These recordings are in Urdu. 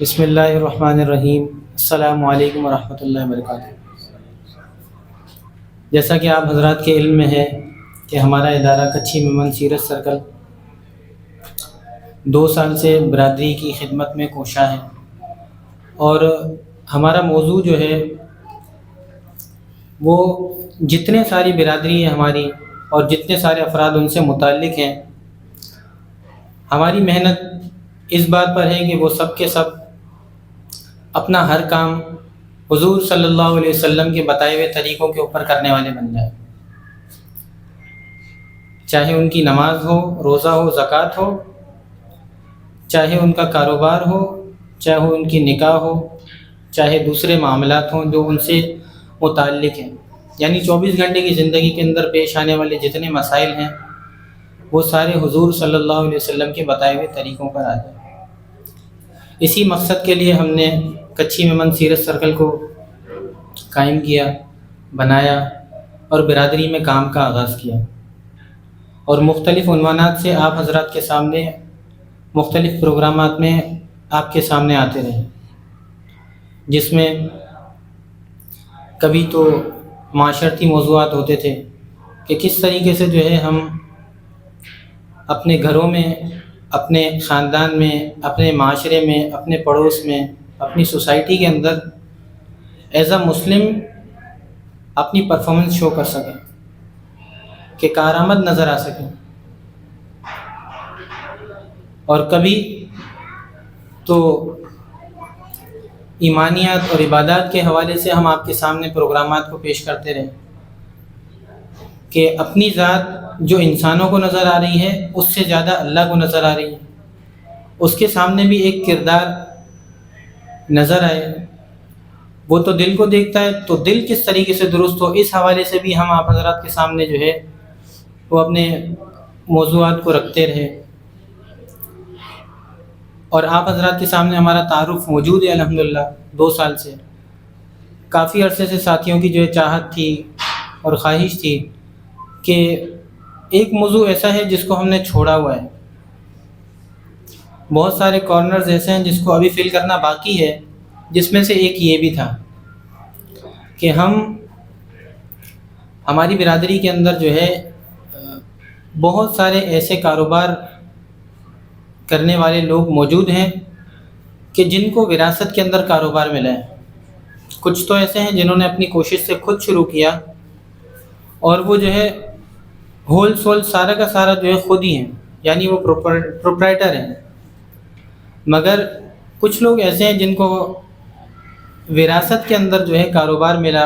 بسم اللہ الرحمن الرحیم۔ السلام علیکم ورحمۃ اللہ وبرکاتہ۔ جیسا کہ آپ حضرات کے علم میں ہے کہ ہمارا ادارہ کچھی میمن سیرت سرکل 2 سال سے برادری کی خدمت میں کوشاں ہے، اور ہمارا موضوع جو ہے وہ جتنے ساری برادری ہے ہماری اور جتنے سارے افراد ان سے متعلق ہیں، ہماری محنت اس بات پر ہے کہ وہ سب کے سب اپنا ہر کام حضور صلی اللہ علیہ وسلم کے بتائے ہوئے طریقوں کے اوپر کرنے والے بن جائیں، چاہے ان کی نماز ہو، روزہ ہو، زکوٰۃ ہو، چاہے ان کا کاروبار ہو، چاہے ان کی نکاح ہو، چاہے دوسرے معاملات ہوں جو ان سے متعلق ہیں، یعنی 24 گھنٹے کی زندگی کے اندر پیش آنے والے جتنے مسائل ہیں وہ سارے حضور صلی اللہ علیہ وسلم کے بتائے ہوئے طریقوں پر آ جائیں۔ اسی مقصد کے لیے ہم نے کچھی میمن سیرت سرکل کو قائم کیا، بنایا اور برادری میں کام کا آغاز کیا، اور مختلف عنوانات سے آپ حضرات کے سامنے مختلف پروگرامات میں آپ کے سامنے آتے رہے، جس میں کبھی تو معاشرتی موضوعات ہوتے تھے کہ کس طریقے سے جو ہے ہم اپنے گھروں میں، اپنے خاندان میں، اپنے معاشرے میں، اپنے پڑوس میں، اپنی سوسائٹی کے اندر ایز اے مسلم اپنی پرفارمنس شو کر سکیں، کہ کارآمد نظر آ سکیں۔ اور کبھی تو ایمانیات اور عبادات کے حوالے سے ہم آپ کے سامنے پروگرامات کو پیش کرتے رہے کہ اپنی ذات جو انسانوں کو نظر آ رہی ہے اس سے زیادہ اللہ کو نظر آ رہی ہے، اس کے سامنے بھی ایک کردار نظر آئے، وہ تو دل کو دیکھتا ہے، تو دل کس طریقے سے درست ہو، اس حوالے سے بھی ہم آپ حضرات کے سامنے جو ہے وہ اپنے موضوعات کو رکھتے رہے، اور آپ حضرات کے سامنے ہمارا تعارف موجود ہے الحمدللہ 2 سال سے۔ کافی عرصے سے ساتھیوں کی جو ہے چاہت تھی اور خواہش تھی کہ ایک موضوع ایسا ہے جس کو ہم نے چھوڑا ہوا ہے، بہت سارے کارنرز ایسے ہیں جس کو ابھی فل کرنا باقی ہے، جس میں سے ایک یہ بھی تھا کہ ہماری برادری کے اندر جو ہے بہت سارے ایسے کاروبار کرنے والے لوگ موجود ہیں کہ جن کو وراثت کے اندر کاروبار ملا ہے، کچھ تو ایسے ہیں جنہوں نے اپنی کوشش سے خود شروع کیا اور وہ جو ہے ہول سول سارا کا سارا جو ہے خود ہی ہیں، یعنی وہ پروپرائٹر ہیں، مگر کچھ لوگ ایسے ہیں جن کو وراثت کے اندر جو ہے کاروبار ملا،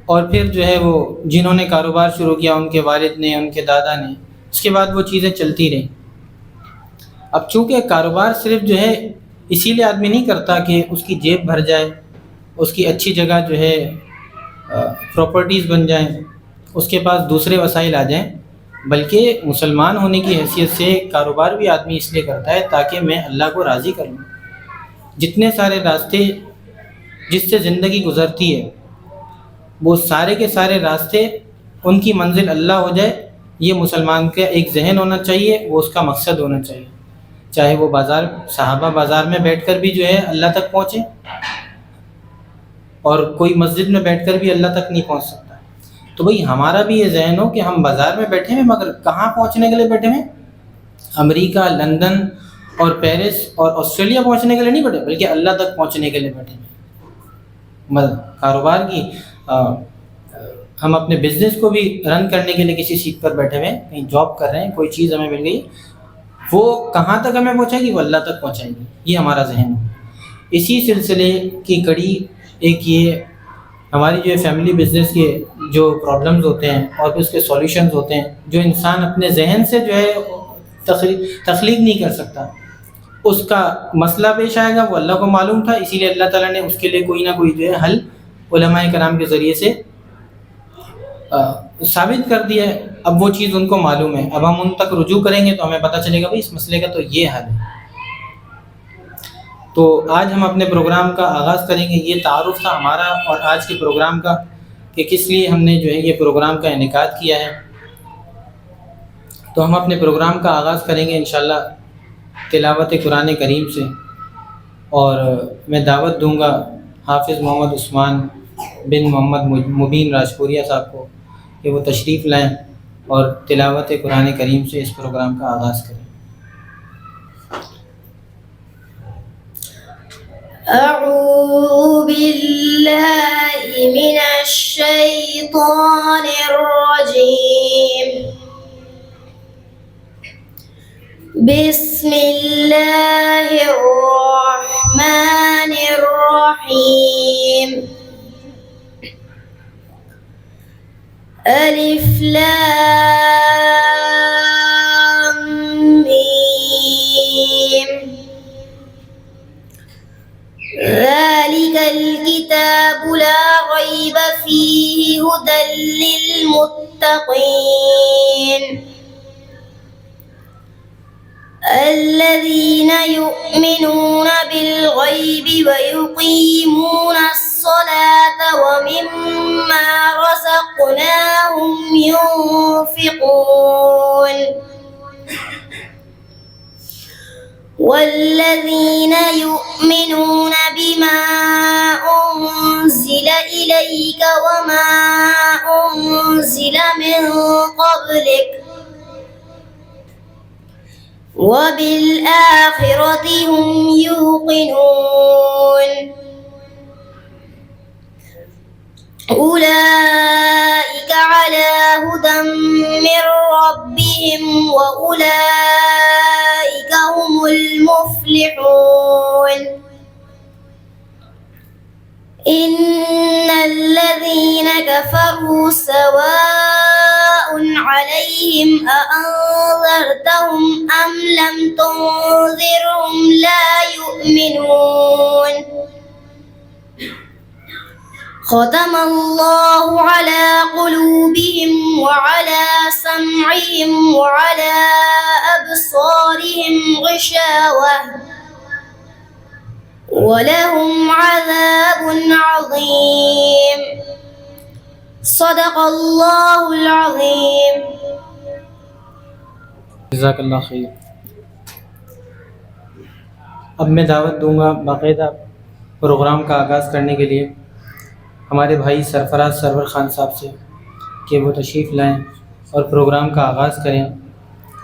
اور پھر جو ہے وہ جنہوں نے کاروبار شروع کیا ان کے والد نے، ان کے دادا نے، اس کے بعد وہ چیزیں چلتی رہیں۔ اب چونکہ کاروبار صرف جو ہے اسی لیے آدمی نہیں کرتا کہ اس کی جیب بھر جائے، اس کی اچھی جگہ جو ہے پراپرٹیز بن جائیں، اس کے پاس دوسرے وسائل آ جائیں، بلکہ مسلمان ہونے کی حیثیت سے کاروبار بھی آدمی اس لیے کرتا ہے تاکہ میں اللہ کو راضی کروں۔ جتنے سارے راستے جس سے زندگی گزرتی ہے وہ سارے کے سارے راستے ان کی منزل اللہ ہو جائے، یہ مسلمان کا ایک ذہن ہونا چاہیے، وہ اس کا مقصد ہونا چاہیے، چاہے وہ صحابہ بازار میں بیٹھ کر بھی جو ہے اللہ تک پہنچے، اور کوئی مسجد میں بیٹھ کر بھی اللہ تک نہیں پہنچ سکتا، تو بھئی ہمارا بھی یہ ذہن ہو کہ ہم بازار میں بیٹھے ہیں مگر کہاں پہنچنے کے لیے بیٹھے ہیں؟ امریکہ، لندن اور پیرس اور آسٹریلیا پہنچنے کے لیے نہیں بیٹھے، بلکہ اللہ تک پہنچنے کے لیے بیٹھے ہیں۔ کاروبار کی ہم اپنے بزنس کو بھی رن کرنے کے لیے کسی سیٹ پر بیٹھے ہوئے ہیں، کہیں جاب کر رہے ہیں، کوئی چیز ہمیں مل گئی، وہ کہاں تک ہمیں پہنچائے گی؟ وہ اللہ تک پہنچائے گی، یہ ہمارا ذہن ہے۔ اسی سلسلے کی کڑی ایک یہ ہماری جو ہے فیملی بزنس کے جو پرابلمز ہوتے ہیں اور پھر اس کے سولوشنز ہوتے ہیں جو انسان اپنے ذہن سے جو ہے تخلیق نہیں کر سکتا، اس کا مسئلہ پیش آئے گا، وہ اللہ کو معلوم تھا، اسی لیے اللہ تعالیٰ نے اس کے لیے کوئی نہ کوئی جو ہے حل علماء کرام کے ذریعے سے ثابت کر دیا ہے۔ اب وہ چیز ان کو معلوم ہے، اب ہم ان تک رجوع کریں گے تو ہمیں پتہ چلے گا بھائی اس مسئلے کا تو یہ حل ہے۔ تو آج ہم اپنے پروگرام کا آغاز کریں گے، یہ تعارف تھا ہمارا اور آج کے پروگرام کا کہ کس لیے ہم نے جو ہے یہ پروگرام کا انعقاد کیا ہے۔ تو ہم اپنے پروگرام کا آغاز کریں گے انشاءاللہ تلاوت قرآن کریم سے، اور میں دعوت دوں گا حافظ محمد عثمان بن محمد مبین راجپوریا صاحب کو کہ وہ تشریف لائیں اور تلاوت قرآن کریم سے اس پروگرام کا آغاز کریں۔ اعوذ باللہ من الشیطان الرجیم، بسم اللہ الرحمن الرحیم، الف لام میم، ذلك الكتاب لا ريب فيه هدى للمتقين الذين يؤمنون بالغيب ويقيمون الصلاة ومما رزقناهم ينفقون والذين يؤمنون بما أنزل إليك وما أنزل من قبلك وبالآخرة هم يوقنون أولئك على هدى من ربهم وأولئك هم المفلحون إن الذين كفروا سواء عليهم أأنذرتهم أم لم تنذرهم لا يؤمنون ختم الله على قلوبهم وعلى سمعهم وعلى أبصارهم غشاوة ولهم عذاب عظيم صدق الله العظيم۔ جزاک اللہ خیر۔ اب میں دعوت دوں گا باقاعدہ پروگرام کا آغاز کرنے کے لیے ہمارے بھائی سرفراز سرور خان صاحب سے کہ وہ تشریف لائیں اور پروگرام کا آغاز کریں۔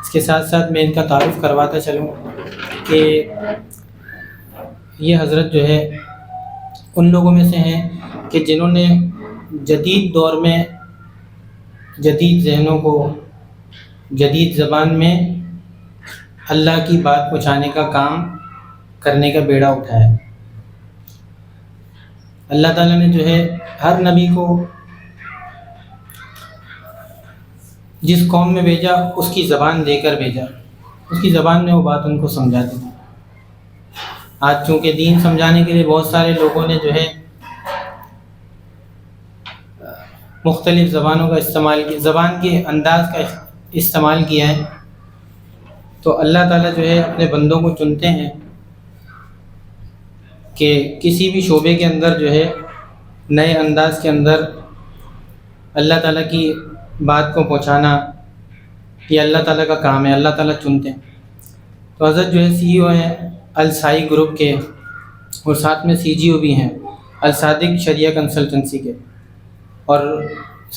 اس کے ساتھ ساتھ میں ان کا تعارف کرواتا چلوں کہ یہ حضرت جو ہے ان لوگوں میں سے ہیں کہ جنہوں نے جدید دور میں جدید ذہنوں کو جدید زبان میں اللہ کی بات پہنچانے کا کام کرنے کا بیڑا اٹھایا۔ اللہ تعالیٰ نے جو ہے ہر نبی کو جس قوم میں بھیجا اس کی زبان دے کر بھیجا، اس کی زبان میں وہ بات ان کو سمجھاتی تھی۔ آج چونکہ دین سمجھانے کے لیے بہت سارے لوگوں نے جو ہے مختلف زبانوں کا استعمال کیا، زبان کے انداز کا استعمال کیا ہے، تو اللہ تعالیٰ جو ہے اپنے بندوں کو چنتے ہیں کہ کسی بھی شعبے کے اندر جو ہے نئے انداز کے اندر اللہ تعالیٰ کی بات کو پہنچانا یہ اللہ تعالیٰ کا کام ہے، اللہ تعالیٰ چنتے ہیں۔ تو حضرت جو ہے CEO ہیں السائی گروپ کے، اور ساتھ میں CGO بھی ہیں الصادق شریعہ کنسلٹنسی کے، اور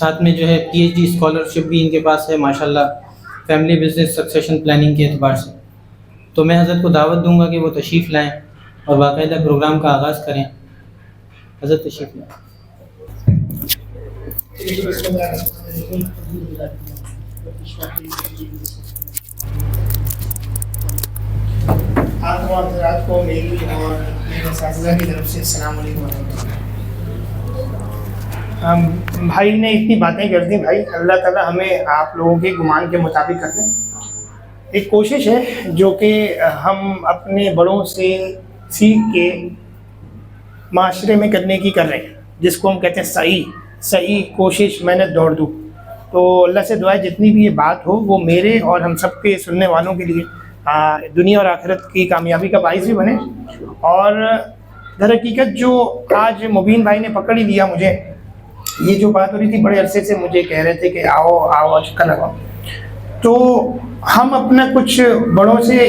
ساتھ میں جو ہے PhD اسکالرشپ بھی ان کے پاس ہے ماشاءاللہ فیملی بزنس سکسیشن پلاننگ کے اعتبار سے۔ تو میں حضرت کو دعوت دوں گا کہ وہ تشریف لائیں اور باقاعدہ پروگرام کا آغاز کریں۔ حضرت تشریف لائیں۔ آپ تمام حضرات کو میری اور میرے اساتذہ کی طرف سے السلام علیکم ورحمۃ اللہ۔ بھائی نے اتنی باتیں کر دی، بھائی اللہ تعالیٰ ہمیں آپ لوگوں کے گمان کے مطابق کر دیں۔ ایک کوشش ہے جو کہ ہم اپنے بڑوں سے سیکھ کے معاشرے میں کرنے کی کر رہے ہیں، جس کو ہم کہتے ہیں صحیح کوشش محنت دوڑ دوں۔ تو اللہ سے دعا ہے جتنی بھی یہ بات ہو وہ میرے اور ہم سب کے سننے والوں کے لیے دنیا اور آخرت کی کامیابی کا باعث بھی بنے۔ اور در حقیقت جو آج مبین بھائی نے پکڑ ہی لیا مجھے، یہ جو بات ہو رہی تھی بڑے عرصے سے مجھے کہہ رہے تھے کہ آؤ چکر لگاؤ، تو ہم اپنا کچھ بڑوں سے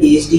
PhD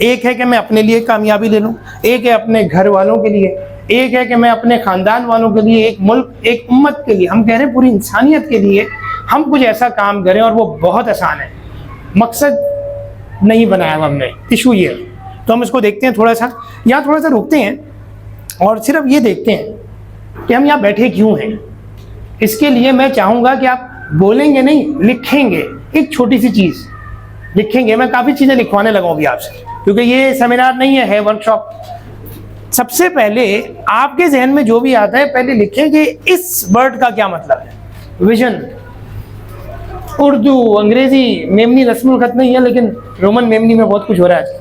ایک ہے کہ میں اپنے لیے کامیابی لے لوں، ایک ہے اپنے گھر والوں کے لیے، ایک ہے کہ میں اپنے خاندان والوں کے لیے، ایک ملک، ایک امت کے لیے، ہم کہہ رہے ہیں پوری انسانیت کے لیے ہم کچھ ایسا کام کریں، اور وہ بہت آسان ہے، مقصد نہیں بنایا ہوا ہم نے، ایشو یہ ہے۔ تو ہم اس کو دیکھتے ہیں تھوڑا سا، یہاں تھوڑا سا رکتے ہیں اور صرف یہ دیکھتے ہیں کہ ہم یہاں بیٹھے کیوں ہیں۔ اس کے لیے میں چاہوں گا کہ آپ بولیں گے نہیں، لکھیں گے، ایک چھوٹی سی چیز لکھیں گے۔ میں کافی چیزیں لکھوانے لگا ہوں ابھی آپ سے، کیونکہ یہ سیمینار نہیں ہے ورک شاپ۔ سب سے پہلے آپ کے ذہن میں جو بھی آتا ہے پہلے لکھیں کہ اس ورڈ کا کیا مطلب ہے۔ ویژن، اردو، انگریزی، میمنی رسم الخط نہیں ہے لیکن رومن میمنی میں بہت کچھ ہو رہا ہے۔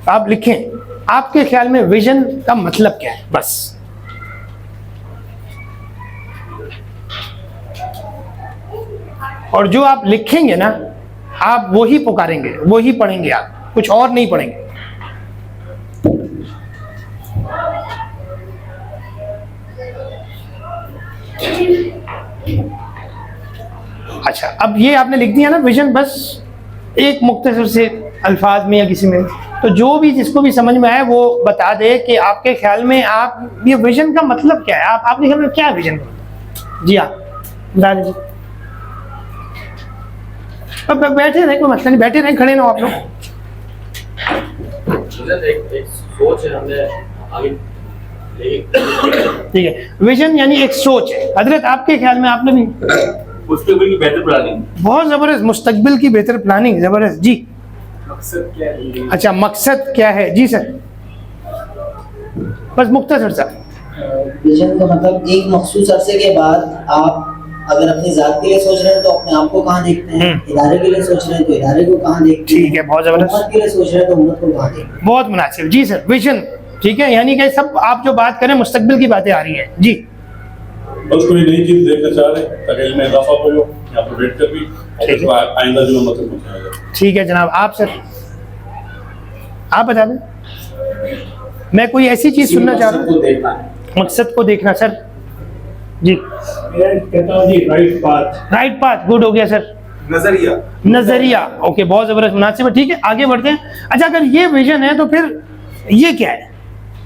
آپ لکھیں آپ کے خیال میں ویژن کا مطلب کیا ہے، بس۔ اور جو آپ لکھیں گے نا، آپ وہی پکاریں گے، وہی پڑھیں گے، آپ کچھ اور نہیں پڑھیں گے۔ اچھا، اب یہ آپ نے لکھ دیا نا ویژن، بس ایک مختصر سے الفاظ میں یا کسی میں، تو جو بھی جس کو بھی سمجھ میں آئے وہ بتا دے کہ آپ کے خیال میں آپ یہ ویژن کا مطلب کیا ہے، آپ کے خیال میں کیا ویژن کا؟ جی ہاں بتا دیجیے۔ بیٹھے رہے، کوئی مسئلہ نہیں، بیٹھے رہے، کھڑے نہ ہو آپ لوگ۔ ٹھیک ہے، ویژن یعنی ایک سوچ ہے۔ حضرت آپ کے خیال میں آپ نے بھی مستقبل کی بہتر پلاننگ، بہت زبردست، مستقبل کی بہتر پلاننگ، زبردست۔ جی مقصد کیا ہے؟ اچھا، مقصد کیا ہے؟ جی سر، بس مختصر سا۔ ویژن کا مطلب ایک مخصوص عرصے کے بعد آپ اگر اپنی ذات کے لیے سوچ رہے ہیں تو اپنے آپ کو کہاں دیکھتے ہیں، ادارے کے لیے سوچ رہے ہیں تو ادارے کو کہاں دیکھتے ہیں، ٹھیک ہے، بہت زبردست، امت کے لیے سوچ رہے ہیں تو امت کو کہاں دیکھتے ہیں۔ بہت مناسب۔ جی سر، ویژن، ٹھیک ہے، یعنی کہ سب آپ جو بات کریں مستقبل کی باتیں آ رہی ہیں۔ جی، بس کوئی نئی چیز دیکھنا چاہ رہے ہیں تاکہ علم میں اضافہ ہو، یہاں پر بیٹھ کر بھی آئندہ جو مطلب پہنچایا جائے۔ ٹھیک ہے جناب، آپ سر آپ بتا دیں۔ میں کوئی ایسی چیز سننا چاہ رہا ہوں، مقصد کو دیکھنا۔ سر جی، میں کہتا ہوں جی right path. Right path, good ہو گیا سر۔ نظریہ، نظریہ، اوکے، بہت زبردست، مناسب ہے۔ ٹھیک ہے، آگے بڑھتے ہیں۔ اچھا، اگر یہ ویژن ہے تو پھر یہ کیا ہے،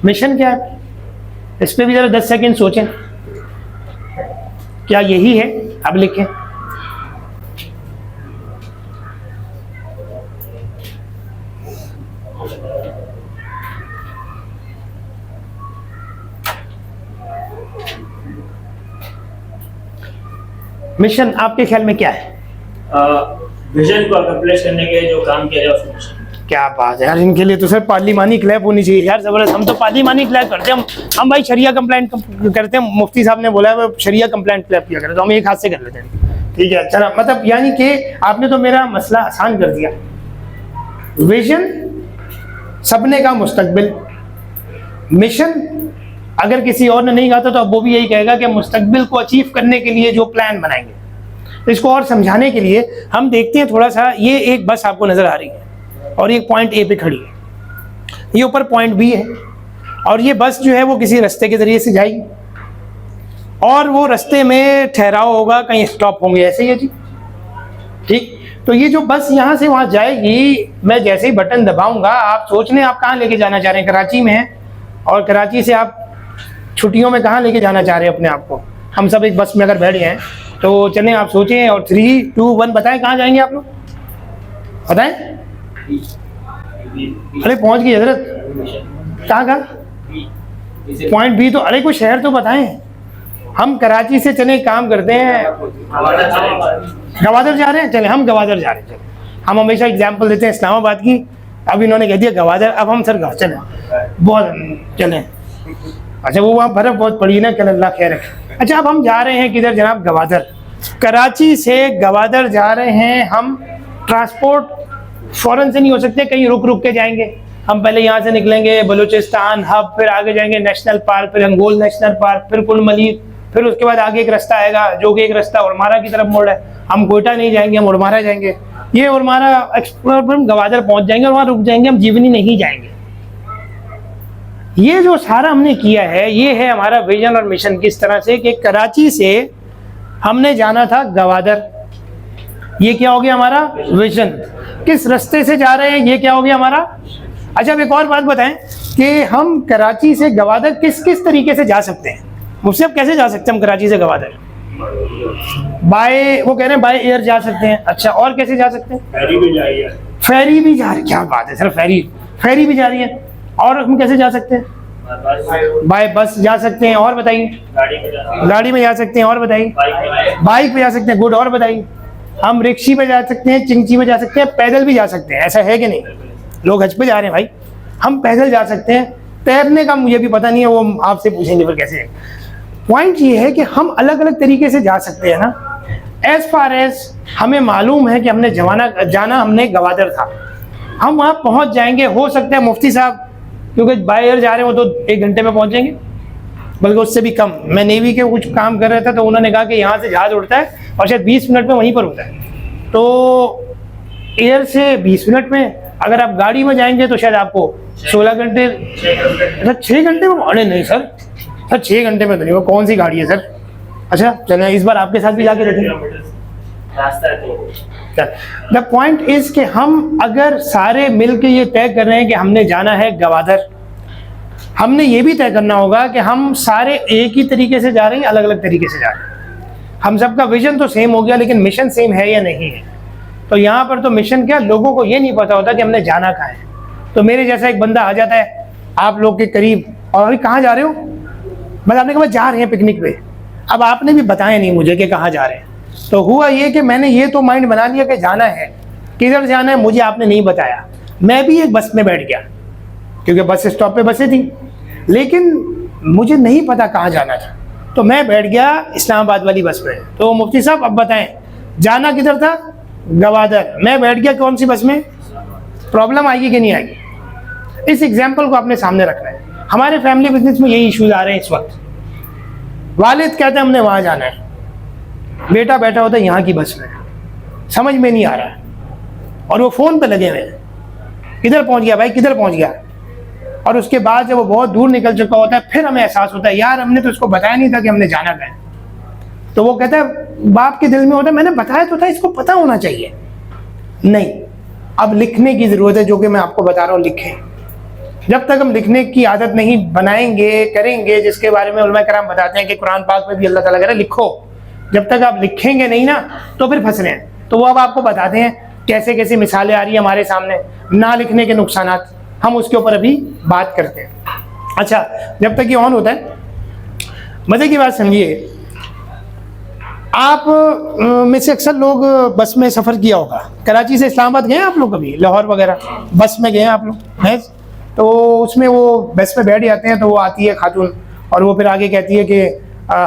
مشن کیا ہے؟ اس پہ بھی ذرا 10 سیکنڈ سوچیں، کیا یہی ہے؟ اب لکھیں۔ مشن آپ کے خیال میں کیا ہے؟ ویژن کو اکمپلش کرنے کے جو کام کیا جائے اس کو مشن۔ کیا بات ہے یار، ان کے لیے تو سر پارلیمانی کلیپ ہونی چاہیے یار، زبردست۔ ہم تو پارلیمانی کلیپ کرتے ہیں، ہم بھائی شریعہ کمپلائنٹ کرتے ہیں، مفتی صاحب نے بولا ہے شریعہ کمپلائنٹ کلیپ کیا کرے، تو ہم ایک ہاتھ سے کر لیتے ہیں۔ ٹھیک ہے، چلا، مطلب یعنی کہ آپ نے تو میرا مسئلہ آسان کر دیا۔ ویژن سپنے کا مستقبل، مشن اگر کسی اور نے نہیں کہا تھا تو اب وہ بھی یہی کہے گا کہ مستقبل کو اچیو کرنے کے لیے جو پلان بنائیں گے۔ اس کو اور سمجھانے کے لیے ہم دیکھتے ہیں تھوڑا سا، یہ ایک بس آپ کو نظر آ رہی ہے اور ایک پوائنٹ اے پہ کھڑی ہے، یہ اوپر پوائنٹ بی ہے، اور یہ بس جو ہے وہ کسی رستے کے ذریعے سے جائے گی، اور وہ رستے میں ٹھہراؤ ہوگا، کہیں اسٹاپ ہوں گے، ایسے ہی ہے جی، ٹھیک۔ تو یہ جو بس یہاں سے وہاں جائے گی، میں جیسے ہی بٹن دباؤں گا، آپ سوچ لیں آپ کہاں لے کے جانا چاہ رہے ہیں، کراچی میں ہیں، اور کراچی سے آپ چھٹیوں میں کہاں لے کے جانا چاہ رہے ہیں اپنے آپ کو؟ ہم سب ایک بس میں اگر بیٹھ گئے ہیں تو چلیں آپ سوچیں، اور 3 2 1 بتائیں کہاں جائیں گے آپ لوگ، بتائیں۔ ارے پہنچ گئی حضرت، کہاں پوائنٹ بی؟ تو ارے کوئی شہر تو بتائیں۔ ہم کراچی سے چلیں کام کرتے ہیں، گوادر جا رہے ہیں، چلیں ہم گوادر جا رہے ہیں، چلیں ہم ہمیشہ اگزامپل دیتے ہیں اسلام آباد کی، اب انہوں نے کہہ دیا گوادر، اب ہم سر چلیں بہت چلیں، اچھا وہ وہاں برف بہت پڑی نا، کہ اللہ خیر رکھے۔ اچھا اب ہم جا رہے ہیں کدھر جناب؟ گوادر، کراچی سے گوادر جا رہے ہیں ہم، ٹرانسپورٹ فوراً سے نہیں ہو سکتے، کہیں رک رک کے جائیں گے ہم، پہلے یہاں سے نکلیں گے بلوچستان ہب، پھر آگے جائیں گے نیشنل پارک، پھر انگول نیشنل پارک، پھر کل ملیر، پھر اس کے بعد آگے ایک رستہ آئے گا جو کہ ایک رستہ اورمارا کی طرف موڑ ہے، ہم کوئٹہ نہیں جائیں گے، ہم اورمارا جائیں گے، یہ اورمارا ایکسپلور پر ہم گوادر پہنچ جائیں گے اور وہاں رک جائیں گے، ہم جیونی نہیں جائیں گے۔ یہ جو سارا ہم نے کیا ہے، یہ ہے ہمارا ویژن اور مشن، کس طرح سے کہ کراچی سے ہم نے جانا تھا گوادر، یہ کیا ہو گیا ہمارا ویژن۔ کس رستے سے جا رہے ہیں، یہ کیا ہو گیا ہمارا اچھا اب ایک اور بات بتائیں کہ ہم کراچی سے گوادر کس کس طریقے سے جا سکتے ہیں؟ مجھ سے اب کیسے جا سکتے ہیں ہم کراچی سے گوادر؟ بائی، وہ کہہ رہے ہیں بائی ایئر جا سکتے ہیں. اچھا اور کیسے جا سکتے ہیں؟ فیری بھی جائیے. فیری بھی جا رہی، کیا بات ہے سر، فیری بھی جا رہی ہے. اور ہم کیسے جا سکتے ہیں؟ بائی بس جا سکتے ہیں. اور بتائیے؟ گاڑی میں جا سکتے ہیں. اور بتائیے؟ بائک پہ جا سکتے ہیں. گڈ. اور بتائیے؟ ہم رکشی پہ جا سکتے ہیں، چنگچی پہ جا سکتے ہیں، پیدل بھی جا سکتے ہیں. ایسا ہے کہ نہیں؟ لوگ حج پہ جا رہے ہیں بھائی، ہم پیدل جا سکتے ہیں. تیرنے کا مجھے بھی پتہ نہیں ہے، وہ آپ سے پوچھیں گے پھر کیسے. پوائنٹ یہ ہے کہ ہم الگ الگ طریقے سے جا سکتے ہیں نا. ایز فار ایز ہمیں معلوم ہے کہ ہم نے جانا ہم نے گوادر تھا، ہم وہاں پہنچ جائیں گے. ہو سکتا ہے مفتی صاحب کیونکہ بائی ایئر جا رہے ہیں وہ تو 1 گھنٹے میں پہنچ جائیں گے، بلکہ اس سے بھی کم. میں نیوی کے کچھ کام کر رہا تھا تو انہوں نے کہا کہ یہاں سے جہاز اڑتا ہے اور شاید 20 منٹ میں وہیں پر ہوتا ہے. تو ایئر سے 20 منٹ میں، اگر آپ گاڑی میں جائیں گے تو شاید آپ کو 16 گھنٹے. 6 گھنٹے میں؟ ارے نہیں سر 6 گھنٹے میں تو نہیں. وہ کون سی گاڑی ہے سر؟ اچھا چلیں اس بار آپ کے ساتھ بھی جا کے دیکھیں. دا پوائنٹ از کہ ہم اگر سارے مل کے یہ طے کر رہے ہیں کہ ہم نے جانا ہے گوادر، ہم نے یہ بھی طے کرنا ہوگا کہ ہم سارے ایک ہی طریقے سے جا رہے ہیں، الگ الگ طریقے سے جا رہے ہیں. ہم سب کا ویژن تو سیم ہو گیا لیکن مشن سیم ہے یا نہیں ہے. تو یہاں پر تو مشن کیا، لوگوں کو یہ نہیں پتا ہوتا کہ ہم نے جانا کہاں ہے. تو میرے جیسا ایک بندہ آ جاتا ہے آپ لوگ کے قریب، اور ابھی کہاں جا رہے ہو؟ بس آپ نے کہا جا رہے ہیں پکنک پہ. اب آپ نے بھی بتایا نہیں مجھے کہ کہاں جا رہے ہیں. تو ہوا یہ کہ میں نے یہ تو مائنڈ بنا لیا کہ جانا ہے، کدھر جانا ہے مجھے آپ نے نہیں بتایا. میں بھی ایک بس میں بیٹھ گیا کیونکہ بس اسٹاپ پہ بسیں تھیں، لیکن مجھے نہیں پتا کہاں جانا تھا. تو میں بیٹھ گیا اسلام آباد والی بس پہ. تو مفتی صاحب اب بتائیں جانا کدھر تھا؟ گوادر. میں بیٹھ گیا کون سی بس میں؟ پرابلم آئے گی کہ نہیں آئے گی؟ اس ایگزامپل کو اپنے سامنے رکھنا ہے. ہمارے فیملی بزنس میں یہی ایشوز آ رہے ہیں اس وقت. والد کہتے ہیں ہم نے وہاں جانا ہے، بیٹا بیٹھا ہوتا ہے یہاں کی بس میں، سمجھ میں نہیں آ رہا ہے، اور وہ فون پہ لگے ہوئے ہیں کدھر پہنچ گیا بھائی، کدھر پہنچ گیا. اور اس کے بعد جب وہ بہت دور نکل چکا ہوتا ہے پھر ہمیں احساس ہوتا ہے یار ہم نے تو اس کو بتایا نہیں تھا کہ ہم نے جانا کہاں ہے. تو وہ کہتا ہے باپ کے دل میں ہوتا ہے میں نے بتایا تو تھا، اس کو پتہ ہونا چاہیے. نہیں، اب لکھنے کی ضرورت ہے، جو کہ میں آپ کو بتا رہا ہوں لکھیں. جب تک ہم لکھنے کی عادت نہیں بنائیں گے کریں گے، جس کے بارے میں علماء کرام بتاتے ہیں کہ قرآن پاک میں بھی اللہ تعالیٰ کہہ رہا ہے لکھو، جب تک آپ لکھیں گے نہیں نا تو پھر پھنس رہے ہیں. تو وہ اب آپ کو بتاتے ہیں کیسے کیسے مثالیں آ رہی ہیں ہمارے سامنے نہ لکھنے کے نقصانات، ہم اس کے اوپر ابھی بات کرتے ہیں. اچھا جب تک یہ آن ہوتا ہے مزے کی بات سمجھیے. آپ میں سے اکثر لوگ بس میں سفر کیا ہوگا. کراچی سے اسلام آباد گئے ہیں آپ لوگ کبھی؟ لاہور وغیرہ بس میں گئے ہیں آپ لوگ ہیں؟ تو اس میں وہ بس پہ بیٹھ جاتے ہیں تو وہ آتی ہے خاتون اور وہ پھر آگے کہتی ہے کہ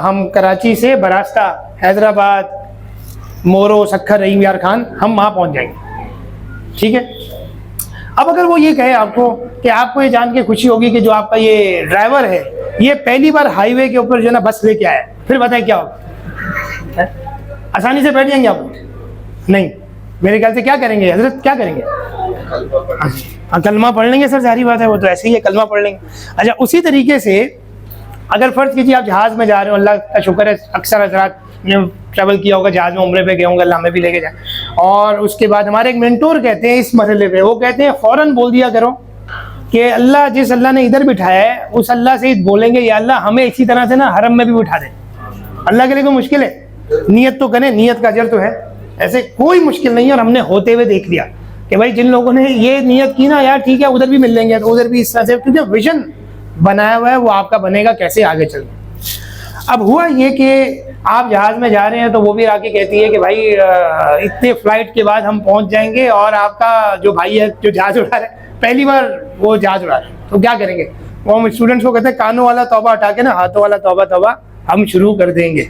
ہم کراچی سے براستہ حیدرآباد مورو سکھر رحیم یار خان ہم وہاں پہنچ جائیں گے. ٹھیک ہے. اب اگر وہ یہ کہے آپ کو کہ آپ کو یہ جان کے خوشی ہوگی کہ جو آپ کا یہ ڈرائیور ہے یہ پہلی بار ہائی وے کے اوپر جو ہے نا بس لے کے آیا ہے، پھر بتائیں کیا ہوگا؟ آسانی سے بیٹھ جائیں گے آپ؟ نہیں، میرے خیال سے کیا کریں گے حضرت؟ کیا کریں گے؟ کلمہ پڑھ لیں گے سر، ظاہری بات ہے وہ تو ایسے ہی ہے، کلمہ پڑھ لیں گے. اچھا اسی طریقے سے اگر فرض کیجیے آپ جہاز میں جا رہے ہو، اللہ کا شکر ہے اکثر حضرات نے ٹریول کیا ہوگا جہاز میں، عمرے پہ گئے ہوں گے، اللہ ہمیں بھی لے کے جائیں. اور اس کے بعد ہمارے ایک مینٹور کہتے ہیں اس مرحلے پہ، وہ کہتے ہیں فوراً بول دیا کرو کہ اللہ جس اللہ نے ادھر بٹھایا ہے اس اللہ سے بولیں گے یا اللہ ہمیں اسی طرح سے نا حرم میں بھی بٹھا دیں. اللہ کے لیے کوئی مشکل ہے؟ نیت تو کریں، نیت کا اجر تو ہے، ایسے کوئی مشکل نہیں ہے. اور ہم نے ہوتے ہوئے دیکھ لیا کہ بھائی جن لوگوں نے یہ نیت کی نا یار ٹھیک ہے ادھر بھی مل لیں گے تو ادھر بھی اس طرح سے، کیونکہ ویژن بنایا ہوا ہے وہ آپ کا بنے گا کیسے آگے چل. اب ہوا یہ کہ آپ جہاز میں جا رہے ہیں تو وہ بھی آ کے کہتی ہے کہ بھائی اتنے فلائٹ کے بعد ہم پہنچ جائیں گے اور آپ کا جو بھائی ہے جو جہاز اڑا رہا ہے پہلی بار وہ جہاز اڑا رہے ہیں تو کیا کریں گے؟ وہ ہم اسٹوڈنٹس کو کہتے ہیں کانوں والا توبہ ہٹا کے نا ہاتھوں والا توبہ توبہ ہم شروع کر دیں گے.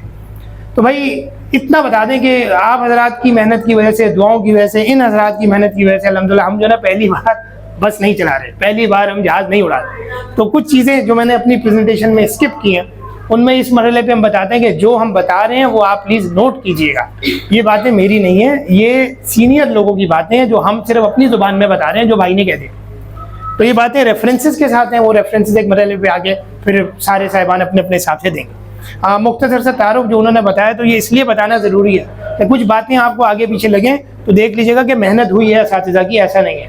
تو بھائی اتنا بتا دیں کہ آپ حضرات کی محنت کی وجہ سے، دعاؤں کی وجہ سے، ان حضرات کی محنت کی وجہ سے الحمدللہ ہم جو ہے نا پہلی بار بس نہیں چلا رہے، پہلی بار ہم جہاز نہیں اڑا رہے. تو کچھ چیزیں جو میں نے اپنی پریزنٹیشن میں اسکپ کی ہیں ان میں اس مرحلے پہ ہم بتاتے ہیں کہ جو ہم بتا رہے ہیں وہ آپ پلیز نوٹ کیجئے گا. یہ باتیں میری نہیں ہیں، یہ سینئر لوگوں کی باتیں ہیں جو ہم صرف اپنی زبان میں بتا رہے ہیں جو بھائی نے کہہ دی. تو یہ باتیں ریفرنسز کے ساتھ ہیں، وہ ریفرنسز ایک مرحلے پہ آگے پھر سارے صاحبان اپنے اپنے حساب سے دیں گے. مختصر سے تعارف جو انہوں نے بتایا تو یہ اس لیے بتانا ضروری ہے کہ کچھ باتیں آپ کو آگے پیچھے لگیں تو دیکھ لیجیے گا کہ محنت ہوئی ہے اساتذہ کی، ایسا نہیں ہے.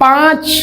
5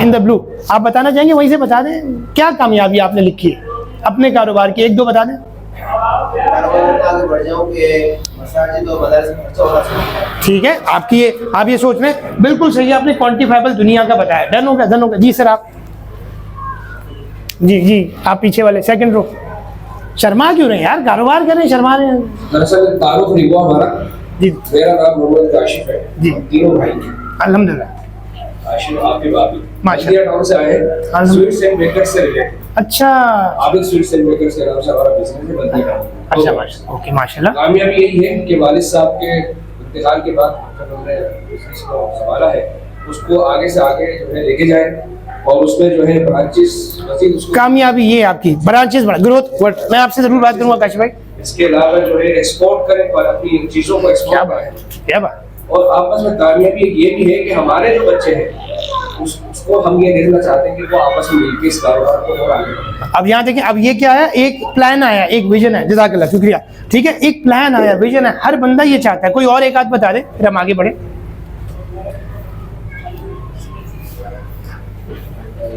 ان دا بلو آپ بتانا چاہیں گے؟ وہیں سے بتا دیں کیا کامیابی آپ نے لکھی ہے اپنے کاروبار کی، ایک دو بتا دیں. ٹھیک ہے، آپ یہ سوچ رہے ہیں، بالکل صحیح ہے، آپ نے کوانٹیفائبل دنیا کا بتایا. ڈن ہو گیا. جی سر آپ، جی آپ پیچھے والے سیکنڈ رو. شرما کیوں رہے ہیں یار، کاروبار کریں شرما رہے ہیں. دراصل تعارف نہیں ہوا ہمارا. جی میرا نام محمد کاشف ہے. جی تینوں بھائی ہیں. الحمدللہ. کاشف آپ کے بابی ماشاء اللہ. ٹاؤن سے آئے ہیں، سویٹس اینڈ بیکر سے ریلیٹڈ. اچھا عابد سویٹس اینڈ بیکر سے نام سے ہمارا بزنس ہے بندی کا. اچھا ماشاء اللہ. اوکے ماشاء اللہ. کامیابی یہی ہے کہ والد صاحب کے انتقال کے بعد جب ہم نے بزنس کو سنبھالا ہے اس کو آگے سے آگے جو ہے لے کے جائیں اور اس میں جو ہے برانچز مزید اس کو کامیابی یہ آپ کی برانچز بڑا گروتھ. میں آپ سے ضرور بات کروں گا کاشف بھائی. اس کے علاوہ جو ہے ایکسپورٹ کریں اور اپنی چیزوں کو ایکسپورٹ کریں. کیا بات. اور آپس میں کامیابی یہ بھی ہے کہ ہمارے جو بچے ہیں اس کو ہم یہ دیکھنا چاہتے ہیں کہ وہ آپس میں مل کے اس کاروبار کو اور آگے بڑھائیں. اب یہاں دیکھیں، اب یہ کیا ہے، ایک پلان آیا، ایک ویژن ہے. جزاک اللہ، شکریہ. ٹھیک ہے، ایک پلان آیا، ویژن ہے، ہر بندہ یہ چاہتا ہے. کوئی اور ایک آدھ بتا دے پھر ہم آگے بڑھیں.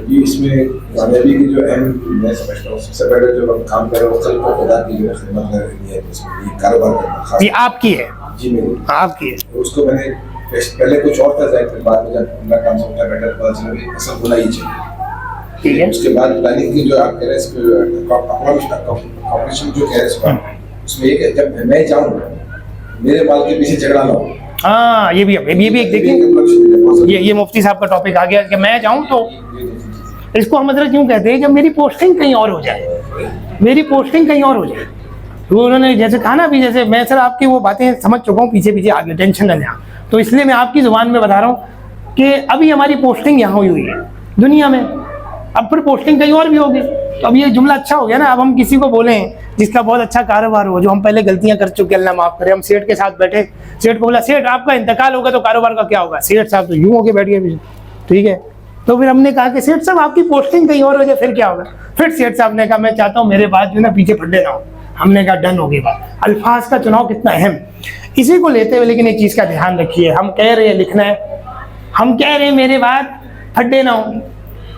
جی اس میں کامیابی کی جو اہم میں سمجھتا ہوں سب سے پہلے جو ہم کام کر رہے ہیں وہ خلق و خدا کی جو ہے خدمت کر رہی ہے. اس میں یہ کاروبار کرنا خاص یہ آپ کی ہے. جی میری آپ کی ہے. اس کو میں نے پہلے کچھ اور تھا ظاہر، پھر بعد میں جب میرا کام سمجھا بیٹر پتا چلا کہ اصل ہونا ہی چاہیے. ٹھیک ہے. اس کے بعد پلاننگ کی جو آپ کہہ رہے ہیں اس کمپٹیشن جو کہہ رہے ہیں اس میں یہ کہ جب میں جاؤں میرے مال کے پیچھے جھگڑا نہ ہو. ہاں یہ بھی ایک دیکھیں، یہ مفتی صاحب کا ٹاپک آ گیا کہ میں جاؤں تو اس کو ہم حضرت کیوں کہتے ہیں، جب میری پوسٹنگ کہیں اور ہو جائے، میری پوسٹنگ کہیں اور ہو جائے. تو انہوں نے جیسے کہا نا، ابھی جیسے میں سر آپ کی وہ باتیں سمجھ چکا ہوں پیچھے آگے، ٹینشن نہ لیں. تو اس لیے میں آپ کی زبان میں بتا رہا ہوں کہ ابھی ہماری پوسٹنگ یہاں ہوئی ہے دنیا میں، اب پھر پوسٹنگ کہیں اور بھی ہوگی. تو اب یہ جملہ اچھا ہو گیا نا. اب ہم کسی کو بولیں جس کا بہت اچھا کاروبار ہو، جو ہم پہلے غلطیاں کر چکے، اللہ معاف کرے. ہم سیٹ کے ساتھ بیٹھے، سیٹ کو بولا سیٹ آپ کا انتقال ہوگا تو کاروبار کا کیا ہوگا؟ سیٹ صاحب تو یوں ہو کے بیٹھ گئے. ٹھیک ہے، تو پھر ہم نے کہا کہ سیٹ صاحب آپ کی پوسٹنگ کہیں اور ہو جائے پھر کیا ہوگا؟ پھر سیٹ صاحب نے کہا میں چاہتا ہوں میرے بات جو ہے نا پیچھے پھڈے نہ ہو. ہم نے کہا ڈن ہو گئی بات. الفاظ کا چناؤ کتنا اہم، اسی کو لیتے ہوئے لیکن ایک چیز کا دھیان رکھیے. ہم کہہ رہے ہیں لکھنا ہے، ہم کہہ رہے ہیں میرے بات پھڈے نہ ہوں،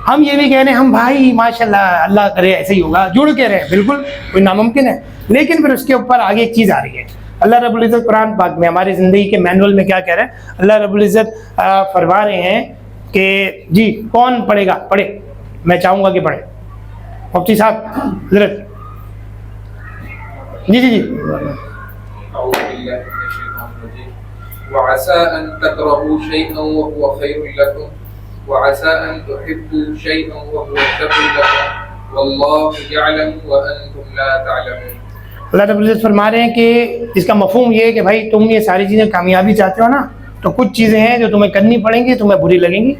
ہم یہ بھی کہہ رہے ہیں ہم بھائی ماشاءاللہ اللہ کرے ایسے ہی ہوگا، جڑ کے رہے. بالکل کوئی ناممکن ہے، لیکن پھر اس کے اوپر آگے ایک چیز آ رہی ہے. اللہ رب العزت قرآن پاک میں ہماری زندگی کے مینول میں کیا کہہ رہے ہیں؟ اللہ رب العزت فرما رہے ہیں کہ جی کون پڑھے گا؟ پڑھے، میں چاہوں گا کہ پڑھے. مفتی صاحب حضرت. جی وعسى أن تكرهوا شيئا وهو خير لكم وعسى أن تحبوا شيئا وهو شر لكم والله يعلم وأنتم لا تعلمون. اللہ رب العزت فرما رہے ہیں کہ اس کا مفہوم یہ ہے کہ بھائی تم یہ ساری چیزیں کامیابی چاہتے ہو نا، تو کچھ چیزیں ہیں جو تمہیں کرنی پڑیں گی، تمہیں بری لگیں گی،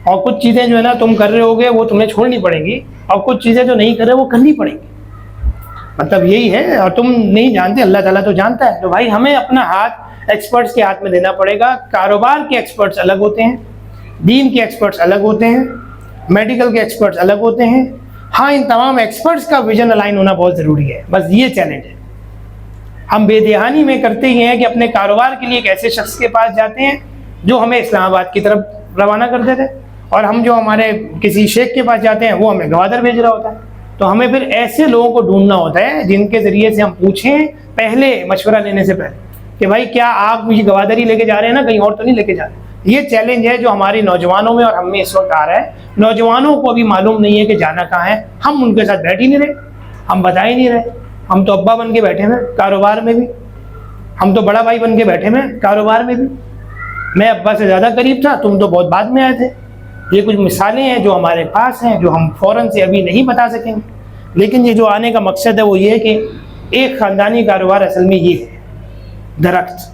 اور کچھ چیزیں جو ہے نا تم کر رہے ہوگے وہ تمہیں چھوڑنی پڑیں گی، اور کچھ چیزیں جو نہیں کر رہے وہ کرنی پڑیں گی. مطلب یہی ہے، اور تم نہیں جانتے، اللہ تعالیٰ تو جانتا ہے. تو بھائی ہمیں اپنا ہاتھ ایکسپرٹس کے ہاتھ میں دینا پڑے گا. کاروبار کے ایکسپرٹس الگ ہوتے ہیں، دین کے ایکسپرٹس الگ ہوتے ہیں، میڈیکل کے ایکسپرٹس الگ ہوتے ہیں. ہاں ان تمام ایکسپرٹس کا ویژن الائن ہونا بہت ضروری ہے. بس یہ چیلنج ہے. ہم بے دہانی میں کرتے ہی ہیں کہ اپنے کاروبار کے لیے ایک ایسے شخص کے پاس جاتے ہیں جو ہمیں اسلام آباد کی طرف روانہ کرتے تھے، اور ہم جو ہمارے کسی شیخ کے پاس جاتے ہیں وہ ہمیں گوادر بھیج رہا ہوتا ہے. تو ہمیں پھر ایسے لوگوں کو ڈھونڈنا ہوتا ہے جن کے ذریعے سے ہم پوچھیں پہلے، مشورہ لینے سے پہلے، کہ بھائی کیا آپ مجھے گوادر ہی لے کے جا رہے ہیں نا، کہیں اور تو نہیں لے کے جا رہے. یہ چیلنج ہے جو ہماری نوجوانوں میں اور ہم میں اس وقت آ رہا ہے. نوجوانوں کو ابھی معلوم نہیں ہے کہ جانا کہاں ہے. ہم ان کے ساتھ بیٹھ ہی نہیں رہے، ہم بتا ہی نہیں رہے. ہم تو ابا بن کے بیٹھے ہیں کاروبار میں بھی، ہم تو بڑا بھائی بن کے بیٹھے ہیں کاروبار میں بھی. میں ابا سے زیادہ قریب تھا، تم تو بہت بعد میں آئے تھے. یہ کچھ مثالیں ہیں جو ہمارے پاس ہیں، جو ہم فوراً سے ابھی نہیں بتا سکیں گے. لیکن یہ جو آنے کا مقصد ہے وہ یہ ہے کہ ایک خاندانی کاروبار اصل میں یہ ہے درخت.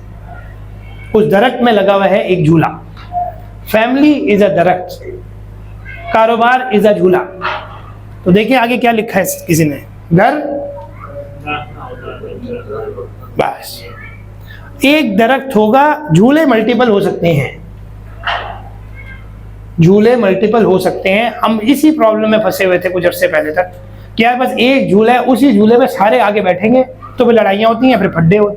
اس درخت میں لگا ہوا ہے ایک جھولا. فیملی از اے درخت، کاروبار از اے جھولا. تو دیکھیں آگے کیا لکھا ہے کسی نے، گھر. بس ایک درخت ہوگا، جھولے ملٹیپل ہو سکتے ہیں، جھولے ملٹیپل ہو سکتے ہیں. ہم اسی پرابلم میں پھنسے ہوئے تھے کچھ عرصے پہلے تک، کیا بس ایک جھولا ہے، اسی جھولے میں سارے آگے بیٹھیں گے تو پھر لڑائیاں ہوتی ہیں، پھر پھڈے ہوتے،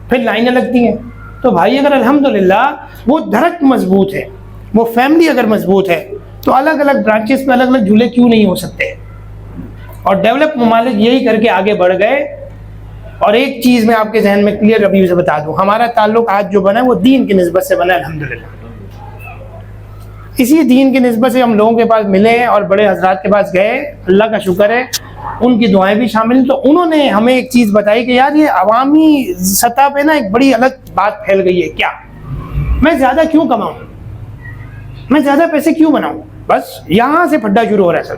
پھر لائنیں لگتی ہیں. تو بھائی اگر الحمدللہ وہ درخت مضبوط ہے، وہ فیملی اگر مضبوط ہے تو الگ الگ برانچز میں الگ الگ جھولے کیوں نہیں ہو سکتے. اور ڈیولپ ممالک یہی کر کے آگے بڑھ گئے. اور ایک چیز میں آپ کے ذہن میں کلیئر ابھی سے بتا دوں, ہمارا تعلق آج جو بنا ہے وہ دین کی نسبت سے بنا ہے الحمدللہ. اسی دین کی نسبت سے ہم لوگوں کے پاس ملے اور بڑے حضرات کے پاس گئے, اللہ کا شکر ہے ان کی دعائیں بھی شامل. تو انہوں نے ہمیں ایک چیز بتائی کہ یار یہ عوامی سطح پہ نا ایک بڑی الگ بات پھیل گئی ہے. کیا میں زیادہ کیوں کماؤں, میں زیادہ پیسے کیوں بناؤں, بس یہاں سے پھڈا شروع ہو رہا ہے سر.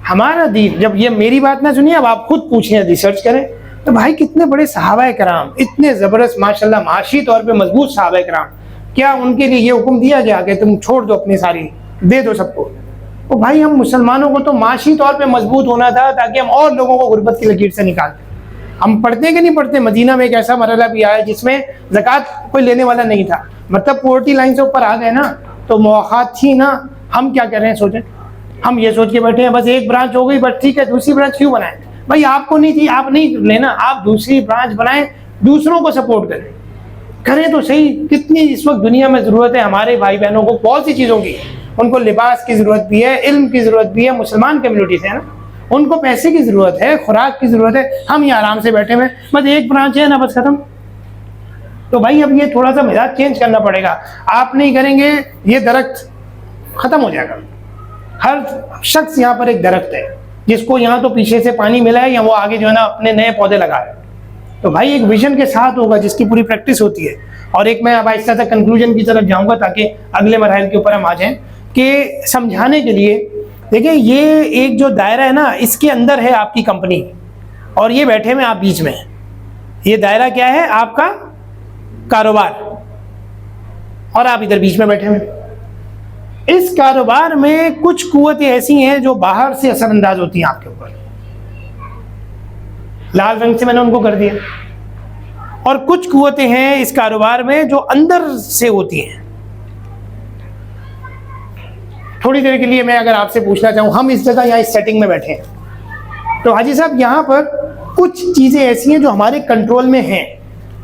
ہمارا دین, جب یہ میری بات نہ سنیے, اب آپ خود پوچھیں, ریسرچ کریں تو بھائی کتنے بڑے صحابہ کرام, اتنے زبردست ماشاءاللہ معاشی طور پہ مضبوط صحابہ کرام, کیا ان کے لیے یہ حکم دیا گیا کہ تم چھوڑ دو اپنی ساری, دے دو سب کو؟ تو بھائی ہم مسلمانوں کو تو معاشی طور پہ مضبوط ہونا تھا تاکہ ہم اور لوگوں کو غربت کی لکیر سے نکال دیں. ہم پڑھتے کہ نہیں پڑھتے, مدینہ میں ایک ایسا مرحلہ بھی آیا جس میں زکوٰۃ کوئی لینے والا نہیں تھا, مطلب پورٹی لائن سے اوپر آ گئے نا, تو مواخات تھی نا. ہم کیا کر رہے ہیں سوچیں, ہم یہ سوچ کے بیٹھے ہیں بس ایک برانچ ہو گئی, بس ٹھیک ہے, دوسری برانچ کیوں بنائیں؟ بھائی آپ کو نہیں تھی, آپ نہیں لینا, آپ دوسری برانچ بنائیں, دوسروں کو سپورٹ کریں تو صحیح. کتنی اس وقت دنیا میں ضرورت ہے ہمارے بھائی بہنوں کو, بہت سی چیزوں کی. ان کو لباس کی ضرورت بھی ہے, علم کی ضرورت بھی ہے, مسلمان کمیونٹی سے ہے نا, ان کو پیسے کی ضرورت ہے, خوراک کی ضرورت ہے. ہم یہ آرام سے بیٹھے ہوئے, بس ایک برانچ ہے نا, بس ختم. تو بھائی اب یہ تھوڑا سا مزاج چینج کرنا پڑے گا. آپ نہیں کریں گے یہ درخت ختم ہو جائے گا. ہر شخص یہاں پر ایک درخت ہے, جس کو یہاں تو پیچھے سے پانی ملا ہے یا وہ آگے جو ہے نا اپنے نئے پودے لگا ہے. تو بھائی ایک ویژن کے ساتھ ہوگا جس کی پوری پریکٹس ہوتی ہے. اور ایک میں اب آہستہ سے کنکلوژن کی طرف جاؤں گا تاکہ اگلے مراحل کے اوپر ہم آ جائیں, کہ سمجھانے کے لیے دیکھیں یہ ایک جو دائرہ ہے نا, اس کے اندر ہے آپ کی کمپنی, اور یہ بیٹھے ہوئے آپ بیچ میں. یہ دائرہ کیا ہے؟ آپ کا کاروبار, اور آپ ادھر بیچ میں بیٹھے ہوئے. اس کاروبار میں کچھ قوتیں ایسی ہیں جو باہر سے اثر انداز ہوتی ہیں آپ کے اوپر, لال رنگ سے میں نے ان کو کر دیا. اور کچھ قوتیں ہیں اس کاروبار میں جو اندر سے ہوتی ہیں. تھوڑی دیر کے لیے میں اگر آپ سے پوچھنا چاہوں, ہم اس جگہ یہاں اس سیٹنگ میں بیٹھے ہیں, تو حاجی صاحب یہاں پر کچھ چیزیں ایسی ہیں جو ہمارے کنٹرول میں ہیں.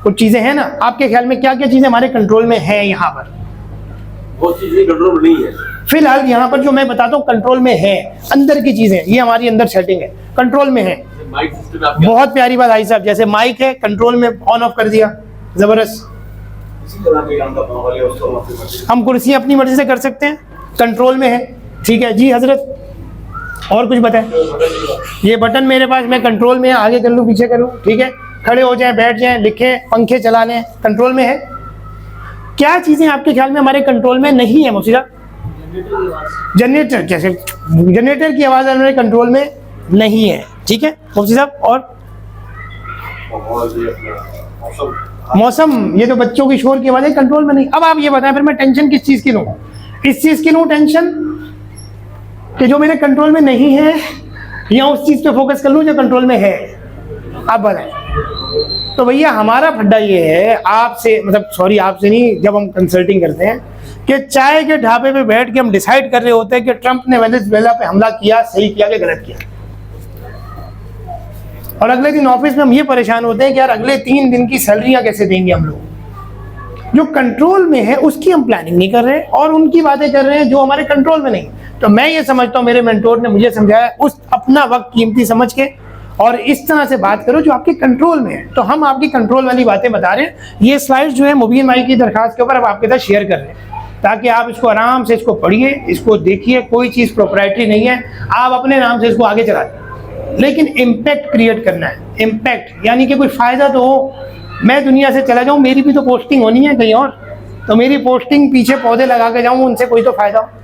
کچھ چیزیں ہیں نا, آپ کے خیال میں کیا کیا چیزیں ہمارے کنٹرول میں ہیں یہاں پر؟ بہت چیزیں کنٹرول میں نہیں ہے فی الحال. یہاں پر جو میں بتاتا ہوں کنٹرول میں ہے, اندر کی چیزیں, یہ ہماری اندر سیٹنگ ہے, کنٹرول میں ہے. مائک سسٹم آپ بہت پیاری بات آئی صاحب, جیسے مائک ہے کنٹرول میں, آن آف کر دیا, زبردست. ہم کرسی اپنی مرضی سے کر سکتے ہیں, کنٹرول میں ہے, ٹھیک ہے جی حضرت. اور کچھ بتائیں. یہ بٹن میرے پاس, میں کنٹرول میں آگے کر لوں پیچھے کروں, ٹھیک ہے, کھڑے ہو جائیں, بیٹھ جائیں, لکھیں, پنکھے چلا لیں, کنٹرول میں ہے. کیا چیزیں آپ کے خیال میں ہمارے کنٹرول میں نہیں ہے مفتی صاحب؟ جنریٹر, جیسے جنریٹر کی آواز ہمارے کنٹرول میں نہیں ہے, ٹھیک ہے مفتی صاحب. اور موسم, یہ تو بچوں کی شور کی آواز ہے, کنٹرول میں نہیں. اب آپ یہ بتائیں پھر میں ٹینشن کس چیز کی لوں؟ اس چیز کی لوں ٹینشن کہ جو میرے کنٹرول میں نہیں ہے, یا اس چیز پہ فوکس کر لوں جو کنٹرول میں ہے؟ آپ بتائیں. تو بھیا ہمارا پھڈا یہ ہے آپ سے, مطلب سوری آپ سے نہیں, جب ہم کنسلٹنگ کرتے ہیں کہ چائے کے ڈھابے پہ بیٹھ کے ہم ڈیسائیڈ کر رہے ہوتے ہیں کہ ٹرمپ نے وینزویلا پہ حملہ کیا, صحیح کیا کہ غلط کیا. اور اگلے دن آفس میں ہم یہ پریشان ہوتے ہیں کہ یار اگلے 3 دن کی سیلریاں کیسے دیں گے ہم لوگ. جو کنٹرول میں ہے اس کی ہم پلاننگ نہیں کر رہے, اور ان کی باتیں کر رہے ہیں جو ہمارے کنٹرول میں نہیں. تو میں یہ سمجھتا ہوں, میرے مینٹور نے مجھے سمجھایا, اس اپنا وقت قیمتی سمجھ کے اور اس طرح سے بات کرو جو آپ کے کنٹرول میں ہے. تو ہم آپ کی کنٹرول والی باتیں بتا رہے ہیں. یہ سلائڈ جو ہے مبین بھائی کی درخواست کے اوپر اب آپ کے ساتھ شیئر کر رہے ہیں, تاکہ آپ اس کو آرام سے اس کو پڑھیے, اس کو دیکھیے. کوئی چیز پروپرائٹری نہیں ہے, آپ اپنے نام سے اس کو آگے چلا دیں, لیکن امپیکٹ کریٹ کرنا ہے. امپیکٹ یعنی کہ کوئی فائدہ تو ہو. میں دنیا سے چلا جاؤں, میری بھی تو پوسٹنگ ہونی ہے کہیں اور, تو میری پوسٹنگ پیچھے پودے لگا کے جاؤں, ان سے کوئی تو فائدہ ہو.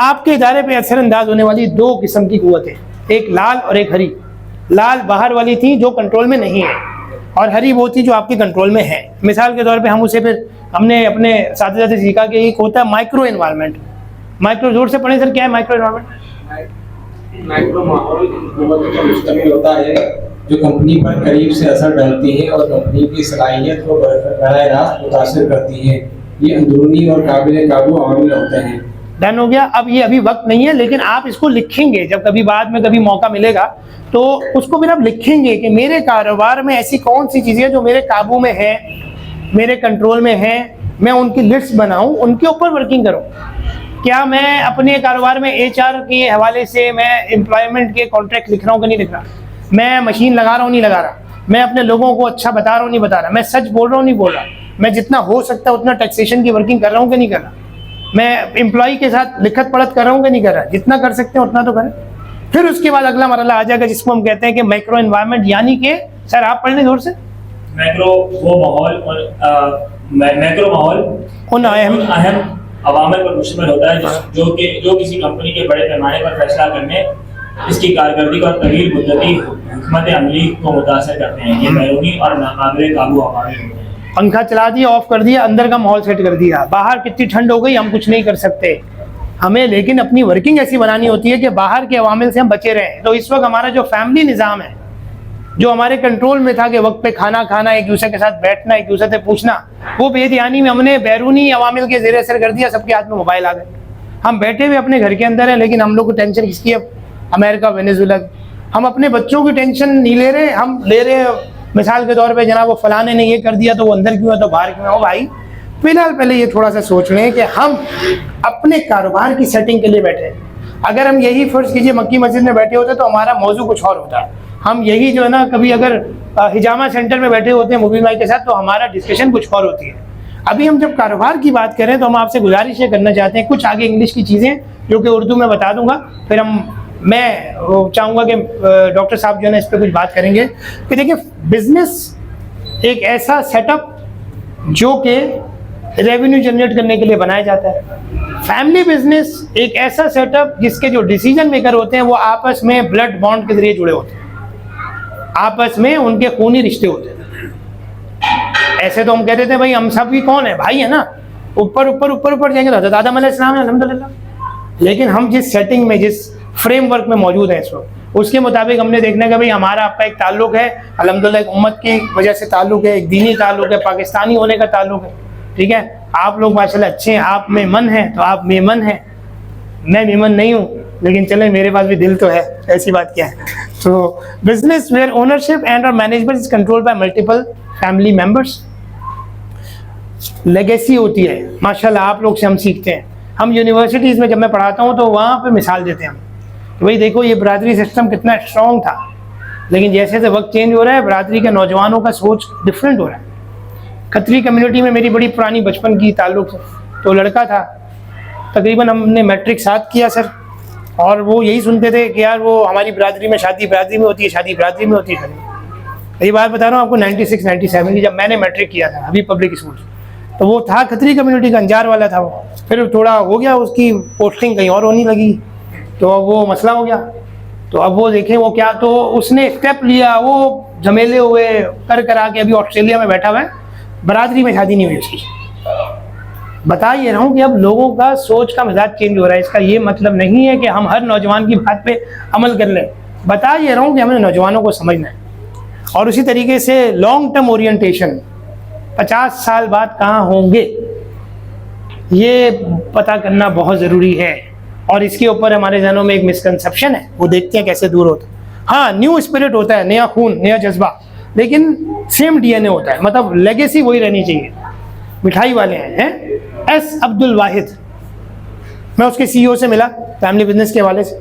آپ کے ادارے پہ اثر انداز ہونے والی 2 قسم کی قوتیں, ایک لال اور ایک ہری. لال باہر والی تھی جو کنٹرول میں نہیں ہے, اور ہری وہ تھی جو آپ کے کنٹرول میں ہے. مثال کے طور پہ ہم اسے پھر ہم نے اپنے اساتذہ سے سیکھا کہ ایک ہوتا ہے مائکرو انوائرمنٹ. مائکرو, زور سے پڑھیں سر, کیا ہے مائکرو انوائرمنٹ؟ مائکرو ماحول مشتمل ہوتا ہے جو کمپنی پر قریب سے اثر ڈالتی ہے اور کمپنی کی صلاحیت کو براہ راست متاثر کرتی ہے. یہ اندرونی اور قابل قابو عوامل ہوتے ہیں. ڈن ہو گیا. اب یہ ابھی وقت نہیں ہے, لیکن آپ اس کو لکھیں گے جب کبھی بعد میں کبھی موقع ملے گا, تو اس کو پھر آپ لکھیں گے کہ میرے کاروبار میں ایسی کون سی چیزیں جو میرے قابو میں ہیں, میرے کنٹرول میں ہیں, میں ان کی لسٹ بناؤں, ان کے اوپر ورکنگ کروں. کیا میں اپنے کاروبار میں HR کے حوالے سے میں امپلائمنٹ کے کانٹریکٹ لکھ رہا ہوں کہ نہیں لکھ رہا, میں مشین لگا رہا ہوں نہیں لگا رہا, میں اپنے لوگوں کو اچھا بتا رہا ہوں نہیں بتا رہا, میں سچ بول رہا ہوں نہیں بول رہا, میں جتنا ہو سکتا ہے اتنا ٹیکسیشن کی ورکنگ کر رہا ہوں کہ نہیں کر رہا, میں امپلائی کے ساتھ لکھت پڑھت کر رہا ہوں کہ نہیں کر رہا, جتنا کر سکتے ہیں اتنا تو کریں. پھر اس کے بعد اگلا مرحلہ آ جائے گا جس کو ہم کہتے ہیں کہ مائکرو انوائرمنٹ, یعنی کہ سر آپ پڑھ لیں زور سے. میکرو وہ ماحول اور میکرو ماحول ان اہم عوامل پر مشتمل ہوتا ہے جو کسی کمپنی کے بڑے پیمانے پر فیصلہ کرنے, اس کی کارکردگی اور طویل مدتی حکمت عملی کو متاثر کرتے ہیں. یہ بیرونی اور ناقابل قابو عوامل ہوتے ہیں. پنکھا چلا دیا, آف کر دیا, اندر کا ماحول سیٹ کر دیا, باہر کتنی ٹھنڈ ہو گئی ہم کچھ نہیں کر سکتے, ہمیں لیکن اپنی ورکنگ ایسی بنانی ہوتی ہے کہ باہر کے عوامل سے ہم بچے رہیں. تو اس وقت ہمارا جو فیملی نظام ہے, جو ہمارے کنٹرول میں تھا کہ وقت پہ کھانا کھانا, ایک دوسرے کے ساتھ بیٹھنا, ایک دوسرے سے پوچھنا, وہ بے دھیانی میں ہم نے بیرونی عوامل کے زیر اثر کر دیا. سب کے ہاتھ میں موبائل آ گئے, ہم بیٹھے ہوئے اپنے گھر کے اندر ہیں, لیکن ہم لوگ کو ٹینشن کس کی ہے؟ امریکہ وینیزویلا. ہم اپنے بچوں کی ٹینشن نہیں لے رہے, ہم لے رہے مثال کے طور پہ جناب وہ فلاں نے یہ کر دیا تو وہ اندر کیوں ہے تو باہر کیوں ہے. بھائی فی الحال پہلے یہ تھوڑا سا سوچ لیں کہ ہم اپنے کاروبار کی سیٹنگ کے لیے بیٹھے ہیں. اگر ہم یہی فرض کیجئے مکی مسجد میں بیٹھے ہوتے تو ہمارا موضوع کچھ اور ہوتا ہے. ہم یہی جو ہے نا کبھی اگر ہجامہ سینٹر میں بیٹھے ہوتے ہیں مبین بھائی کے ساتھ تو ہمارا ڈسکشن کچھ اور ہوتی ہے. ابھی ہم جب کاروبار کی بات کریں تو ہم آپ سے گزارش یہ کرنا چاہتے ہیں, کچھ آگے انگلش کی چیزیں جو کہ اردو میں بتا دوں گا, پھر میں چاہوں گا کہ ڈاکٹر صاحب جو ہے نا اس پہ کچھ بات کریں گے. کہ دیکھیں بزنس ایک ایسا سیٹ اپ جو کہ ریونیو جنریٹ کرنے کے لیے بنایا جاتا ہے. فیملی بزنس ایک ایسا سیٹ اپ جس کے جو ڈیسیجن میکر ہوتے ہیں وہ آپس میں بلڈ بانڈ کے ذریعے جڑے ہوتے ہیں, آپس میں ان کے خونی رشتے ہوتے ہیں. ایسے تو ہم کہتے تھے بھائی ہم سب بھی کون ہیں, بھائی ہیں نا, اوپر اوپر اوپر اوپر جائیں گے تو حضرت آدم علیہ السلام ہے الحمدللہ. لیکن ہم جس سیٹنگ میں جس فریم ورک میں موجود ہیں اس وقت اس کے مطابق ہم نے دیکھنا کہ بھائی ہمارا آپ کا ایک تعلق ہے الحمدللہ, ایک امت کی وجہ سے تعلق ہے, ایک دینی تعلق ہے, پاکستانی ہونے کا تعلق ہے. ٹھیک ہے, آپ لوگ ماشاءاللہ اچھے ہیں, آپ میں من ہیں تو آپ میمن ہیں, میں میمن نہیں ہوں, لیکن چلیں میرے پاس بھی دل تو ہے, ایسی بات کیا ہے. تو بزنس ویئر اونرشپ اینڈ اور management is control by multiple family members. Legacy ہوتی ہے ماشاءاللہ, آپ لوگ سے ہم سیکھتے ہیں. ہم یونیورسٹیز میں جب میں پڑھاتا ہوں تو وہاں پہ مثال دیتے ہیں ہم کہ بھائی دیکھو یہ برادری سسٹم کتنا اسٹرانگ تھا, لیکن جیسے جیسے وقت چینج ہو رہا ہے برادری کے نوجوانوں کا سوچ ڈفرینٹ ہو رہا ہے. کھتری کمیونٹی میں میری بڑی پرانی بچپن کی تعلق ہے, تو لڑکا تھا تقریباً ہم نے میٹرک ساتھ کیا سر, اور وہ یہی سنتے تھے کہ یار وہ ہماری برادری میں شادی برادری میں ہوتی ہے, شادی برادری میں ہوتی ہے. یہ بات بتا رہا ہوں آپ کو 96 97 کی جب میں نے میٹرک کیا تھا ابھی پبلک اسکول, تو وہ تھا کھتری کمیونٹی کا, انجار والا تھا وہ. پھر تھوڑا ہو گیا اس کی پوسٹنگ کہیں اور ہونے لگی تو وہ مسئلہ ہو گیا. تو اب وہ دیکھیں وہ کیا, تو اس نے اسٹیپ لیا, وہ جھمیلے ہوئے کرا کے ابھی آسٹریلیا میں بیٹھا ہوا ہے, برادری میں شادی نہیں ہوئی اس کی. بتا یہ رہا ہوں کہ اب لوگوں کا سوچ کا مزاج چینج ہو رہا ہے. اس کا یہ مطلب نہیں ہے کہ ہم ہر نوجوان کی بات پہ عمل کر لیں. بتا یہ رہا ہوں کہ ہمیں نوجوانوں کو سمجھنا ہے. اور اسی طریقے سے لانگ ٹرم اورینٹیشن, 50 سال بعد کہاں ہوں گے یہ پتہ کرنا بہت ضروری ہے. اور اس کے اوپر ہمارے ذہنوں میں ایک مسکنسیپشن ہے, وہ دیکھتے ہیں کیسے دور ہوتا ہے. ہاں نیو اسپرٹ ہوتا ہے, نیا خون, نیا جذبہ, لیکن سیم ڈی این اے ہوتا ہے, مطلب لیگیسی وہی رہنی چاہیے. مٹھائی والے ہیں ایس عبد الواحد, میں اس کے سی ای او سے ملا فیملی بزنس کے حوالے سے,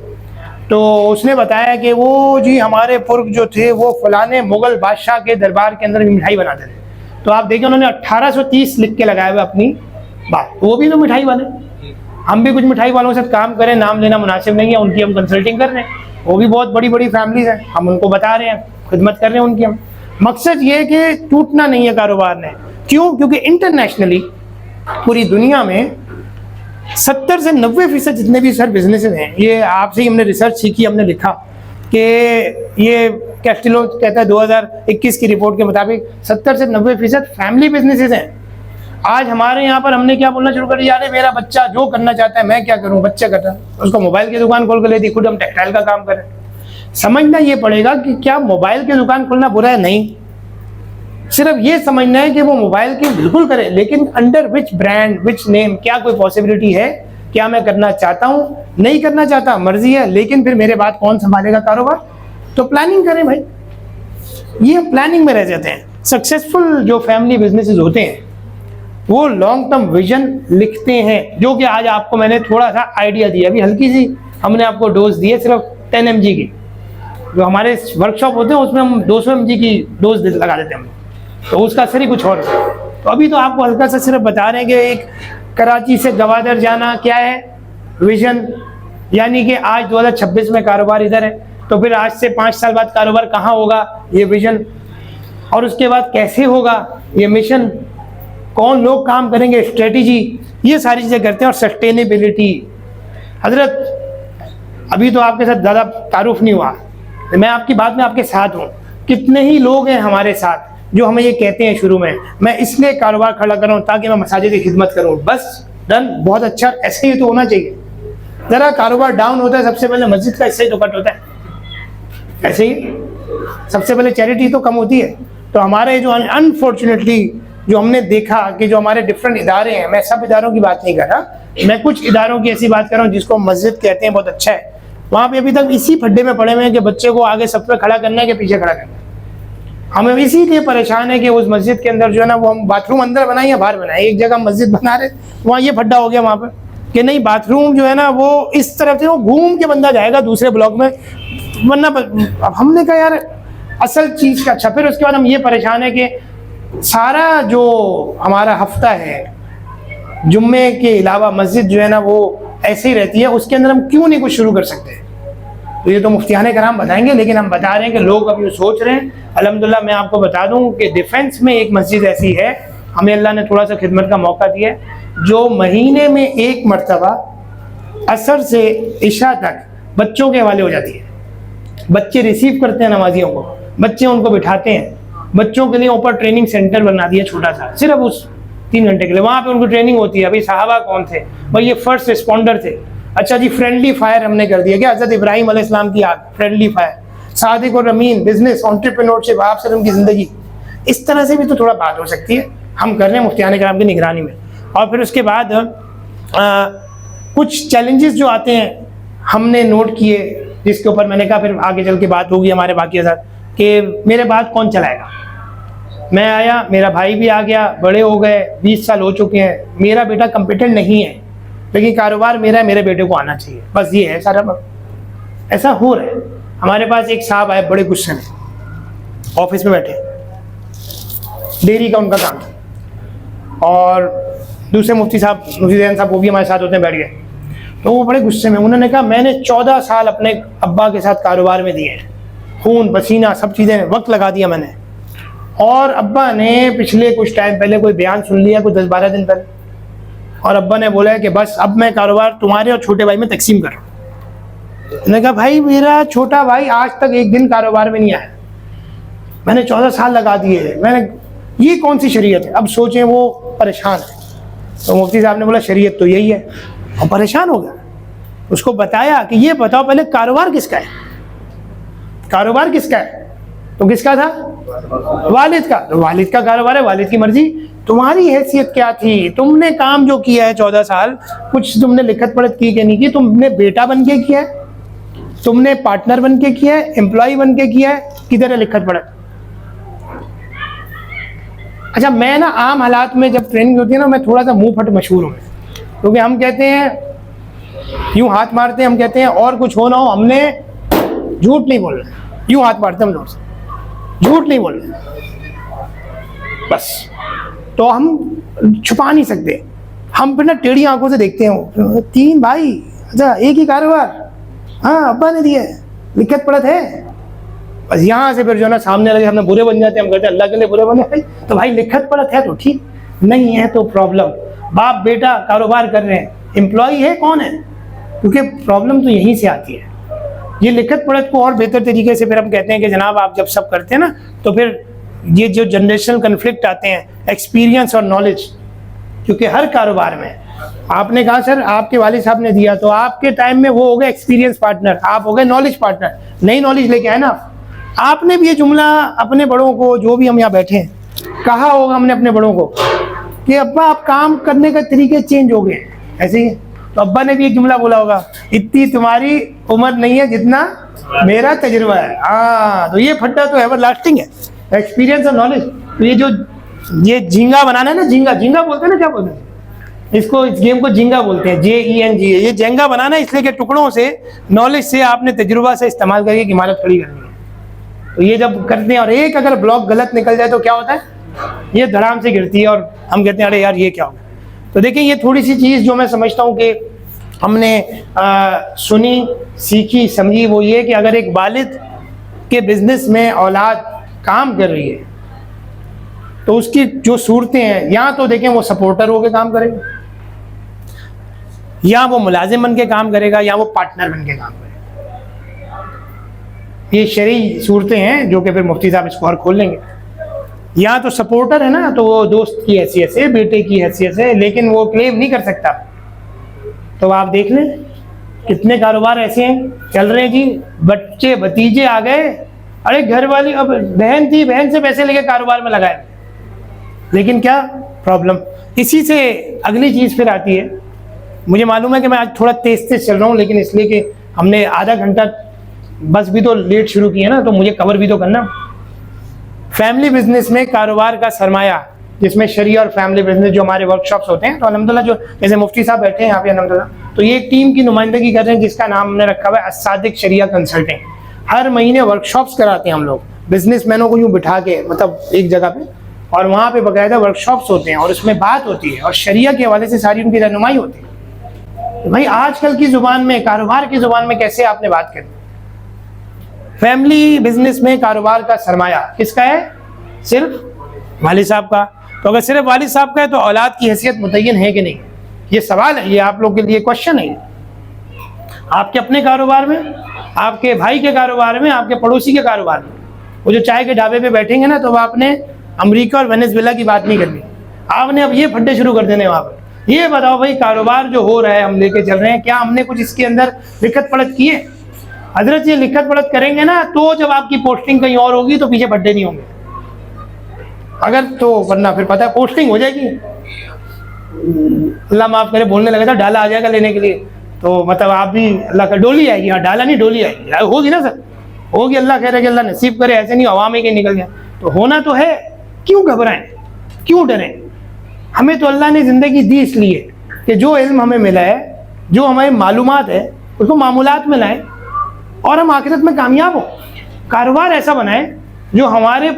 تو اس نے بتایا کہ وہ جی ہمارے پرک جو تھے وہ فلانے مغل بادشاہ کے دربار کے اندر بھی مٹھائی بناتے تھے. تو آپ دیکھیں انہوں نے 1830 لکھ کے لگائے ہوئے اپنی بات. وہ بھی تو مٹھائی والے, ہم بھی کچھ مٹھائی والوں کے ساتھ کام کریں, نام لینا مناسب نہیں ہے, ان کی ہم کنسلٹنگ کر رہے ہیں, وہ بھی بہت بڑی بڑی فیملیز ہیں, ہم ان کو بتا رہے ہیں, خدمت کر رہے ہیں ان کی. ہم مقصد یہ ہے کہ ٹوٹنا نہیں ہے کاروبار نے. کیوں؟ کیونکہ انٹرنیشنلی پوری دنیا میں 70 سے 90% جتنے بھی سر بزنسز ہیں, یہ آپ سے ہی ہم نے ریسرچ سیکھی, ہم نے لکھا کہ یہ کیسٹیلو کہتا ہے 2021 کی رپورٹ کے مطابق 70 سے 90% فیملی بزنسز ہیں. آج ہمارے یہاں پر ہم نے کیا بولنا شروع کر دیا, یار میرا بچہ جو کرنا چاہتا ہے میں کیا کروں, بچہ کرتا ہے, اس کو موبائل کی دکان کھول کے لے دی, خود ہم ٹیکسٹائل کا کام کریں. سمجھنا یہ پڑے گا کہ کیا موبائل کی دکان کھولنا برا ہے؟ نہیں, صرف یہ سمجھنا ہے کہ وہ موبائل کی بالکل کرے, لیکن انڈر وچ برانڈ, وچ نیم, کیا کوئی پاسبلٹی ہے, کیا میں کرنا چاہتا ہوں, نہیں کرنا چاہتا مرضی ہے, لیکن پھر میرے بعد کون سنبھالے گا کاروبار. تو پلاننگ کریں بھائی, یہ پلاننگ میں رہ جاتے ہیں. سکسیزفل جو فیملی بزنسز ہوتے ہیں وہ لانگ ٹرم ویژن لکھتے ہیں, جو کہ آج آپ کو میں نے تھوڑا سا آئیڈیا دیا, ابھی ہلکی سی ہم نے آپ کو ڈوز دی ہے صرف 10 mg کی. جو ہمارے ورک شاپ ہوتے ہیں اس میں ہم 200 mg کی ڈوز لگا دیتے ہیں ہم, تو اس کا اثر ہی کچھ اور ہوتا ہے. تو ابھی تو آپ کو ہلکا سا صرف بتا رہے ہیں کہ ایک کراچی سے گوادر جانا کیا ہے ویژن, یعنی کہ آج 2026 میں کاروبار ادھر ہے, تو پھر آج سے 5 سال بعد کاروبار کہاں ہوگا یہ ویژن, اور اس کے بعد کیسے ہوگا یہ مشن, کون لوگ کام کریں گے, اسٹریٹجی, یہ ساری چیزیں کرتے ہیں. اور سسٹینیبلٹی, حضرت ابھی تو آپ کے ساتھ زیادہ تعارف نہیں ہوا, میں آپ کی بات میں آپ کے ساتھ ہوں. کتنے ہی لوگ ہیں ہمارے ساتھ جو ہمیں یہ کہتے ہیں شروع میں اس لیے کاروبار کھڑا کر رہا ہوں تاکہ میں مساجد کی خدمت کروں, بس ڈن, بہت اچھا, ایسے ہی تو ہونا چاہیے. ذرا کاروبار ڈاؤن ہوتا ہے سب سے پہلے مسجد کا حصہ ہی تو کٹ ہوتا ہے, ایسے ہی سب سے پہلے چیریٹی تو کم ہوتی ہے. تو ہمارے جو انفارچونیٹلی جو ہم نے دیکھا کہ جو ہمارے ڈفرینٹ ادارے ہیں, میں سب اداروں کی بات نہیں کر رہا, میں کچھ اداروں کی ایسی بات کر رہا ہوں جس کو مسجد کہتے ہیں, بہت اچھا ہے, وہاں پہ ابھی تک اسی پھڈے میں پڑے ہوئے ہیں کہ بچے کو آگے سب پہ کھڑا کرنا ہے کہ پیچھے کھڑا کرنا ہے. ہمیں اسی لیے پریشان ہے کہ اس مسجد کے اندر جو ہے نا وہ ہم باتھ روم اندر بنائیں یا باہر بنائیں. ایک جگہ مسجد بنا رہے, وہاں یہ پھڈا ہو گیا وہاں پہ کہ نہیں باتھ روم جو ہے نا وہ اس طرف سے وہ گھوم کے بندہ جائے گا دوسرے بلاک میں, ورنہ اب ہم نے کہا یار اصل چیز کا. اچھا, پھر اس کے بعد ہم یہ پریشان ہے کہ سارا جو ہمارا ہفتہ ہے جمعے کے علاوہ مسجد جو ہے نا وہ ایسے ہی رہتی ہے, اس کے اندر ہم کیوں نہیں کچھ شروع کر سکتے؟ تو یہ تو مفتیان کرام بتائیں گے, لیکن ہم بتا رہے ہیں کہ لوگ اب یہ سوچ رہے ہیں. الحمدللہ میں آپ کو بتا دوں کہ ڈیفنس میں ایک مسجد ایسی ہے, ہمیں اللہ نے تھوڑا سا خدمت کا موقع دیا ہے, جو مہینے میں 1 مرتبہ عصر سے عشاء تک بچوں کے حوالے ہو جاتی ہے. بچے ریسیو کرتے ہیں نمازیوں کو, بچے ان کو بٹھاتے ہیں, بچوں کے لیے اوپر ٹریننگ سینٹر بنا دیا چھوٹا سا, صرف اس 3 گھنٹے کے لیے. وہاں پہ ان کو ٹریننگ ہوتی ہے. ابھی صحابہ کون تھے بھائی؟ یہ فرسٹ رسپونڈر تھے. اچھا جی, فرینڈلی فائر ہم نے کر دیا کہ حضرت ابراہیم علیہ السلام کی آگ, فرینڈلی فائر. صادق اور امین, بزنس, انٹرپرینورشپ, آپ سے ان کی زندگی, اس طرح سے بھی تو تھوڑا بات ہو سکتی ہے. ہم کر رہے ہیں مفتیان کرام کی نگرانی میں. اور پھر اس کے بعد کچھ چیلنجز جو آتے ہیں ہم نے نوٹ کیے, جس کے اوپر میں نے کہا پھر آگے چل کے بات ہوگی ہمارے باقی حضرات, کہ میرے بعد کون چلائے گا. میں آیا, میرا بھائی بھی آ گیا, بڑے ہو گئے, 20 سال ہو چکے ہیں, میرا بیٹا کمپیٹنٹ نہیں ہے, لیکن کاروبار میرا ہے, میرے بیٹے کو آنا چاہیے, بس یہ ہے سارا. ایسا ہو رہا ہے. ہمارے پاس ایک صاحب آئے بڑے غصے میں, آفس میں بیٹھے, ڈیری کا ان کا کام تھا, اور دوسرے مفتی صاحب, مفتی زین صاحب وہ بھی ہمارے ساتھ ہوتے ہیں, بیٹھ گئے. تو وہ بڑے غصے میں, انہوں نے کہا میں نے 14 سال اپنے ابا کے ساتھ کاروبار میں دیے ہیں, خون پسینہ سب چیزیں وقت لگا دیا میں نے, اور ابا نے پچھلے کچھ ٹائم پہلے کوئی بیان سن لیا, کوئی 10-12 دن پہلے, اور ابا نے بولا ہے کہ بس اب میں کاروبار تمہارے اور چھوٹے بھائی میں تقسیم کر رہا ہوں. میں نے کہا بھائی میرا چھوٹا بھائی آج تک ایک دن کاروبار میں نہیں آیا, میں نے 14 سال لگا دیے, میں نے یہ کون سی شریعت ہے؟ اب سوچیں وہ پریشان ہے. تو مفتی صاحب نے بولا شریعت تو یہی ہے, اور پریشان ہو گیا. اس کو بتایا کہ یہ بتاؤ پہلے کاروبار کس کا ہے, کاروبار کس کا ہے؟ تو کس کا تھا؟ والد کا. تو والد کا کاروبار ہے, والد کی مرضی. تمہاری حیثیت کیا تھی؟ تم نے کام جو کیا ہے 14 سال, کچھ تم نے لکھت پڑھت کی کہ نہیں کی؟ تم نے بیٹا بن کے کیا ہے, تم نے پارٹنر بن کے کیا ہے, امپلائی بن کے کیا ہے, کدھر ہے لکھت پڑھت؟ اچھا, میں نا عام حالات میں جب ٹریننگ ہوتی ہے نا, میں تھوڑا سا منہ پھٹ مشہور ہوں, کیونکہ ہم کہتے ہیں یوں ہاتھ مارتے ہیں, ہم کہتے ہیں اور کچھ ہو نہ ہو ہم نے جھوٹ نہیں بولنا, یوں ہاتھ مارتے ہیں ہم زور سے, جھوٹ نہیں بولنا بس. تو ہم چھپا نہیں سکتے, ہم پھر نا ٹیڑھی آنکھوں سے دیکھتے ہیں. 3 بھائی, اچھا ایک ہی کاروبار, ہاں ابا نے دیا ہے, لکھت پڑھت ہے, بس یہاں سے پھر جو ہے نا سامنے لگے ہم نے برے بن جاتے ہیں. ہم کہتے ہیں اللہ کے لیے برے بنے, تو بھائی لکھت پڑھت ہے تو ٹھیک, نہیں ہے تو پرابلم. باپ بیٹا کاروبار کر رہے ہیں, امپلائی ہے کون ہے؟ کیونکہ پرابلم تو یہیں سے آتی ہے. یہ لکھت پڑھت کو اور بہتر طریقے سے پھر ہم کہتے ہیں کہ جناب آپ جب سب کرتے ہیں نا, تو پھر یہ جو جنریشنل کنفلکٹ آتے ہیں, ایکسپیرینس اور نالج, کیونکہ ہر کاروبار میں آپ نے کہا سر آپ کے والد صاحب نے دیا, تو آپ کے ٹائم میں وہ ہو گئے ایکسپیرینس پارٹنر, آپ ہو گئے نالج پارٹنر, نئی نالج لے کے آئے نا. آپ نے بھی یہ جملہ اپنے بڑوں کو, جو بھی ہم یہاں بیٹھے ہیں, کہا ہوگا ہم نے اپنے بڑوں کو کہ ابا آپ کام کرنے کا طریقے چینج ہو گئے, ایسے ہی. تو ابا نے بھی ایک جملہ بولا ہوگا, اتنی تمہاری عمر نہیں ہے جتنا میرا تجربہ ہے. ہاں, تو یہ پھڈا تو ایور لاسٹنگ ہے, ایکسپیرینس اور نالج. تو یہ جو یہ جھینگا بنانا ہے نا, جھینگا بولتے ہیں نا, کیا بولتے ہیں اس کو, اس گیم کو جھینگا بولتے ہیں, JENGA. یہ جھینگا بنانا ہے اس لیے کہ ٹکڑوں سے, نالج سے, آپ نے تجربہ سے استعمال کر کے ایک عمارت کھڑی کرنی ہے. تو یہ جب کرتے ہیں اور ایک اگر بلاک غلط نکل جائے تو کیا ہوتا ہے, یہ دھڑام سے گرتی ہے اور ہم کہتے ہیں ارے یار یہ کیا ہوگا. تو دیکھیں یہ تھوڑی سی چیز جو میں سمجھتا ہوں کہ ہم نے سنی, سیکھی, سمجھی, وہ یہ کہ اگر ایک والد کے بزنس میں اولاد کام کر رہی ہے تو اس کی جو صورتیں ہیں, یا تو دیکھیں وہ سپورٹر ہو کے کام کرے گا, یا وہ ملازم بن کے کام کرے گا, یا وہ پارٹنر بن کے کام کرے گا. یہ شرعی صورتیں ہیں جو کہ پھر مفتی صاحب اس کو اور کھول لیں گے. یا تو سپورٹر ہے نا, تو وہ دوست کی حیثیت سے, بیٹے کی حیثیت سے, لیکن وہ کلیم نہیں کر سکتا. تو آپ دیکھ لیں کتنے کاروبار ایسے ہیں چل رہے ہیں جی, بچے بھتیجے آ گئے, ارے گھر والی اب بہن تھی, بہن سے پیسے لے کے کاروبار میں لگائے, لیکن کیا پرابلم. اسی سے اگلی چیز پھر آتی ہے. مجھے معلوم ہے کہ میں آج تھوڑا تیز چل رہا ہوں, لیکن اس لیے کہ ہم نے آدھا گھنٹہ بس بھی تو لیٹ شروع کی ہے نا, تو مجھے کور بھی تو کرنا. فیملی بزنس میں کاروبار کا سرمایہ, جس میں شریعہ اور فیملی بزنس جو ہمارے ورک شاپس ہوتے ہیں, تو الحمدللہ جو جیسے مفتی صاحب بیٹھے ہیں یہاں پہ الحمدللہ, تو یہ ایک ٹیم کی نمائندگی کر رہے ہیں جس کا نام ہم نے رکھا ہوا ہے الصادق شریعہ کنسلٹنگ. ہر مہینے ورک شاپس کراتے ہیں ہم لوگ بزنس مینوں کو یوں بٹھا کے, مطلب ایک جگہ پہ, اور وہاں پہ باقاعدہ ورک شاپس ہوتے ہیں اور اس میں بات ہوتی ہے اور شریعہ کے حوالے سے ساری ان کی رہنمائی ہوتی ہے. بھائی آج کل کی زبان میں, کاروبار کی زبان میں کیسے آپ نے بات کرنی. فیملی بزنس میں کاروبار کا سرمایہ کس کا ہے, صرف والد صاحب کا. تو اگر صرف والد صاحب کا ہے تو اولاد کی حیثیت متعین ہے کہ نہیں, یہ سوال ہے, یہ آپ لوگ کے لیے کوشچن ہے. آپ کے اپنے کاروبار میں, آپ کے بھائی کے کاروبار میں, آپ کے پڑوسی کے کاروبار میں, وہ جو چائے کے ڈھابے پہ بیٹھیں گے نا, تو وہ آپ نے امریکہ اور وینیزویلا کی بات نہیں کرنی, آپ نے اب یہ پھڈے شروع کر دینے وہاں پہ. یہ بتاؤ بھائی کاروبار جو ہو رہا ہے ہم لے کے چل رہے ہیں, کیا ہم نے کچھ اس کے اندر لکھت پڑھت کی ہے؟ حضرت یہ لکھت پڑھت کریں گے نا تو جب آپ کی پوسٹنگ کہیں اور ہوگی تو پیچھے پھڈے نہیں ہوں گے, اگر تو ورنہ پھر پتہ ہے پوسٹنگ ہو جائے گی, اللہ معاف کرے بولنے لگا تھا ڈالا آ جائے گا لینے کے لیے, تو مطلب آپ بھی اللہ کا ڈولی آئے گی, ہاں ڈالا نہیں ڈولی آئے گی, ہوگی نا سر, ہوگی. اللہ کہہ رہے کہ اللہ نصیب کرے, ایسے نہیں عوام میں کہ نکل گیا. تو ہونا تو ہے, کیوں گھبرائیں, کیوں ڈریں. ہمیں تو اللہ نے زندگی دی اس لیے کہ جو علم ہمیں ملا ہے, جو ہماری معلومات ہے, اس کو معمولات میں لائیں اور ہم آخرت میں کامیاب ہوں. کاروبار ایسا بنائیں جو ہمارے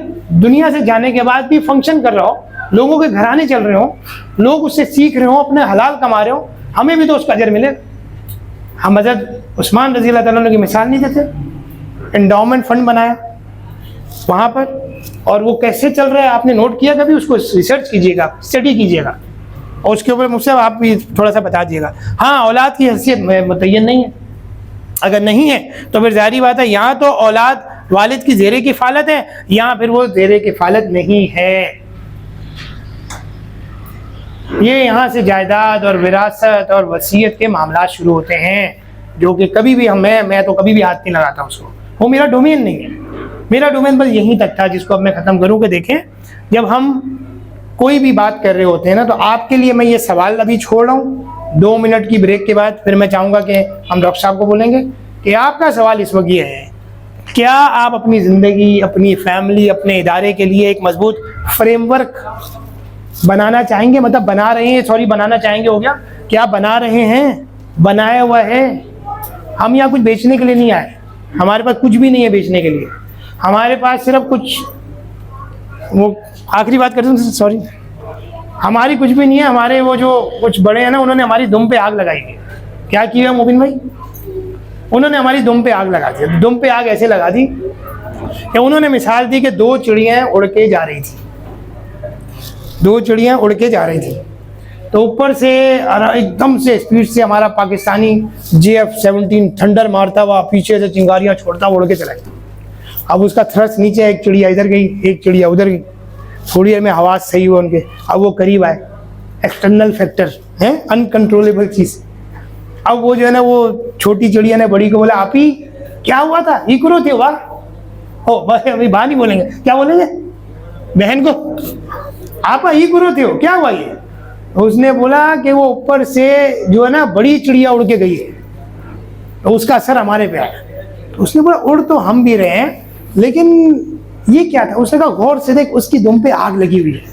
دنیا سے جانے کے بعد بھی فنکشن کر رہا ہو, لوگوں کے گھرانے چل رہے ہوں, لوگ اس سے سیکھ رہے ہوں, اپنے حلال کما رہے ہوں, ہمیں بھی تو اس کا اجر ملے. ہم حضرت عثمان رضی اللہ تعالیٰ عنہ کی مثال نہیں دیتے, انڈاؤمنٹ فنڈ بنایا وہاں پر, اور وہ کیسے چل رہا ہے آپ نے نوٹ کیا کبھی؟ اس کو ریسرچ کیجیے گا, اسٹڈی کیجیے گا, اور اس کے اوپر مجھ سے آپ بھی تھوڑا سا بتا دیجیے گا. ہاں اولاد کی حیثیت متعین نہیں ہے, اگر نہیں ہے تو پھر ظاہری بات ہے یہاں تو اولاد والد کی زیر کفالت ہے, یہاں پھر وہ زیر کفالت نہیں ہے. یہ یہاں سے جائیداد اور وراثت اور وصیت کے معاملات شروع ہوتے ہیں, جو کہ کبھی بھی میں تو کبھی بھی ہاتھ نہیں لگاتا اس کو, وہ میرا ڈومین نہیں ہے. میرا ڈومین بس یہیں تک تھا, جس کو اب میں ختم کروں کہ دیکھیں جب ہم کوئی بھی بات کر رہے ہوتے ہیں نا, تو آپ کے لیے میں یہ سوال ابھی چھوڑ رہا ہوں. 2 منٹ کی بریک کے بعد پھر میں چاہوں گا کہ ہم ڈاکٹر صاحب کو بولیں گے کہ آپ کا سوال اس وقت یہ ہے, کیا آپ اپنی زندگی, اپنی فیملی, اپنے ادارے کے لیے ایک مضبوط فریم ورک بنانا چاہیں گے؟ مطلب بنا رہے ہیں, سوری بنانا چاہیں گے ہو گیا, کیا بنا رہے ہیں؟ بنایا ہوا ہے. ہم یہاں کچھ بیچنے کے لیے نہیں آئے, ہمارے پاس کچھ بھی نہیں ہے بیچنے کے لیے. ہمارے پاس صرف کچھ, وہ آخری بات کرتے ہیں, سوری, ہماری کچھ بھی نہیں ہے. ہمارے وہ جو کچھ بڑے ہیں نا, انہوں نے ہماری دم پہ آگ لگائی ہے. کیا کیا ہے مبین بھائی؟ انہوں نے ہماری دم پہ آگ لگا دی. دم پہ آگ ایسے لگا دی کہ انہوں نے مثال دی کہ 2 چڑیاں اڑ کے جا رہی تھیں, 2 چڑیاں اڑ کے جا رہی تھیں, تو اوپر سے ایک دم سے اسپیڈ سے ہمارا پاکستانی JF-17 تھنڈر مارتا ہوا پیچھے سے چنگاریاں چھوڑتا اڑ کے چلا گیا. اب اس کا تھرس نیچے, ایک چڑیا ادھر گئی, ایک چڑیا ادھر گئی, تھوڑی دیر میں حواس صحیح ہوا ان کے. اب وہ قریب آئے, ایکسٹرنل فیکٹر ہے, انکنٹرولیبل چیز. اب وہ جو ہے نا, وہ چھوٹی چڑیا نے بڑی کو بولا, آپ ہی کیا ہوا تھا, یہ کرو تھے واہ ہو, بس ابھی باہر نہیں بولیں گے, کیا بولیں گے بہن کو, آپ ہی کرو تھے ہو, کیا ہوا یہ؟ اس نے بولا کہ وہ اوپر سے جو ہے نا بڑی چڑیا اڑ کے گئی ہے, تو اس کا اثر ہمارے پہ آیا. تو اس نے بولا اڑ تو ہم بھی رہے ہیں, لیکن یہ کیا تھا؟ اس نے کہا غور سے دیکھ, اس کی دم پہ آگ لگی ہوئی ہے.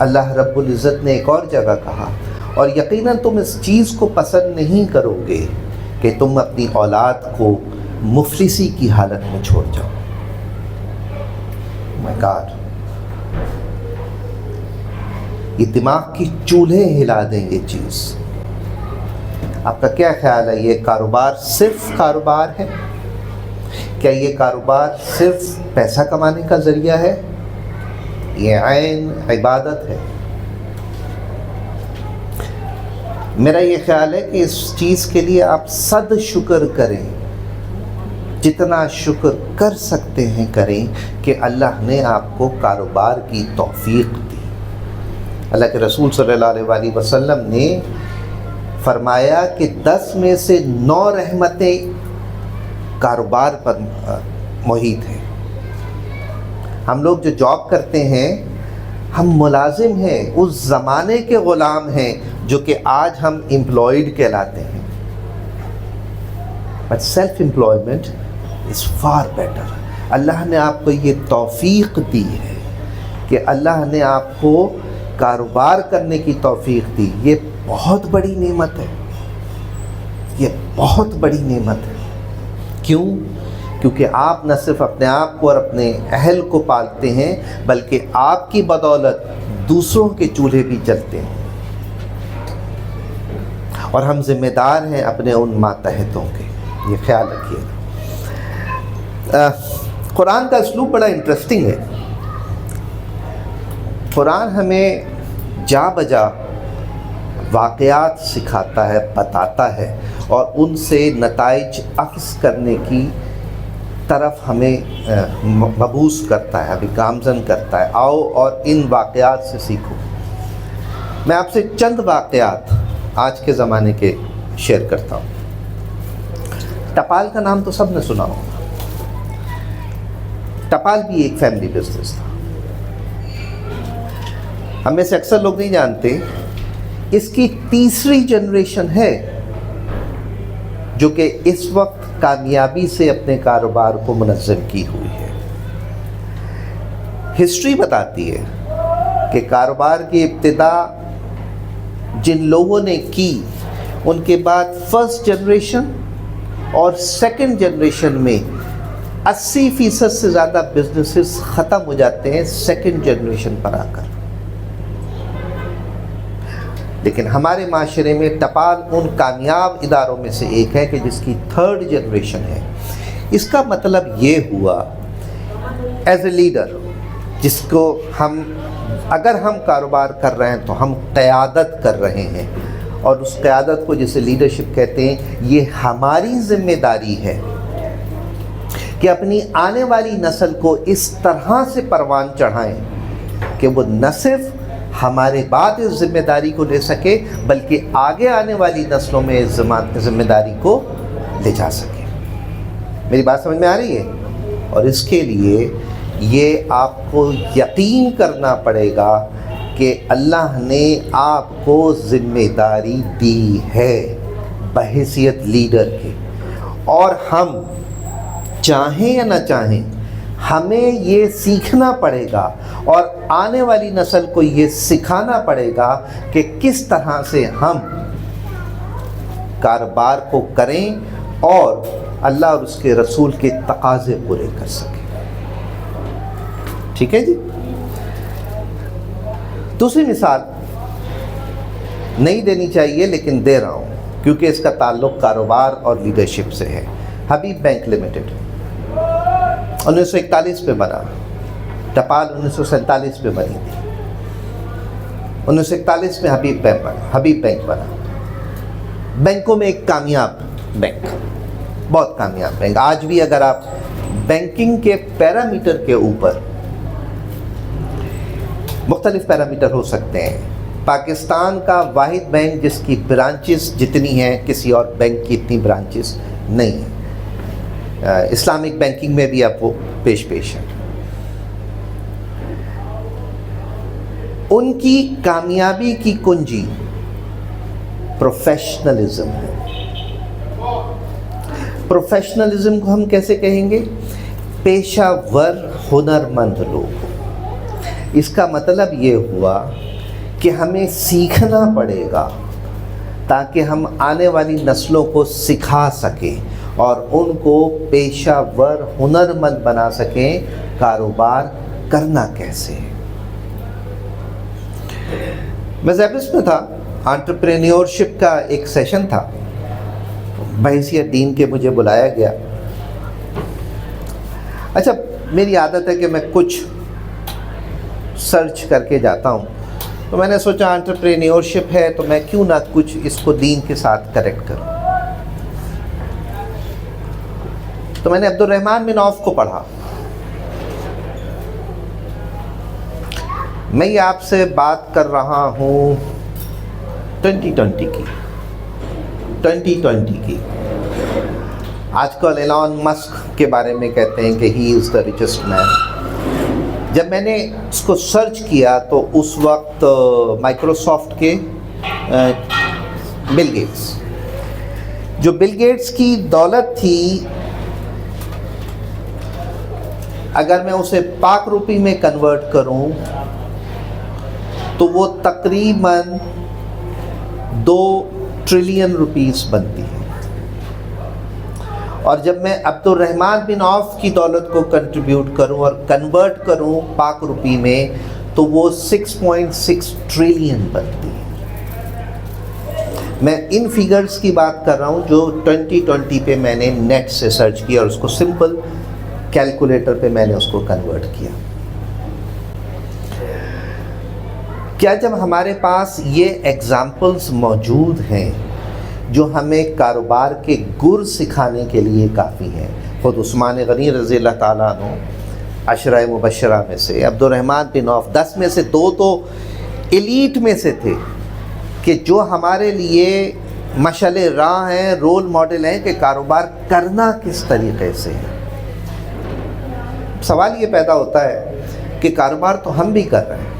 اللہ رب العزت نے ایک اور جگہ کہا اور یقیناً تم اس چیز کو پسند نہیں کرو گے کہ تم اپنی اولاد کو مفلسی کی حالت میں چھوڑ جاؤ. مائی گاڈ، یہ دماغ کی چولہے ہلا دیں یہ چیز. آپ کا کیا خیال ہے، یہ کاروبار صرف کاروبار ہے؟ کیا یہ کاروبار صرف پیسہ کمانے کا ذریعہ ہے؟ یہ عین عبادت ہے. میرا یہ خیال ہے کہ اس چیز کے لیے آپ صد شکر کریں، جتنا شکر کر سکتے ہیں کریں کہ اللہ نے آپ کو کاروبار کی توفیق دی. اللہ کے رسول صلی اللہ علیہ وآلہ وسلم نے فرمایا کہ 10 میں سے 9 رحمتیں کاروبار پر محیط ہیں. ہم لوگ جو جاب کرتے ہیں ہم ملازم ہیں، اس زمانے کے غلام ہیں جو کہ آج ہم امپلائڈ کہلاتے ہیں. But self employment is far better. اللہ نے آپ کو یہ توفیق دی ہے کہ اللہ نے آپ کو کاروبار کرنے کی توفیق دی. یہ بہت بڑی نعمت ہے، یہ بہت بڑی نعمت ہے. کیوں؟ کیونکہ آپ نہ صرف اپنے آپ کو اور اپنے اہل کو پالتے ہیں بلکہ آپ کی بدولت دوسروں کے چولہے بھی چلتے ہیں. اور ہم ذمہ دار ہیں اپنے ان ماتحتوں کے، یہ خیال رکھیے. قرآن کا اسلوب بڑا انٹرسٹنگ ہے. قرآن ہمیں جا بجا واقعات سکھاتا ہے، بتاتا ہے اور ان سے نتائج اخذ کرنے کی طرف ہمیں مبعوث کرتا ہے، ہمیں گامزن کرتا ہے. آؤ اور ان واقعات سے سیکھو. میں آپ سے چند واقعات آج کے زمانے کے شیئر کرتا ہوں. ٹپال کا نام تو سب نے سنا ہوگا. ٹپال بھی ایک فیملی بزنس تھا. ہم میں سے اکثر لوگ نہیں جانتے اس کی 3ری جنریشن ہے جو کہ اس وقت کامیابی سے اپنے کاروبار کو منظم کی ہوئی ہے. ہسٹری بتاتی ہے کہ کاروبار کی ابتدا جن لوگوں نے کی ان کے بعد 1st جنریشن اور 2nd جنریشن میں 80% سے زیادہ بزنسز ختم ہو جاتے ہیں 2nd جنریشن پر آ کر. لیکن ہمارے معاشرے میں ٹپال ان کامیاب اداروں میں سے ایک ہے کہ جس کی 3rd جنریشن ہے. اس کا مطلب یہ ہوا ایز اے لیڈر جس کو اگر ہم کاروبار کر رہے ہیں تو ہم قیادت کر رہے ہیں اور اس قیادت کو جسے لیڈرشپ کہتے ہیں، یہ ہماری ذمہ داری ہے کہ اپنی آنے والی نسل کو اس طرح سے پروان چڑھائیں کہ وہ نہ صرف ہمارے بعد اس ذمہ داری کو لے سکے بلکہ آگے آنے والی نسلوں میں اس ذمہ داری کو لے جا سکے. میری بات سمجھ میں آ رہی ہے؟ اور اس کے لیے یہ آپ کو یقین کرنا پڑے گا کہ اللہ نے آپ کو ذمہ داری دی ہے بحیثیت لیڈر کے، اور ہم چاہیں یا نہ چاہیں ہمیں یہ سیکھنا پڑے گا اور آنے والی نسل کو یہ سکھانا پڑے گا کہ کس طرح سے ہم کاروبار کو کریں اور اللہ اور اس کے رسول کے تقاضے پورے کر سکیں. ٹھیک ہے جی. دوسری مثال نہیں دینی چاہیے لیکن دے رہا ہوں کیونکہ اس کا تعلق کاروبار اور لیڈرشپ سے ہے. حبیب بینک لمیٹڈ 1941 میں بنا. ٹپال 1947 میں بنی تھی. 1941 میں حبیب بینک بنا. بینکوں میں ایک کامیاب بینک، بہت کامیاب بینک. آج بھی اگر آپ بینکنگ کے پیرامیٹر کے اوپر، مختلف پیرامیٹر ہو سکتے ہیں، پاکستان کا واحد بینک جس کی برانچز جتنی ہیں کسی اور بینک کی اتنی برانچز نہیں ہیں. اسلامک بینکنگ میں بھی آپ وہ پیش ہیں. ان کی کامیابی کی کنجی پروفیشنلزم ہے. پروفیشنلزم کو ہم کیسے کہیں گے؟ پیشہ ور ہنرمند لوگ. اس کا مطلب یہ ہوا کہ ہمیں سیکھنا پڑے گا تاکہ ہم آنے والی نسلوں کو سکھا سکیں اور ان کو پیشہ ور ہنرمند بنا سکیں کاروبار کرنا کیسے ہے۔ میں زیبس میں تھا، انٹرپرینیورشپ کا ایک سیشن تھا، بحیثیت دین کے مجھے بلایا گیا۔ اچھا، میری عادت ہے کہ میں کچھ سرچ کر کے جاتا ہوں، تو میں نے سوچا انٹرپرینیورشپ ہے تو میں کیوں نہ کچھ اس کو دین کے ساتھ کریکٹ کروں۔ تو میں نے عبد الرحمن بن عوف کو پڑھا۔ میں یہ آپ سے بات کر رہا ہوں 2020 کی۔ آج کل ایلان مسک کے بارے میں کہتے ہیں کہ ہی از دا ریچسٹ مین۔ جب میں نے اس کو سرچ کیا تو اس وقت مائکروسافٹ کے بل گیٹس، جو بل گیٹس کی دولت تھی، اگر میں اسے پاک روپی میں کنورٹ کروں تو وہ تقریباً 2 ٹریلین روپیز بنتی ہے، اور جب میں عبد الرحمن بن عوف کی دولت کو کنٹریبیوٹ کروں اور کنورٹ کروں پاک روپی میں تو وہ 6.6 ٹریلین بنتی ہے۔ میں ان فیگرز کی بات کر رہا ہوں جو 2020 پہ میں نے نیٹ سے سرچ کیا اور اس کو سمپل کیلکولیٹر پہ میں نے اس کو کنورٹ کیا۔ کیا جب ہمارے پاس یہ ایگزامپلز موجود ہیں جو ہمیں کاروبار کے گر سکھانے کے لیے کافی ہیں؟ خود عثمان غنی رضی اللہ تعالیٰ عنہ عشرہ مبشرہ میں سے، عبد الرحمن بن عوف 10 میں سے 2 تو ایلیٹ میں سے تھے کہ جو ہمارے لیے مشعل راہ ہیں، رول ماڈل ہیں کہ کاروبار کرنا کس طریقے سے ہے۔ سوال یہ پیدا ہوتا ہے کہ کاروبار تو ہم بھی کر رہے ہیں،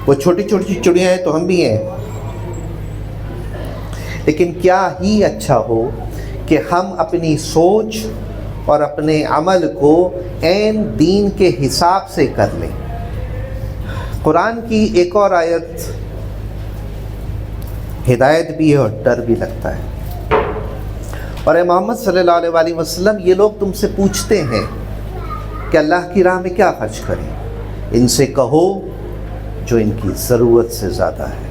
وہ چھوٹی چھوٹی چڑیاں ہیں تو ہم بھی ہیں، لیکن کیا ہی اچھا ہو کہ ہم اپنی سوچ اور اپنے عمل کو عین دین کے حساب سے کر لیں۔ قرآن کی ایک اور آیت ہدایت بھی ہے اور ڈر بھی لگتا ہے۔ اور اے محمد صلی اللہ علیہ وآلہ وسلم، یہ لوگ تم سے پوچھتے ہیں کہ اللہ کی راہ میں کیا خرچ کریں، ان سے کہو جو ان کی ضرورت سے زیادہ ہے۔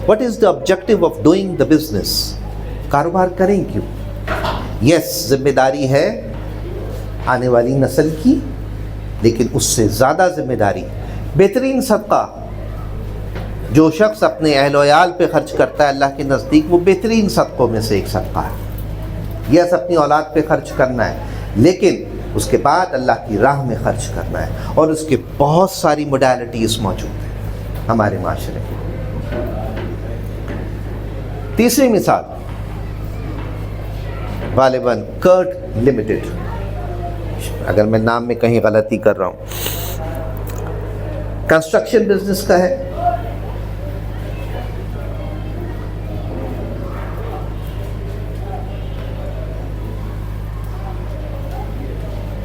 What is the objective of doing the business؟ کاروبار کریں کیوں؟ یس، ذمہ داری ہے آنے والی نسل کی، لیکن اس سے زیادہ ذمہ داری بہترین صدقہ جو شخص اپنے اہل و عیال پہ خرچ کرتا ہے اللہ کے نزدیک، وہ بہترین صدقوں میں سے ایک صدقہ ہے۔ یس، اپنی اولاد پہ خرچ کرنا ہے، لیکن اس کے بعد اللہ کی راہ میں خرچ کرنا ہے، اور اس کے بہت ساری موڈیلٹیز موجود ہیں ہمارے معاشرے میں۔ تیسری مثال غالباً کرٹ لمیٹڈ، اگر میں نام میں کہیں غلطی کر رہا ہوں، کنسٹرکشن بزنس کا ہے۔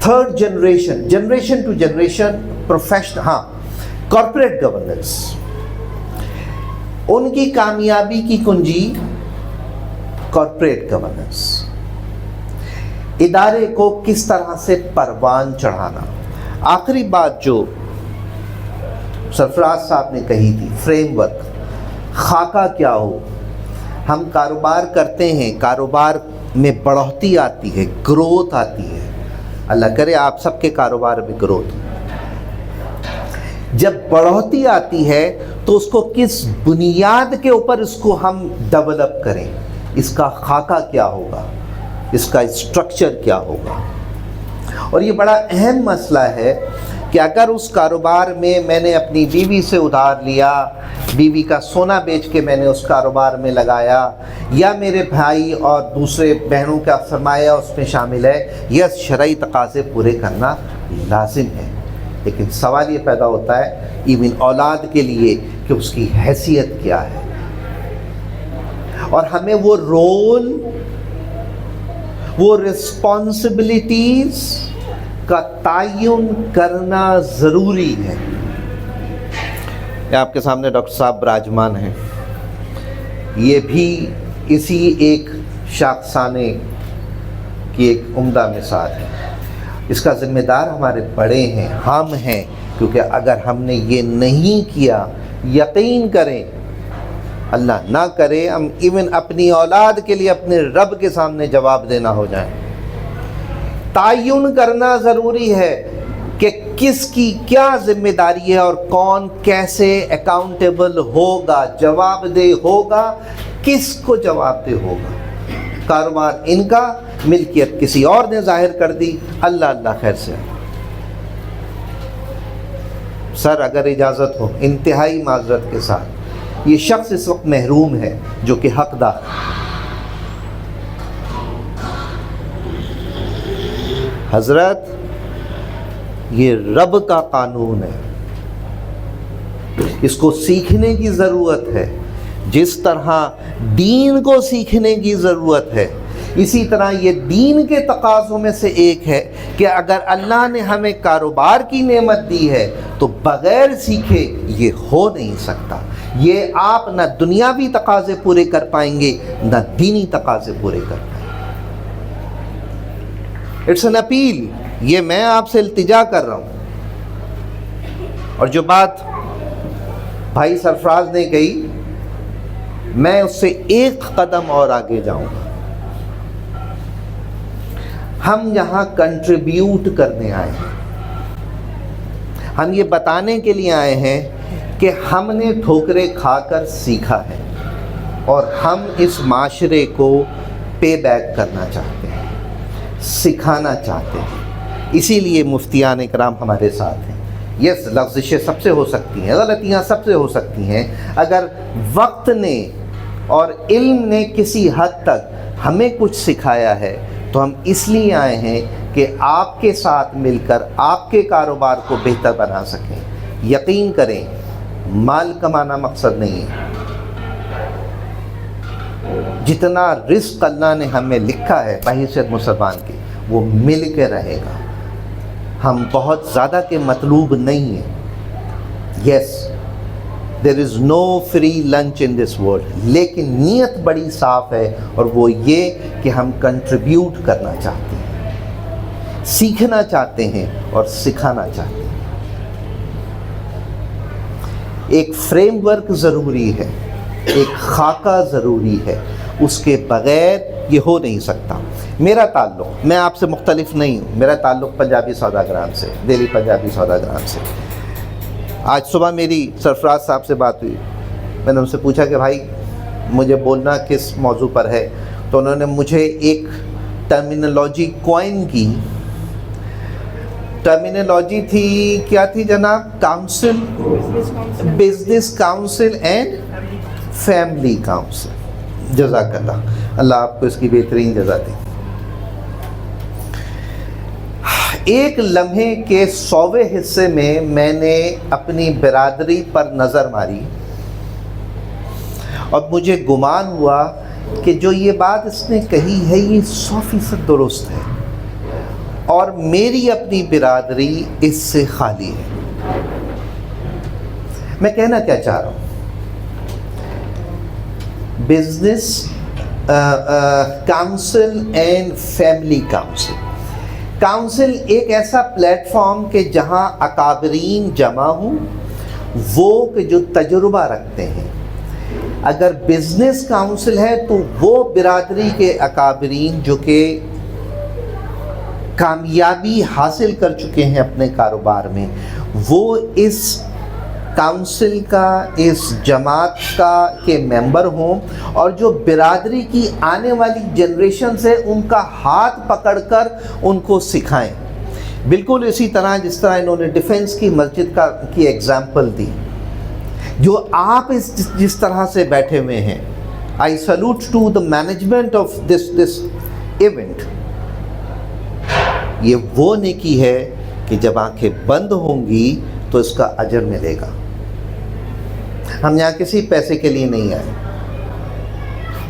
Third generation to generation professional, ہاں، کارپوریٹ گورننس، ان کی کامیابی کی کنجی کارپوریٹ گورننس، ادارے کو کس طرح سے پروان چڑھانا۔ آخری بات جو سرفراز صاحب نے کہی تھی، فریم ورک، خاکہ کیا ہو۔ ہم کاروبار کرتے ہیں، کاروبار میں بڑھوتی آتی ہے، گروتھ آتی ہے، اللہ کرے آپ سب کے کاروبار میں گروتھ۔ جب بڑھوتی آتی ہے تو اس کو کس بنیاد کے اوپر اس کو ہم ڈیولپ کریں، اس کا خاکہ کیا ہوگا، اس کا اسٹرکچر کیا ہوگا۔ اور یہ بڑا اہم مسئلہ ہے کہ اگر اس کاروبار میں میں نے اپنی بیوی سے ادھار لیا، بیوی کا سونا بیچ کے میں نے اس کاروبار میں لگایا، یا میرے بھائی اور دوسرے بہنوں کا سرمایہ اس میں شامل ہے، یہ شرعی تقاضے پورے کرنا لازم ہے۔ لیکن سوال یہ پیدا ہوتا ہے ایون اولاد کے لیے کہ اس کی حیثیت کیا ہے، اور ہمیں وہ رول، وہ رسپانسبلٹیز کا تعین کرنا ضروری ہے۔ یہ آپ کے سامنے ڈاکٹر صاحب براجمان ہیں، یہ بھی اسی ایک شاخسانے کی ایک عمدہ مثال ہے۔ اس کا ذمہ دار ہمارے بڑے ہیں، ہم ہیں، کیونکہ اگر ہم نے یہ نہیں کیا، یقین کریں اللہ نہ کرے ہم ایون اپنی اولاد کے لیے اپنے رب کے سامنے جواب دینا ہو جائیں۔ تعین کرنا ضروری ہے کہ کس کی کیا ذمہ داری ہے اور کون کیسے اکاؤنٹیبل ہوگا، جواب دہ ہوگا، کس کو جواب دہ ہوگا۔ کاروبار ان کا، ملکیت کسی اور نے ظاہر کر دی، اللہ خیر سے۔ سر اگر اجازت ہو، انتہائی معذرت کے ساتھ، یہ شخص اس وقت محروم ہے جو کہ حقدار ہے۔ حضرت یہ رب کا قانون ہے، اس کو سیکھنے کی ضرورت ہے، جس طرح دین کو سیکھنے کی ضرورت ہے، اسی طرح یہ دین کے تقاضوں میں سے ایک ہے کہ اگر اللہ نے ہمیں کاروبار کی نعمت دی ہے تو بغیر سیکھے یہ ہو نہیں سکتا۔ یہ آپ نہ دنیاوی تقاضے پورے کر پائیں گے نہ دینی تقاضے پورے کر پائیں گے۔ اٹس این اپیل، یہ میں آپ سے التجا کر رہا ہوں۔ اور جو بات بھائی سرفراز نے کہی، میں اس سے ایک قدم اور آگے جاؤں گا۔ ہم یہاں کنٹریبیوٹ کرنے آئے ہیں، ہم یہ بتانے کے لیے آئے ہیں کہ ہم نے ٹھوکریں کھا کر سیکھا ہے اور ہم اس معاشرے کو پے بیک کرنا چاہتے ہیں، سکھانا چاہتے ہیں۔ اسی لیے مفتیان اکرام ہمارے ساتھ ہیں۔ یس، لفظشیں سب سے ہو سکتی ہیں، غلطیاں سب سے ہو سکتی ہیں، اگر وقت نے اور علم نے کسی حد تک ہمیں کچھ سکھایا ہے تو ہم اس لیے آئے ہیں کہ آپ کے ساتھ مل کر آپ کے کاروبار کو بہتر بنا سکیں۔ یقین کریں مال کمانا مقصد نہیں ہے، جتنا رزق اللہ نے ہمیں لکھا ہے بحیثیت مسلمان کے وہ مل کے رہے گا۔ ہم بہت زیادہ کے مطلوب نہیں ہیں۔ یس، there is no free lunch in this world، لیکن نیت بڑی صاف ہے اور وہ یہ کہ ہم کنٹریبیوٹ کرنا چاہتے ہیں، سیکھنا چاہتے ہیں اور سکھانا چاہتے ہیں۔ ایک فریم ورک ضروری ہے، ایک خاکہ ضروری ہے، اس کے بغیر یہ ہو نہیں سکتا۔ میرا تعلق، میں آپ سے مختلف نہیں ہوں، میرا تعلق پنجابی سوداگران سے، دہلی پنجابی سوداگران سے۔ آج صبح میری سرفراز صاحب سے بات ہوئی، میں نے ان سے پوچھا کہ بھائی مجھے بولنا کس موضوع پر ہے، تو انہوں نے مجھے ایک ٹرمینالوجی کوائن کی۔ ٹرمینالوجی تھی، کیا تھی جناب؟ Council, business council and family council. جزاک اللہ، اللہ آپ کو اس کی بہترین جزا دے۔ ایک لمحے کے 100ویں حصے میں نے اپنی برادری پر نظر ماری اور مجھے گمان ہوا کہ جو یہ بات اس نے کہی ہے یہ 100% درست ہے، اور میری اپنی برادری اس سے خالی ہے۔ میں کہنا کیا چاہ رہا ہوں، business council and family council. Council ایک ایسا پلیٹ فارم کہ جہاں اکابرین جمع ہوں، وہ کہ جو تجربہ رکھتے ہیں۔ اگر بزنس کاؤنسل ہے تو وہ برادری کے اکابرین جو کہ کامیابی حاصل کر چکے ہیں اپنے کاروبار میں، وہ اس کاؤنسل کا، اس جماعت کا کے ممبر ہوں، اور جو برادری کی آنے والی جنریشن سے ان کا ہاتھ پکڑ کر ان کو سکھائیں۔ بالکل اسی طرح جس طرح انہوں نے ڈیفنس کی مسجد کی ایگزامپل دی، جو آپ جس طرح سے بیٹھے ہوئے ہیں۔ I salute to the management of this event. یہ وہ نیکی ہے کہ جب آنکھیں بند ہوں گی تو اس کا اجر ملے گا۔ ہم یہاں کسی پیسے کے لیے نہیں آئے،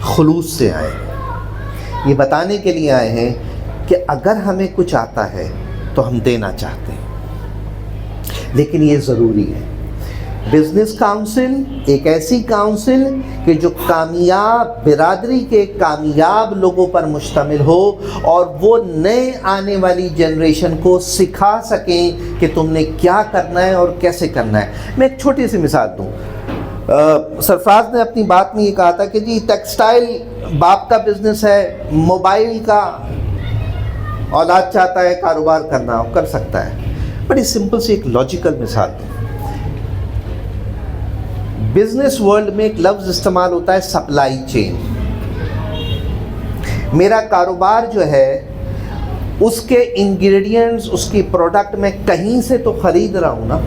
خلوص سے آئے ہیں، یہ بتانے کے لیے آئے ہیں کہ اگر ہمیں کچھ آتا ہے تو ہم دینا چاہتے ہیں، لیکن یہ ضروری ہے بزنس کاؤنسل ایک ایسی کاؤنسل کہ جو کامیاب برادری کے کامیاب لوگوں پر مشتمل ہو اور وہ نئے آنے والی جنریشن کو سکھا سکیں کہ تم نے کیا کرنا ہے اور کیسے کرنا ہے. میں ایک چھوٹی سی مثال دوں. سرفراز نے اپنی بات میں یہ کہا تھا کہ جی ٹیکسٹائل باپ کا بزنس ہے, موبائل کا اولاد چاہتا ہے کاروبار کرنا, کر سکتا ہے. بڑی سمپل سی ایک لاجیکل مثال دوں. بزنس ورلڈ میں ایک لفظ استعمال ہوتا ہے سپلائی چین. میرا کاروبار جو ہے اس کے انگریڈینٹس, اس کی پروڈکٹ میں کہیں سے تو خرید رہا ہوں نا.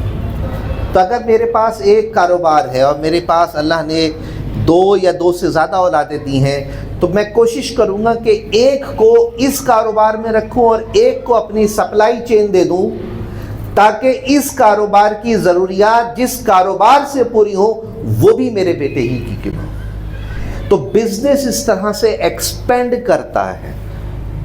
تو اگر میرے پاس ایک کاروبار ہے اور میرے پاس اللہ نے 2 یا 2 سے زیادہ اولادیں دی ہیں, تو میں کوشش کروں گا کہ ایک کو اس کاروبار میں رکھوں اور ایک کو اپنی سپلائی چین دے دوں, تاکہ اس کاروبار کی ضروریات جس کاروبار سے پوری ہو وہ بھی میرے بیٹے ہی کی قیمت. تو بزنس اس طرح سے ایکسپینڈ کرتا ہے,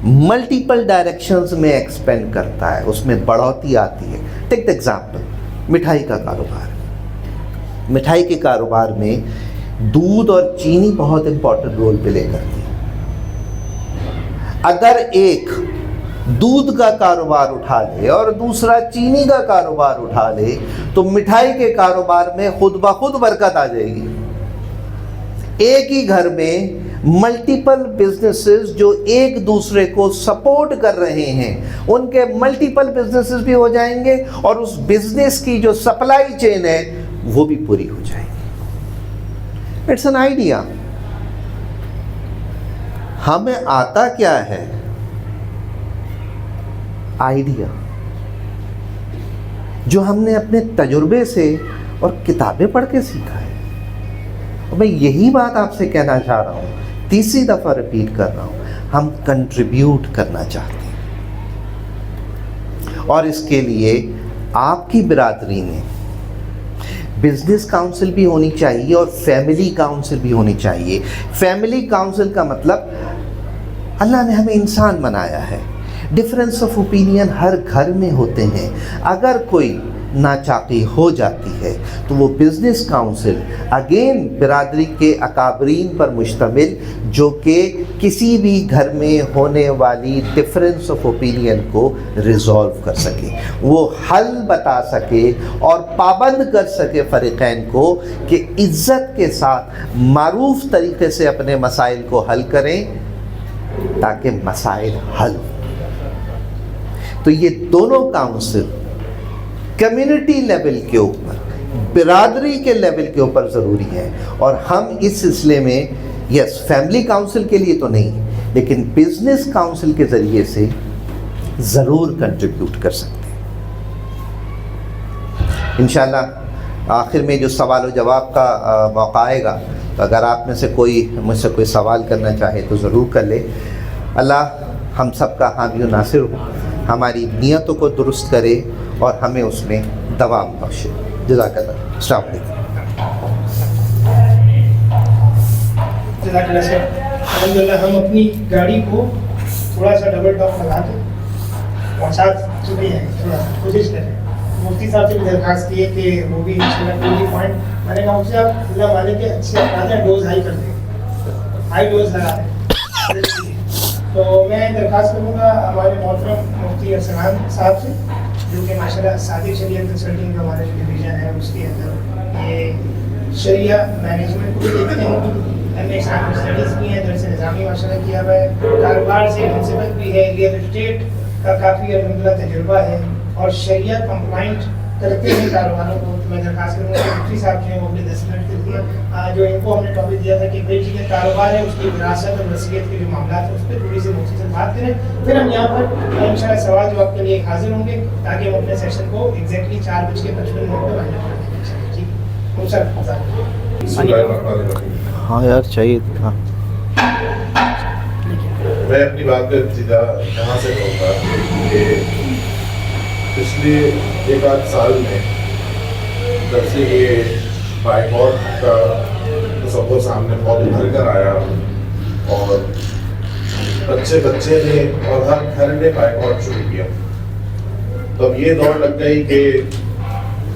ملٹیپل ڈائریکشنز میں ایکسپینڈ کرتا ہے, اس میں بڑھوتی آتی ہے. ٹیک ایگزامپل مٹھائی کا کاروبار. مٹھائی کے کاروبار میں دودھ اور چینی بہت امپورٹنٹ رول پلے کرتی ہے. اگر ایک دودھ کا کاروبار اٹھا لے اور دوسرا چینی کا کاروبار اٹھا لے تو مٹھائی کے کاروبار میں خود بخود برکت آ جائے گی. ایک ہی گھر میں ملٹیپل بزنسز جو ایک دوسرے کو سپورٹ کر رہے ہیں, ان کے ملٹیپل بزنسز بھی ہو جائیں گے اور اس بزنس کی جو سپلائی چین ہے وہ بھی پوری ہو جائے گی. It's an idea. ہمیں آتا کیا ہے؟ آئیڈیا جو ہم نے اپنے تجربے سے اور کتابیں پڑھ کے سیکھا ہے. میں یہی بات آپ سے کہنا چاہ رہا ہوں, تیسری دفعہ ریپیٹ کر رہا ہوں, ہم کنٹریبیوٹ کرنا چاہتے ہیں اور اس کے لیے آپ کی برادری میں بزنس کاؤنسل بھی ہونی چاہیے اور فیملی کاؤنسل بھی ہونی چاہیے. فیملی کاؤنسل کا مطلب اللہ نے ہمیں انسان بنایا ہے, ڈفرینس آف اوپینین ہر گھر میں ہوتے ہیں. اگر کوئی ناچاقی ہو جاتی ہے تو وہ بزنس کاؤنسل اگین برادری کے اکابرین پر مشتمل, جو کہ کسی بھی گھر میں ہونے والی ڈفرینس آف اوپینین کو ریزالو کر سکے, وہ حل بتا سکے اور پابند کر سکے فریقین کو کہ عزت کے ساتھ معروف طریقے سے اپنے مسائل کو حل کریں تاکہ مسائل حل ہوں. تو یہ دونوں کاؤنسل کمیونٹی لیول کے اوپر, برادری کے لیول کے اوپر ضروری ہے, اور ہم اس سلسلے میں یس فیملی کاؤنسل کے لیے تو نہیں لیکن بزنس کاؤنسل کے ذریعے سے ضرور کنٹریبیوٹ کر سکتے ہیں. انشاءاللہ آخر میں جو سوال و جواب کا موقع آئے گا, تو اگر آپ میں سے کوئی مجھ سے کوئی سوال کرنا چاہے تو ضرور کر لے. اللہ ہم سب کا حامی و ناصر ہو, ہماری نیتوں کو درست کرے اور ہمیں اس میں دوام بخشے. جزاک اللہ. السلام علیکم. جزاک اللہ سر. الحمدللہ ہم اپنی گاڑی کو تھوڑا سا ڈبل ٹاپ لگا کے پہنچا چکے ہیں, تھوڑا کوشش کریں. مفتی صاحب سے بھی درخواست کی ہے کہ وہ بھی کوئی پوائنٹ میں نے کہا ان سے آپ اللہ والے کے اچھے افراد ہیں, ڈوز ہائی کر دیں, ہائی ڈوز لگا دیں. تو میں درخواست کروں گا ہمارے محترم مفتی ارسلان صاحب سے, جو کہ ماشاءاللہ صادق شریعت کنسلٹنگ کا ہمارا جو ڈویژن ہے اس کے اندر یہ شریعہ مینجمنٹ کو بھی دیکھتے ہیں, ایم اے اسلامک اسٹڈیز بھی ہیں, درس نظامی ماشاءاللہ کیا ہوا ہے, کاروبار سے منسبت بھی ہے, ریئل اسٹیٹ کا کافی الحمدللہ تجربہ ہے اور شریعہ کمپلائنٹ کرتے ہیں کاروباروں کو. تو میں درخواست کروں گا کہ مفتی صاحب جو ہیں وہ اپنے 10 منٹ کے لیے جو ان کو ہم نے ٹاپک دیا تھا کہ بھائی ٹھیک ہے کاروبار ہے, اس کی وراثت اور وصیت کے جو معاملات ہیں اس پہ تھوڑی سی مفتی سے بات کریں, پھر ہم یہاں پر انشاءاللہ سوال جواب کے لیے حاضر ہوں گے تاکہ ہم اپنے سیشن کو ایگزیکٹلی 4:55 پہ وائنڈ اپ کر دیں. ہاں یار چاہیے تھا. میں اپنی بات کا ابتدا یہاں سے کروں گا کہ پچھلے 1-8 سال میں جب سے یہ بائیکاٹ کا تصور سامنے بہت ابھر کر آیا اور بچے نے اور ہر گھر نے بائیکاٹ شروع کیا, تو اب یہ دور لگ گئی کہ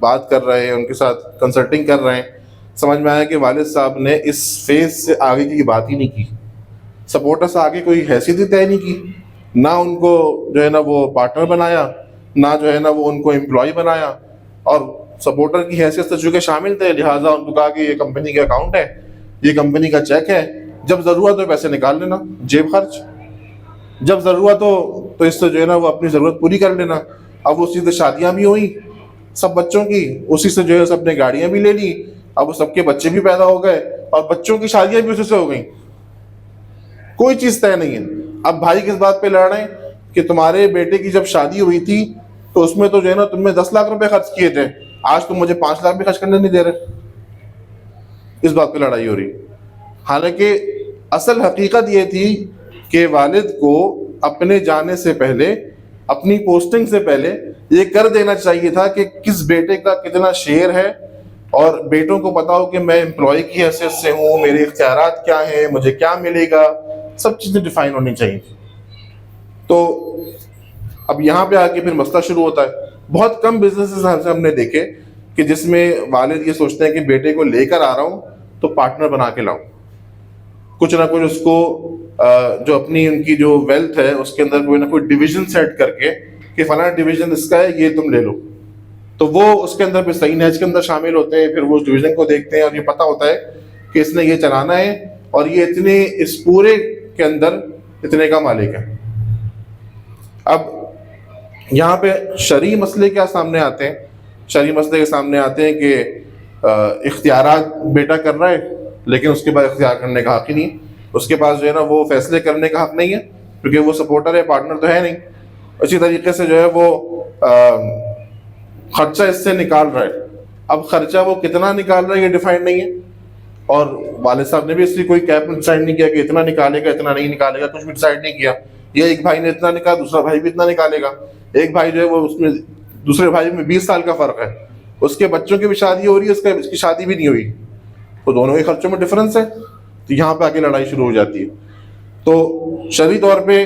بات کر رہے ہیں، ان کے ساتھ کنسلٹنگ کر رہے ہیں، سمجھ میں آیا کہ والد صاحب نے اس فیز سے آگے کی بات ہی نہیں کی، سپورٹر سے آگے کوئی حیثیت ہی طے نہیں کی، نہ ان کو جو ہے نا وہ پارٹنر بنایا، نہ جو ہے نا وہ ان کو امپلائی بنایا، اور سپورٹر کی حیثیت سے چونکہ شامل تھے لہٰذا ان کو کہا کہ یہ کمپنی کا اکاؤنٹ ہے، یہ کمپنی کا چیک ہے، جب ضرورت ہو پیسے نکال لینا، جیب خرچ، جب ضرورت ہو تو اس سے جو ہے نا وہ اپنی ضرورت پوری کر لینا۔ اب اسی سے شادیاں بھی ہوئیں سب بچوں کی، اسی سے جو ہے سب نے گاڑیاں بھی لے لی، اب وہ سب کے بچے بھی پیدا ہو گئے اور بچوں کی شادیاں بھی اسی سے ہو گئیں، کوئی چیز طے نہیں ہے۔ اب بھائی کس بات پہ لڑ رہے ہیں کہ تمہارے بیٹے کی جب شادی ہوئی تھی تو اس میں تو جو ہے نا تم نے 10 لاکھ روپے خرچ کیے تھے، آج تم مجھے 5 لاکھ بھی خرچ کرنے نہیں دے رہے، اس بات پہ لڑائی ہو رہی۔ حالانکہ اصل حقیقت یہ تھی کہ والد کو اپنے جانے سے پہلے، اپنی پوسٹنگ سے پہلے یہ کر دینا چاہیے تھا کہ کس بیٹے کا کتنا شیئر ہے، اور بیٹوں کو پتا ہو کہ میں امپلائی کی حیثیت سے ہوں، میرے اختیارات کیا ہیں، مجھے کیا ملے گا، سب چیزیں ڈیفائن ہونی چاہیے۔ تو اب یہاں پہ آ کے پھر مسئلہ شروع ہوتا ہے۔ بہت کم بزنسز ہم نے دیکھے کہ جس میں والد یہ سوچتے ہیں کہ بیٹے کو لے کر آ رہا ہوں تو پارٹنر بنا کے لاؤں، کچھ نہ کچھ اس کو جو اپنی ان کی جو ویلتھ ہے اس کے اندر کوئی نہ کوئی ڈویژن سیٹ کر کے کہ فلاں ڈویژن اس کا ہے، یہ تم لے لو، تو وہ اس کے اندر پھر صحیح نیچ کے اندر شامل ہوتے ہیں، پھر وہ اس ڈویژن کو دیکھتے ہیں اور یہ پتہ ہوتا ہے کہ اس نے یہ چلانا ہے اور یہ اتنے اس پورے کے اندر اتنے کا مالک ہے۔ اب یہاں پہ شرعی مسئلے کیا سامنے آتے ہیں؟ شرعی مسئلے کے سامنے آتے ہیں کہ اختیارات بیٹا کر رہا ہے لیکن اس کے بعد اختیار کرنے کا حق ہی نہیں، اس کے پاس جو ہے نا وہ فیصلے کرنے کا حق نہیں ہے کیونکہ وہ سپورٹر ہے، پارٹنر تو ہے نہیں۔ اسی طریقے سے جو ہے وہ خرچہ اس سے نکال رہا ہے، اب خرچہ وہ کتنا نکال رہا ہے یہ ڈیفائن نہیں ہے، اور والد صاحب نے بھی اس کی کوئی کیپ ڈیسائڈ نہیں کیا کہ اتنا نکالے گا اتنا نہیں نکالے گا، کچھ بھی ڈیسائڈ نہیں کیا۔ یہ ایک بھائی نے اتنا نکالا، دوسرا بھائی بھی اتنا نکالے گا، ایک بھائی جو ہے وہ اس میں دوسرے بھائی میں 20 سال کا فرق ہے، اس کے بچوں کی بھی شادی ہو رہی ہے، اس کی شادی بھی نہیں ہوئی، تو دونوں کے خرچوں میں ڈفرنس ہے، تو یہاں پہ آگے لڑائی شروع ہو جاتی ہے۔ تو شرعی طور پہ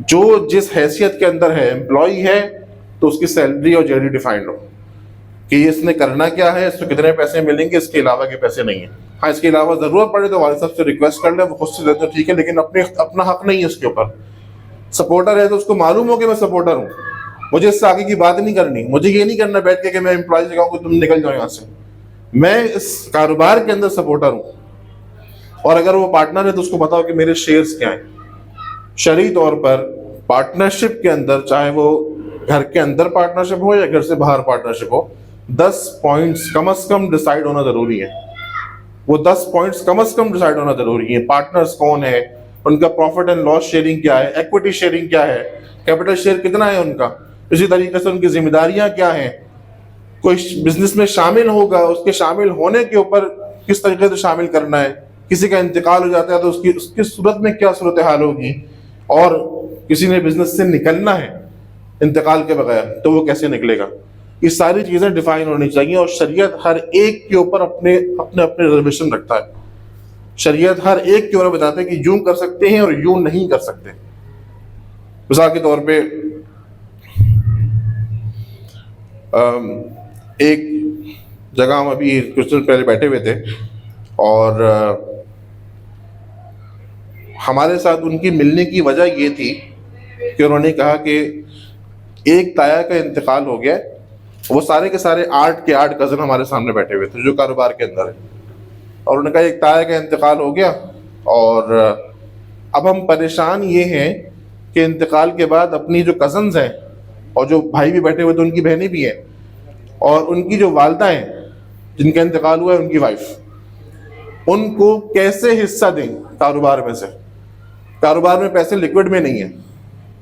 جو جس حیثیت کے اندر ہے، امپلائی ہے تو اس کی سیلری اور جیلری ڈیفائنڈ ہو کہ اس نے کرنا کیا ہے، اس کو کتنے پیسے ملیں گے، اس کے علاوہ کے پیسے نہیں ہیں۔ ہاں اس کے علاوہ ضرورت پڑے تو والد صاحب سے ریکویسٹ کر لیں، وہ خود سے دے تو ٹھیک ہے، لیکن اپنا حق نہیں ہے اس کے اوپر۔ سپورٹر ہے تو اس کو معلوم ہو کہ میں سپورٹر ہوں، مجھے اس سے آگے کی بات نہیں کرنی، مجھے یہ نہیں کرنا بیٹھ کے کہ میں امپلائی سے کہوں کہ تم نکل جاؤ یہاں سے، میں اس کاروبار کے اندر سپورٹر ہوں۔ اور اگر وہ پارٹنر ہے تو اس کو بتاؤ کہ میرے شیئرز کیا ہیں۔ شرعی طور پر پارٹنرشپ کے اندر، چاہے وہ گھر کے اندر پارٹنرشپ ہو یا گھر سے باہر پارٹنرشپ ہو، 10 پوائنٹس کم از کم ڈیسائیڈ ہونا ضروری ہے۔ وہ 10 پوائنٹس کم از کم ڈیسائیڈ ہونا ضروری ہے۔ پارٹنرز کون ہے، ان کا پروفٹ اینڈ لاس شیئرنگ کیا ہے، ایکوٹی شیئرنگ کیا ہے، کیپٹل شیئر کتنا ہے ان کا، اسی طریقے سے ان کی ذمہ داریاں کیا ہیں، کوئی بزنس میں شامل ہوگا اس کے شامل ہونے کے اوپر کس طریقے سے شامل کرنا ہے، کسی کا انتقال ہو جاتا ہے تو اس کی صورت میں کیا صورتحال ہوگی، اور کسی نے بزنس سے نکلنا ہے انتقال کے بغیر تو وہ کیسے نکلے گا۔ یہ ساری چیزیں ڈیفائن ہونی چاہیے، اور شریعت ہر ایک کے اوپر اپنے ریزرویشن رکھتا ہے۔ شریعت ہر ایک کے اوپر بتاتا ہے کہ یوں کر سکتے ہیں اور یوں نہیں کر سکتے۔ مثال کے طور پہ ایک جگہ ہم ابھی کچھ دن پہلے بیٹھے ہوئے تھے اور ہمارے ساتھ ان کی ملنے کی وجہ یہ تھی کہ انہوں نے کہا کہ ایک تایا کا انتقال ہو گیا، وہ سارے کے سارے 8 کے 8 کزن ہمارے سامنے بیٹھے ہوئے تھے جو کاروبار کے اندر ہے، اور انہوں نے کہا ایک تایا کا انتقال ہو گیا اور اب ہم پریشان یہ ہیں کہ انتقال کے بعد اپنی جو کزنز ہیں اور جو بھائی بھی بیٹھے ہوئے تھے ان کی بہنیں بھی ہیں اور ان کی جو والدہ ہیں جن کا انتقال ہوا ہے ان کی وائف، ان کو کیسے حصہ دیں کاروبار میں سے۔ کاروبار میں پیسے لیکوڈ میں نہیں ہیں،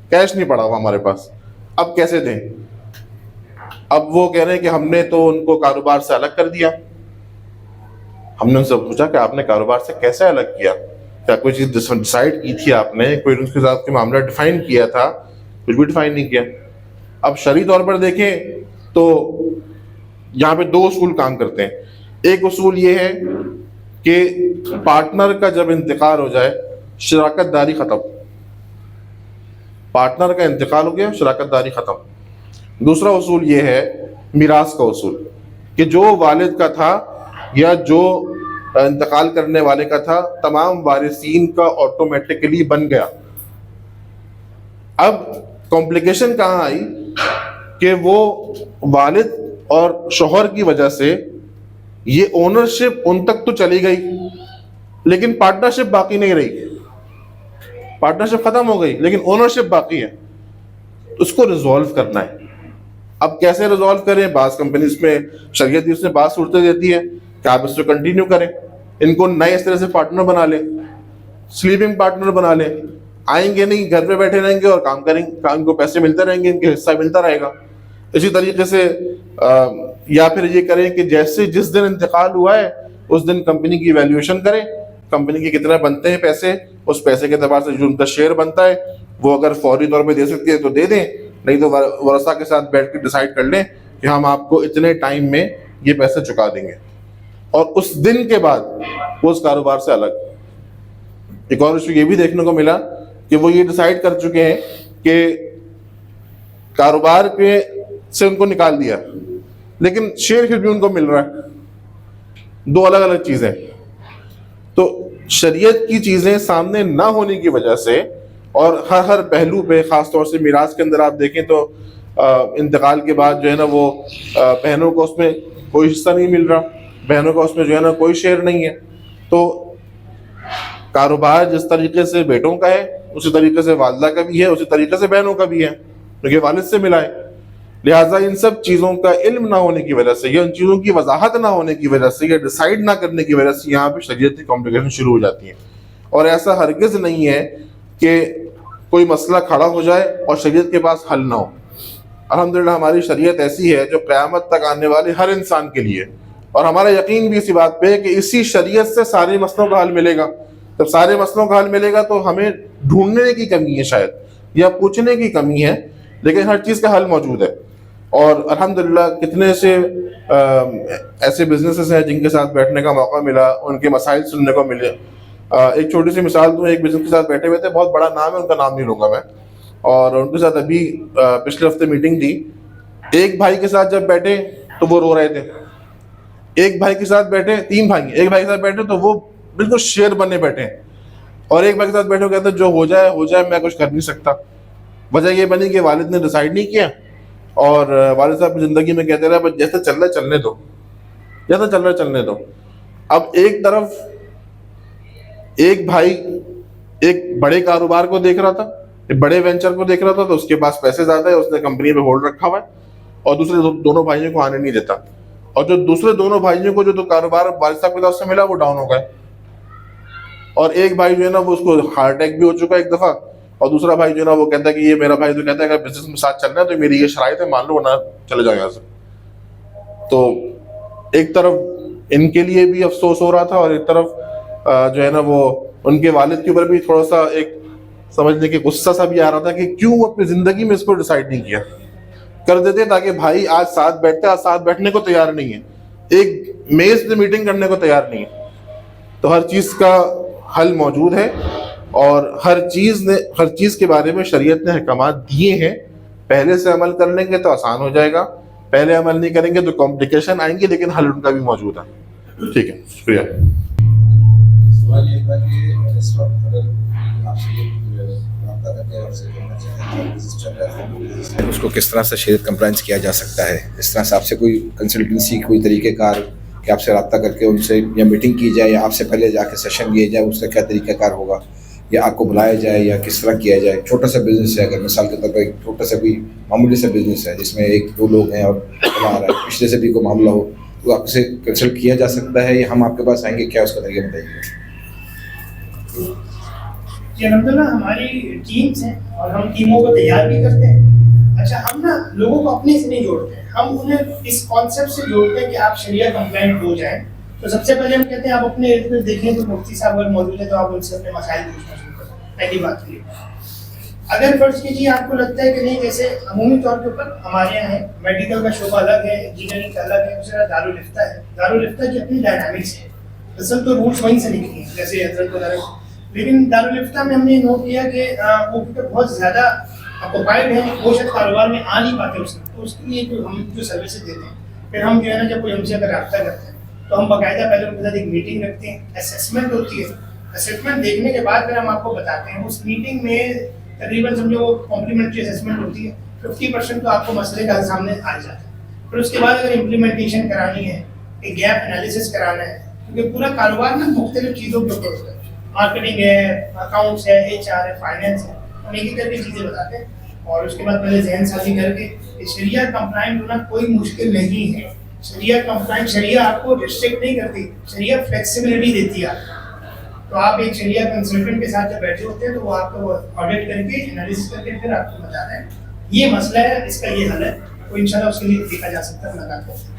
کیش نہیں پڑا ہوا ہمارے پاس، اب کیسے دیں؟ اب وہ کہہ رہے ہیں کہ ہم نے تو ان کو کاروبار سے الگ کر دیا۔ ہم نے ان سے پوچھا کہ آپ نے کاروبار سے کیسے الگ کیا، کیا کوئی چیز ڈیسائیڈ کی تھی آپ نے، کوئی ان کے ساتھ معاملہ ڈیفائن کیا تھا؟ کچھ بھی ڈیفائن نہیں کیا۔ اب شرعی طور پر دیکھیں تو یہاں پہ 2 اصول کام کرتے ہیں۔ ایک اصول یہ ہے کہ پارٹنر کا جب انتقال ہو جائے شراکت داری ختم، پارٹنر کا انتقال ہو گیا شراکت داری ختم۔ دوسرا اصول یہ ہے میراث کا اصول کہ جو والد کا تھا یا جو انتقال کرنے والے کا تھا تمام وارثین کا آٹومیٹکلی بن گیا. اب کمپلیکیشن کہاں آئی کہ وہ والد اور شوہر کی وجہ سے یہ اونرشپ ان تک تو چلی گئی لیکن پارٹنرشپ باقی نہیں رہی. پارٹنرشپ ختم ہو گئی لیکن اونرشپ باقی ہے. اس کو ریزالو کرنا ہے. اب کیسے ریزالو کریں؟ بعض کمپنیز میں شریعت اس میں بعض صورتیں دیتی ہے کہ آپ اس کو کنٹینیو کریں, ان کو نئے اس طرح سے پارٹنر بنا لیں, سلیپنگ پارٹنر بنا لیں, آئیں گے نہیں, گھر پہ بیٹھے رہیں گے اور کام کریں گے, کام کو پیسے ملتے رہیں گے, ان کے حصہ ملتا رہے گا. اسی طریقے سے یا پھر یہ کریں کہ جیسے جس دن انتقال ہوا ہے اس دن کمپنی کی ایویلیویشن کریں, کمپنی کے کتنے بنتے ہیں پیسے, اس پیسے کے اعتبار سے جو ان کا شیئر بنتا ہے وہ اگر فوری طور پہ دے سکتی ہے تو دے دیں, نہیں تو ورثاء کے ساتھ بیٹھ کے ڈیسائیڈ کر لیں کہ ہم آپ کو اتنے ٹائم میں یہ پیسے چکا دیں گے, اور اس دن کے بعد وہ اس کاروبار سے الگ. ایک اور ایشو یہ بھی دیکھنے کو ملا کہ وہ یہ ڈیسائیڈ کر چکے ہیں کہ کاروبار پہ سے ان کو نکال دیا لیکن شیئر پھر بھی ان کو مل رہا ہے. دو الگ الگ چیزیں. تو شریعت کی چیزیں سامنے نہ ہونے کی وجہ سے اور ہر پہلو پہ, خاص طور سے میراث کے اندر آپ دیکھیں تو انتقال کے بعد جو ہے نا وہ بہنوں کو اس میں کوئی حصہ نہیں مل رہا, بہنوں کا اس میں جو ہے نا کوئی شیئر نہیں ہے. تو کاروبار جس طریقے سے بیٹوں کا ہے اسی طریقے سے والدہ کا بھی ہے, اسی طریقے سے بہنوں کا بھی ہے کیونکہ والد سے ملا ہے. لہٰذا ان سب چیزوں کا علم نہ ہونے کی وجہ سے یا ان چیزوں کی وضاحت نہ ہونے کی وجہ سے یا ڈیسائیڈ نہ کرنے کی وجہ سے یہاں پہ شریعت کی کمپلیکیشن شروع ہو جاتی ہیں. اور ایسا ہرگز نہیں ہے کہ کوئی مسئلہ کھڑا ہو جائے اور شریعت کے پاس حل نہ ہو. الحمدللہ ہماری شریعت ایسی ہے جو قیامت تک آنے والے ہر انسان کے لیے, اور ہمارا یقین بھی اسی بات پہ ہے کہ اسی شریعت سے سارے مسئلوں کا حل ملے گا. جب سارے مسئلوں کا حل ملے گا تو ہمیں ڈھونڈنے کی کمی ہے شاید یا پوچھنے کی کمی ہے, لیکن ہر چیز کا حل موجود ہے. اور الحمدللہ کتنے سے ایسے بزنسز ہیں جن کے ساتھ بیٹھنے کا موقع ملا, ان کے مسائل سننے کو ملے. ایک چھوٹی سی مثال دوں, ایک بزنس کے ساتھ بیٹھے ہوئے تھے, بہت بڑا نام ہے, ان کا نام نہیں لوں گا میں, اور ان کے ساتھ ابھی پچھلے ہفتے میٹنگ تھی. ایک بھائی کے ساتھ جب بیٹھے تو وہ رو رہے تھے, ایک بھائی کے ساتھ بیٹھے, 3 بھائی, ایک بھائی کے ساتھ بیٹھے تو وہ بالکل شیر بنے بیٹھے, اور ایک بھائی کے ساتھ بیٹھے کہتے جو ہو جائے میں کچھ کر نہیں سکتا. وجہ یہ بنی کہ والد نے ڈیسائیڈ نہیں کیا اور والد صاحب زندگی میں کہتے رہے بس جیسے چل رہا ہے چلنے دو, جیسے چل رہا ہے چلنے دو. اب ایک طرف ایک بھائی ایک بڑے کاروبار کو دیکھ رہا تھا, ایک بڑے وینچر کو دیکھ رہا تھا, تو اس کے پاس پیسے زیادہ ہے, اس نے کمپنی پہ ہولڈ رکھا ہوا ہے, اور دوسرے دونوں بھائیوں کو آنے نہیں دیتا. اور جو دوسرے دونوں بھائیوں کو جو کاروبار والد صاحب کی طرف سے ملا وہ ڈاؤن ہو گئے. اور ایک بھائی جو ہے نا وہ اس کو ہارٹ اٹیک بھی ہو چکا ایک دفعہ, اور دوسرا بھائی جو ہے نا وہ کہتا ہے کہ یہ میرا بھائی تو کہتا ہے کہ بزنس میں ساتھ چلنا ہے تو میری یہ شرائط ہے, مان لو ورنہ چلے جاؤ یہاں سے. تو ایک طرف ان کے لیے بھی افسوس ہو رہا تھا اور ایک طرف جو ہے نا وہ ان کے والد کے اوپر بھی تھوڑا سا ایک سمجھنے کے غصہ سا بھی آ رہا تھا کہ کیوں اپنی زندگی میں اس کو ڈیسائیڈ نہیں کیا. کر دیتے تاکہ بھائی آج ساتھ بیٹھتے, آج ساتھ بیٹھنے کو تیار نہیں ہے, ایک میز پہ میٹنگ کرنے کو تیار نہیں ہے. تو ہر چیز کا حل موجود ہے, اور ہر چیز کے بارے میں شریعت نے احکامات دیے ہیں. پہلے سے عمل کر لیں گے تو آسان ہو جائے گا, پہلے عمل نہیں کریں گے تو کمپلیکیشن آئیں گی, لیکن حل ان کا بھی موجود ہے. ٹھیک ہے, شکریہ. سوال یہ تھا کہ اس وقت اگر آپ سے رابطہ کرتے ہیں اور سے کہنا چاہیں اس کو کس طرح سے شریعت کمپلائنس کیا جا سکتا ہے, اس طرح سے آپ سے کوئی کنسلٹنسی کوئی طریقہ کار کہ آپ سے رابطہ کر کے ان سے یا میٹنگ کی جائے یا آپ سے پہلے جا کے سیشن لیا جائے, اس کا کیا طریقہ کار ہوگا, یا آپ کو بلایا جائے یا کس طرح کیا جائے. چھوٹا سا بزنس ہے, اگر مثال کے طور پر ایک چھوٹا سا کوئی معمولی سا بزنس ہے جس میں 1-2 لوگ ہیں اور چلا رہا ہے, پچھلے سے بھی کوئی معاملہ ہو, تو آپ سے کنسلٹ کیا جا سکتا ہے یا ہم آپ کے پاس آئیں گے, کیا اس کا طریقہ بتائیے. جی الحمدللہ ہماری ٹیمز ہیں اور ہم ٹیموں کو تیار بھی کرتے ہیں. اچھا ہم نا لوگوں کو اپنے سے نہیں جوڑتے ہیں, ہم انہیں اس کانسیپٹ سے جوڑتے ہیں کہ آپ شریعہ کمپلائنٹ ہو جائیں. تو سب سے پہلے ہم کہتے ہیں آپ اپنے ارد گرد دیکھیں تو مفتی صاحب اگر موجود ہے تو آپ ان سے اپنے مسائل پوچھنا شروع کریں. پہلی بات یہ, اگر فرض کیجیے آپ کو لگتا ہے کہ نہیں, جیسے عمومی طور کے اوپر ہمارے یہاں ہے, میڈیکل کا شعبہ الگ ہے, انجینئرنگ کا الگ ہے, دوسرا دارالفتہ ہے. دارالفتہ کی اپنی ڈائنامکس ہے, اصل تو رولس وہیں سے نکلی ہیں جیسے حضرت وغیرہ, لیکن دارالفتہ میں ہم نے نوٹ کیا کہ وہ بہت زیادہ اکوپائڈ ہیں, وہ شاید کاروبار میں آ نہیں پاتے اس وقت. تو اس کے لیے جو ہم جو سروسز دیتے ہیں، پھر ہم جو ہے نا جب کوئی ہم سے اگر رابطہ کرتے ہیں تو ہم باقاعدہ پہلے ان کے ساتھ ایک میٹنگ رکھتے ہیں، اسیسمنٹ ہوتی ہے، اسیسمنٹ دیکھنے کے بعد پھر ہم آپ کو بتاتے ہیں. اس میٹنگ میں تقریباً سمجھو وہ کمپلیمنٹری اسیسمنٹ ہوتی ہے، 50% تو آپ کو مسئلے کا سامنے آ جاتا ہے. پھر اس کے بعد اگر امپلیمنٹیشن کرانی ہے، ایک گیپ انالیسس کرانا ہے، کیونکہ پورا کاروبار نا مختلف چیزوں کے اوپر ہوتا ہے، مارکیٹنگ ہے، اکاؤنٹس ہے، HR ہے، فائنینس ہے، ہم ایک ایک کر کے چیزیں بتاتے ہیں. اور اس کے بعد پہلے ذہن سازی کر کے شریعہ کمپلائنٹ ہونا کوئی مشکل نہیں ہے. شریعہ کمپلائنٹ، شریعہ آپ کو ریسٹرکٹ نہیں کرتی، شریعہ فلیکسیبلٹی دیتی ہے. تو آپ ایک شریعہ کنسلٹنٹ کے ساتھ جب بیٹھے ہوتے ہیں تو وہ آپ کو آڈٹ کر کے انالیسس کر کے پھر آپ کو بتا رہے ہیں یہ مسئلہ ہے، اس کا یہ حل ہے، تو انشاءاللہ اس کے لیے دیکھا جا سکتا ہے. ملاقات کرتے ہیں.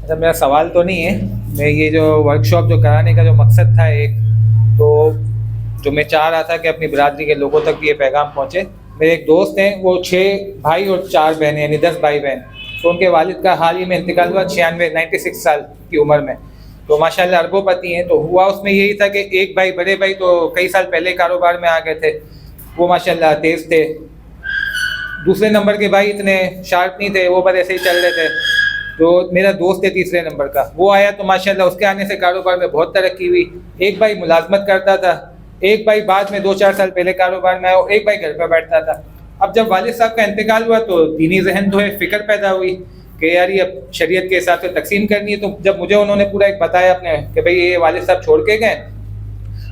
اچھا، میرا سوال تو نہیں ہے. میں یہ جو ورک شاپ جو کرانے کا جو مقصد تھا ایک، تو جو میں چاہ رہا تھا کہ اپنی برادری کے لوگوں تک بھی یہ پیغام پہنچے. میرے ایک دوست ہیں، وہ 6 بھائی اور 4 بہنیں، یعنی 10 بھائی بہن. تو ان کے والد کا حال ہی میں انتقال ہوا 96 سال کی عمر میں. تو ماشاءاللہ اربوں پتی ہیں. تو ہوا اس میں یہی تھا کہ ایک بھائی، بڑے بھائی تو کئی سال پہلے کاروبار میں آ گئے تھے، وہ ماشاءاللہ تیز تھے. دوسرے نمبر کے بھائی اتنے شارپ نہیں تھے، وہ بس ایسے ہی چل رہے تھے. تو میرا دوست ہے تیسرے نمبر کا، وہ آیا تو ماشاءاللہ اس کے آنے سے کاروبار میں بہت ترقی ہوئی. ایک بھائی ملازمت کرتا تھا، ایک بھائی بعد میں 2-4 سال پہلے کاروبار میں آیا، اور ایک بھائی گھر پہ بیٹھتا تھا. اب جب والد صاحب کا انتقال ہوا تو دینی ذہن جو ہے فکر پیدا ہوئی کہ یار یہ اب شریعت کے حساب سے تقسیم کرنی ہے. تو جب مجھے انہوں نے پورا ایک بتایا اپنے کہ بھئی یہ والد صاحب چھوڑ کے گئے،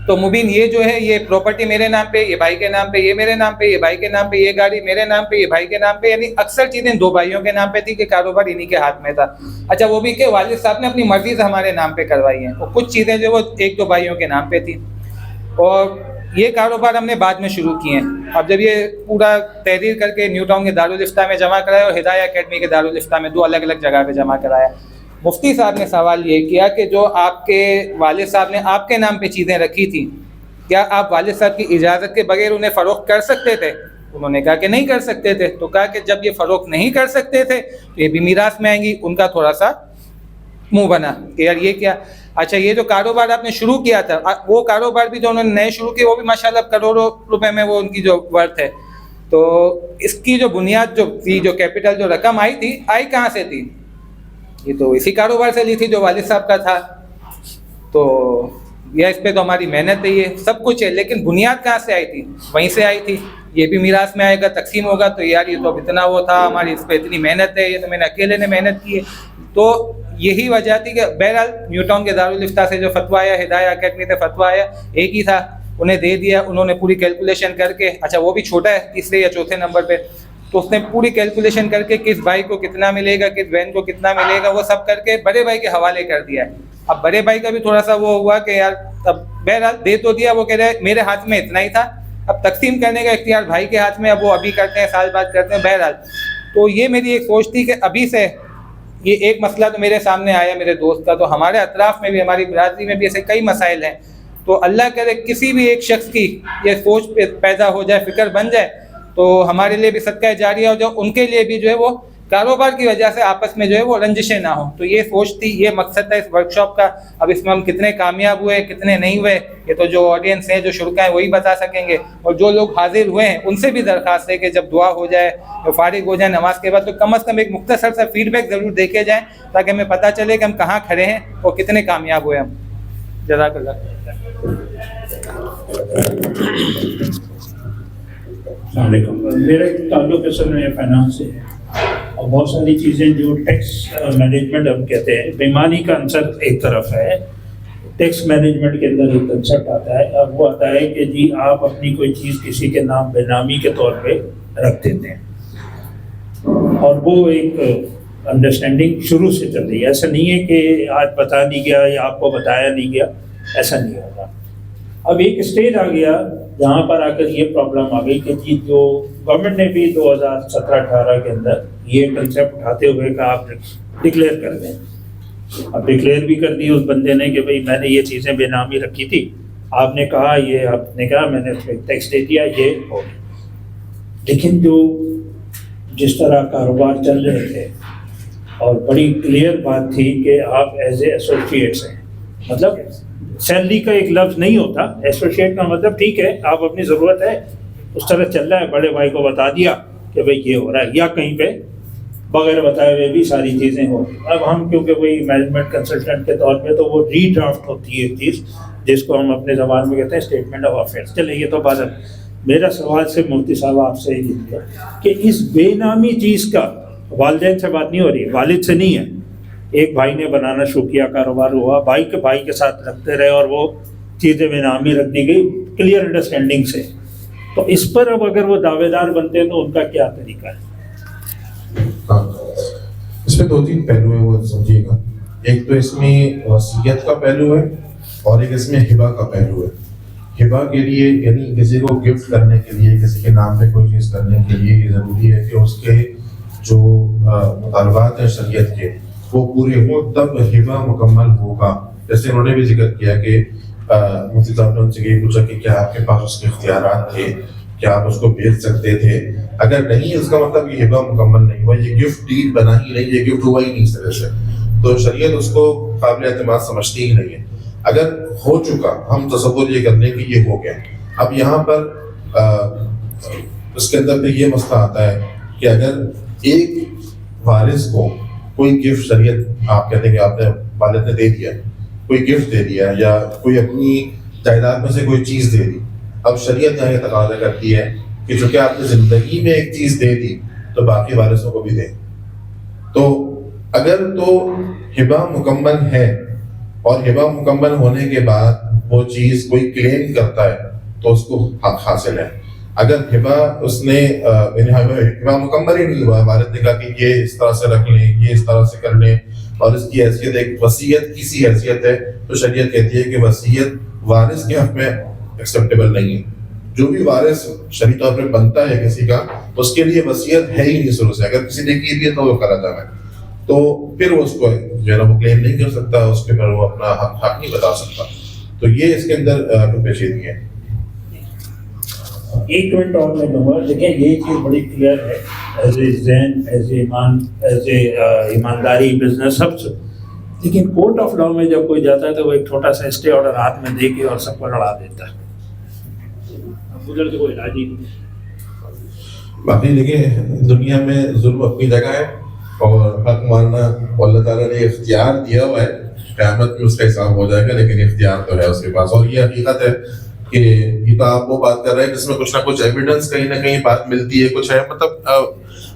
تو مبین یہ جو ہے یہ پراپرٹی میرے نام پہ، یہ بھائی کے نام پہ، یہ میرے نام پہ، یہ بھائی کے نام پہ، یہ گاڑی میرے نام پہ، یہ بھائی کے نام پہ، یعنی اکثر چیزیں 2 بھائیوں کے نام پہ تھی کہ کاروبار انہی کے ہاتھ میں تھا. اچھا وہ بھی کہ والد صاحب نے اپنی مرضی سے ہمارے نام پہ کروائی ہیں، اور کچھ چیزیں جو وہ 1-2 بھائیوں کے نام پہ تھی. اور یہ کاروبار ہم نے بعد میں شروع کیے ہیں. اب جب یہ پورا تحریر کر کے نیو ٹاؤن کے دارالفتہ میں جمع کرایا اور ہدایہ اکیڈمی کے دارالفتہ میں 2 الگ الگ جگہ پہ جمع کرایا. مفتی صاحب نے سوال یہ کیا کہ جو آپ کے والد صاحب نے آپ کے نام پہ چیزیں رکھی تھیں، کیا آپ والد صاحب کی اجازت کے بغیر انہیں فروخت کر سکتے تھے؟ انہوں نے کہا کہ نہیں کر سکتے تھے. تو کہا کہ جب یہ فروخت نہیں کر سکتے تھے تو یہ بھی میراث میں آئیں گی. ان کا تھوڑا سا منہ بنا کہ یار یہ کیا. اچھا یہ جو کاروبار آپ نے شروع کیا تھا، وہ کاروبار بھی جو انہوں نے نئے شروع کیے وہ بھی ماشاءاللہ کروڑوں روپے میں وہ ان کی جو ورتھ ہے. تو اس کی جو بنیاد جو تھی، جو کیپٹل جو رقم آئی تھی، آئی کہاں سے تھی؟ یہ تو اسی کاروبار سے لی تھی جو والد صاحب کا تھا. تو یا اس پہ تو ہماری محنت ہے، یہ سب کچھ ہے، لیکن بنیاد کہاں سے آئی تھی؟ وہیں سے آئی تھی. یہ بھی میراث میں آئے گا، تقسیم ہوگا تو یار یہ تو اب اتنا وہ تھا، ہماری اس پہ اتنی محنت ہے، یہ تو میں نے اکیلے نے محنت کی ہے. تو یہی وجہ تھی کہ بہرحال نیو ٹاؤن کے دارالفتہ سے جو فتویٰ آیا، ہدایہ اکیڈمی سے فتویٰ آیا، ایک ہی تھا، انہیں دے دیا. انہوں نے پوری کیلکولیشن کر کے، اچھا وہ بھی چھوٹا ہے 3 یا 4 نمبر پہ، تو اس نے پوری کیلکولیشن کر کے کس بھائی کو کتنا ملے گا، کس بہن کو کتنا ملے گا، وہ سب کر کے بڑے بھائی کے حوالے کر دیا ہے. اب بڑے بھائی کا بھی تھوڑا سا وہ ہوا کہ یار اب بہرحال دے تو دیا، وہ کہہ رہے میرے ہاتھ میں اتنا ہی تھا، اب تقسیم کرنے کا اختیار بھائی کے ہاتھ میں، اب وہ ابھی کرتے ہیں، سال بعد کرتے ہیں. بہرحال تو یہ میری ایک سوچ تھی کہ ابھی سے یہ ایک مسئلہ تو میرے سامنے آیا میرے دوست کا، تو ہمارے اطراف میں بھی، ہماری برادری میں بھی ایسے کئی مسائل ہیں. تو اللہ کرے کسی بھی ایک شخص کی یہ سوچ پیدا ہو جائے، فکر بن جائے، تو ہمارے لیے بھی صدقہ جاریہ ہو جائے، ان کے لیے بھی جو ہے وہ کاروبار کی وجہ سے آپس میں جو ہے وہ رنجشیں نہ ہوں. تو یہ سوچ تھی، یہ مقصد تھا اس ورکشاپ کا. اب اس میں ہم کتنے کامیاب ہوئے، کتنے نہیں ہوئے، یہ تو جو آڈینس ہیں، جو شرکا ہیں، وہی بتا سکیں گے. اور جو لوگ حاضر ہوئے ہیں ان سے بھی درخواست ہے کہ جب دعا ہو جائے، جو فارغ ہو جائے نماز کے بعد، تو کم از کم ایک مختصر سا فیڈ بیک ضرور دے کے جائیں، تاکہ ہمیں پتہ چلے کہ ہم کہاں کھڑے ہیں اور کتنے کامیاب ہوئے ہم. جزاک اللہ. السلام علیکم. میرا تعلق اصل میں فائنانس سے ہے، اور بہت ساری چیزیں جو ٹیکس مینجمنٹ ہم کہتے ہیں، بےمانی کا عنصر ایک طرف ہے، ٹیکس مینجمنٹ کے اندر ایک کنسیپٹ آتا ہے، اور وہ آتا ہے کہ جی آپ اپنی کوئی چیز کسی کے نام بے نامی کے طور پہ رکھ دیتے ہیں، اور وہ ایک انڈرسٹینڈنگ شروع سے چل رہی ہے. ایسا نہیں ہے کہ آج بتا نہیں گیا یا آپ کو بتایا نہیں گیا، ایسا نہیں ہوگا. اب ایک اسٹیج آ گیا جہاں پر آ کر یہ پرابلم آ گئی کہ جی جو گورنمنٹ نے بھی 2017-18 کے اندر یہ کنسیپٹ اٹھاتے ہوئے کہ آپ ڈکلیئر کر دیں. اب ڈکلیئر بھی کر دی اس بندے نے کہ بھئی میں نے یہ چیزیں بے نامی رکھی تھی، آپ نے کہا یہ، آپ نے کہا میں نے اس پہ ٹیکس دے دیا، یہ ہو گیا. لیکن جو جس طرح کاروبار چل رہے تھے اور بڑی کلیئر بات تھی کہ آپ ایز اے ایسوسیٹس ہیں. مطلب سیلری کا ایک لفظ نہیں ہوتا, ایسوسیٹ کا مطلب ٹھیک ہے آپ اپنی ضرورت ہے اس طرح چل رہا ہے, بڑے بھائی کو بتا دیا کہ بھئی یہ ہو رہا ہے, یا کہیں پہ بغیر بتائے ہوئے بھی ساری چیزیں ہوں. اب ہم کیونکہ وہی مینجمنٹ کنسلٹنٹ کے طور پہ تو وہ ری ڈرافٹ ہوتی ہے ایک چیز جس کو ہم اپنے زبان میں کہتے ہیں اسٹیٹمنٹ آف افیئرس. چلے یہ تو بات ہے. میرا سوال سے مفتی صاحب آپ سے یہ ہے کہ اس بے نامی چیز کا والدین سے بات نہیں ہو رہی, والد سے نہیں ہے, ایک بھائی نے بنانا شروع کیا, کاروبار ہوا, بھائی کے ساتھ رکھتے رہے اور وہ چیزیں بے نامی رکھ دی گئی کلیئر انڈرسٹینڈنگ سے. تو اس پر اب اگر وہ دعوے دار بنتے ہیں تو ان کا کیا طریقہ ہے؟ اس میں 2-3 پہلو ہیں, وہ سمجھیے گا. ایک تو اس میں وصیت کا پہلو ہے اور ایک اس میں ہبہ کا پہلو ہے. ہبہ کے لیے یعنی کسی کو گفٹ کرنے کے لیے, کسی کے نام پہ کوئی چیز کرنے کے لیے یہ ضروری ہے کہ اس کے جو مطالبات ہیں شریعت کے وہ پورے ہوں, تب ہبہ مکمل ہوگا. جیسے انہوں نے بھی ذکر کیا کہ مفتی صاحب نے ان سے یہ پوچھا کہ کیا آپ کے پاس اس کے اختیارات تھے, کیا آپ اس کو بیچ سکتے تھے. اگر نہیں, اس کا مطلب یہ ہبہ مکمل نہیں ہوا, یہ گفٹ ڈیڈ بنا ہی نہیں, یہ گفٹ ہوا ہی نہیں اس طرح سے, تو شریعت اس کو قابل اعتماد سمجھتی ہی نہیں ہے. اگر ہو چکا, ہم تصور یہ کر لیں کہ یہ ہو گیا. اب یہاں پر اس کے اندر پہ یہ مسئلہ آتا ہے کہ اگر ایک وارث کو کوئی گفٹ شریعت آپ کہتے ہیں کہ آپ نے والد نے دے دیا, کوئی گفٹ دے دیا یا کوئی اپنی جائیداد میں سے کوئی چیز دے دی. اب شریعت یہاں یہ تقاضا کرتی ہے کہ چونکہ آپ نے زندگی میں ایک چیز دے دی تو باقی وارثوں کو بھی دیں. تو اگر تو ہبہ مکمل ہے اور ہبہ مکمل ہونے کے بعد وہ چیز کوئی کلیم کرتا ہے تو اس کو حق حاصل ہے. اگر ہبہ اس نے ہبہ مکمل ہی نہیں ہوا, والد نے کہا کہ یہ اس طرح سے رکھ لیں, یہ اس طرح سے کر لیں, اور اس کی حیثیت ایک وصیت کی سی حیثیت ہے, تو شریعت کہتی ہے کہ وصیت وارث کے حق میں ایکسیپٹیبل نہیں ہے. جو بھی وارث شرعی طور پہ بنتا ہے کسی کا, اس کے لیے وصیت ہے ہی نہیں شروع سے. اگر کسی نے کی بھی ہے تو وہ کرا جانا ہے, تو پھر وہ اس کو جو ہے نا وہ کلیم نہیں کر سکتا, اس کے پر وہ اپنا حق نہیں بتا سکتا. تو یہ اس کے اندر پیچیدگی ہے. ایک منٹ اور میں دوں گا. دیکھیں یہ چیز بڑی کلیئر ہے, ایز اے ذہن, ایز اے ایمان, ایز اے ایمانداری, بزنس, سب سے. لیکن کورٹ آف لا میں جب کوئی جاتا ہے تو وہ ایک چھوٹا سا اسٹے آرڈر ہاتھ میں دے کے اور سب کو لڑا دیتا ہے. ادھر سے کوئی علاج ہی نہیں. باقی دیکھیں دنیا میں ظلم اپنی جگہ ہے اور حق ماننا اللہ تعالیٰ نے اختیار دیا ہوا ہے, قیامت میں اس کا حساب ہو جائے گا, لیکن اختیار تو ہے اس کے پاس. اور یہ حقیقت ہے کہ یہ تو آپ وہ بات کر رہے ہیں جس میں کچھ نہ کچھ ایویڈنس کہیں نہ کہیں بات ملتی ہے, کچھ ہے, مطلب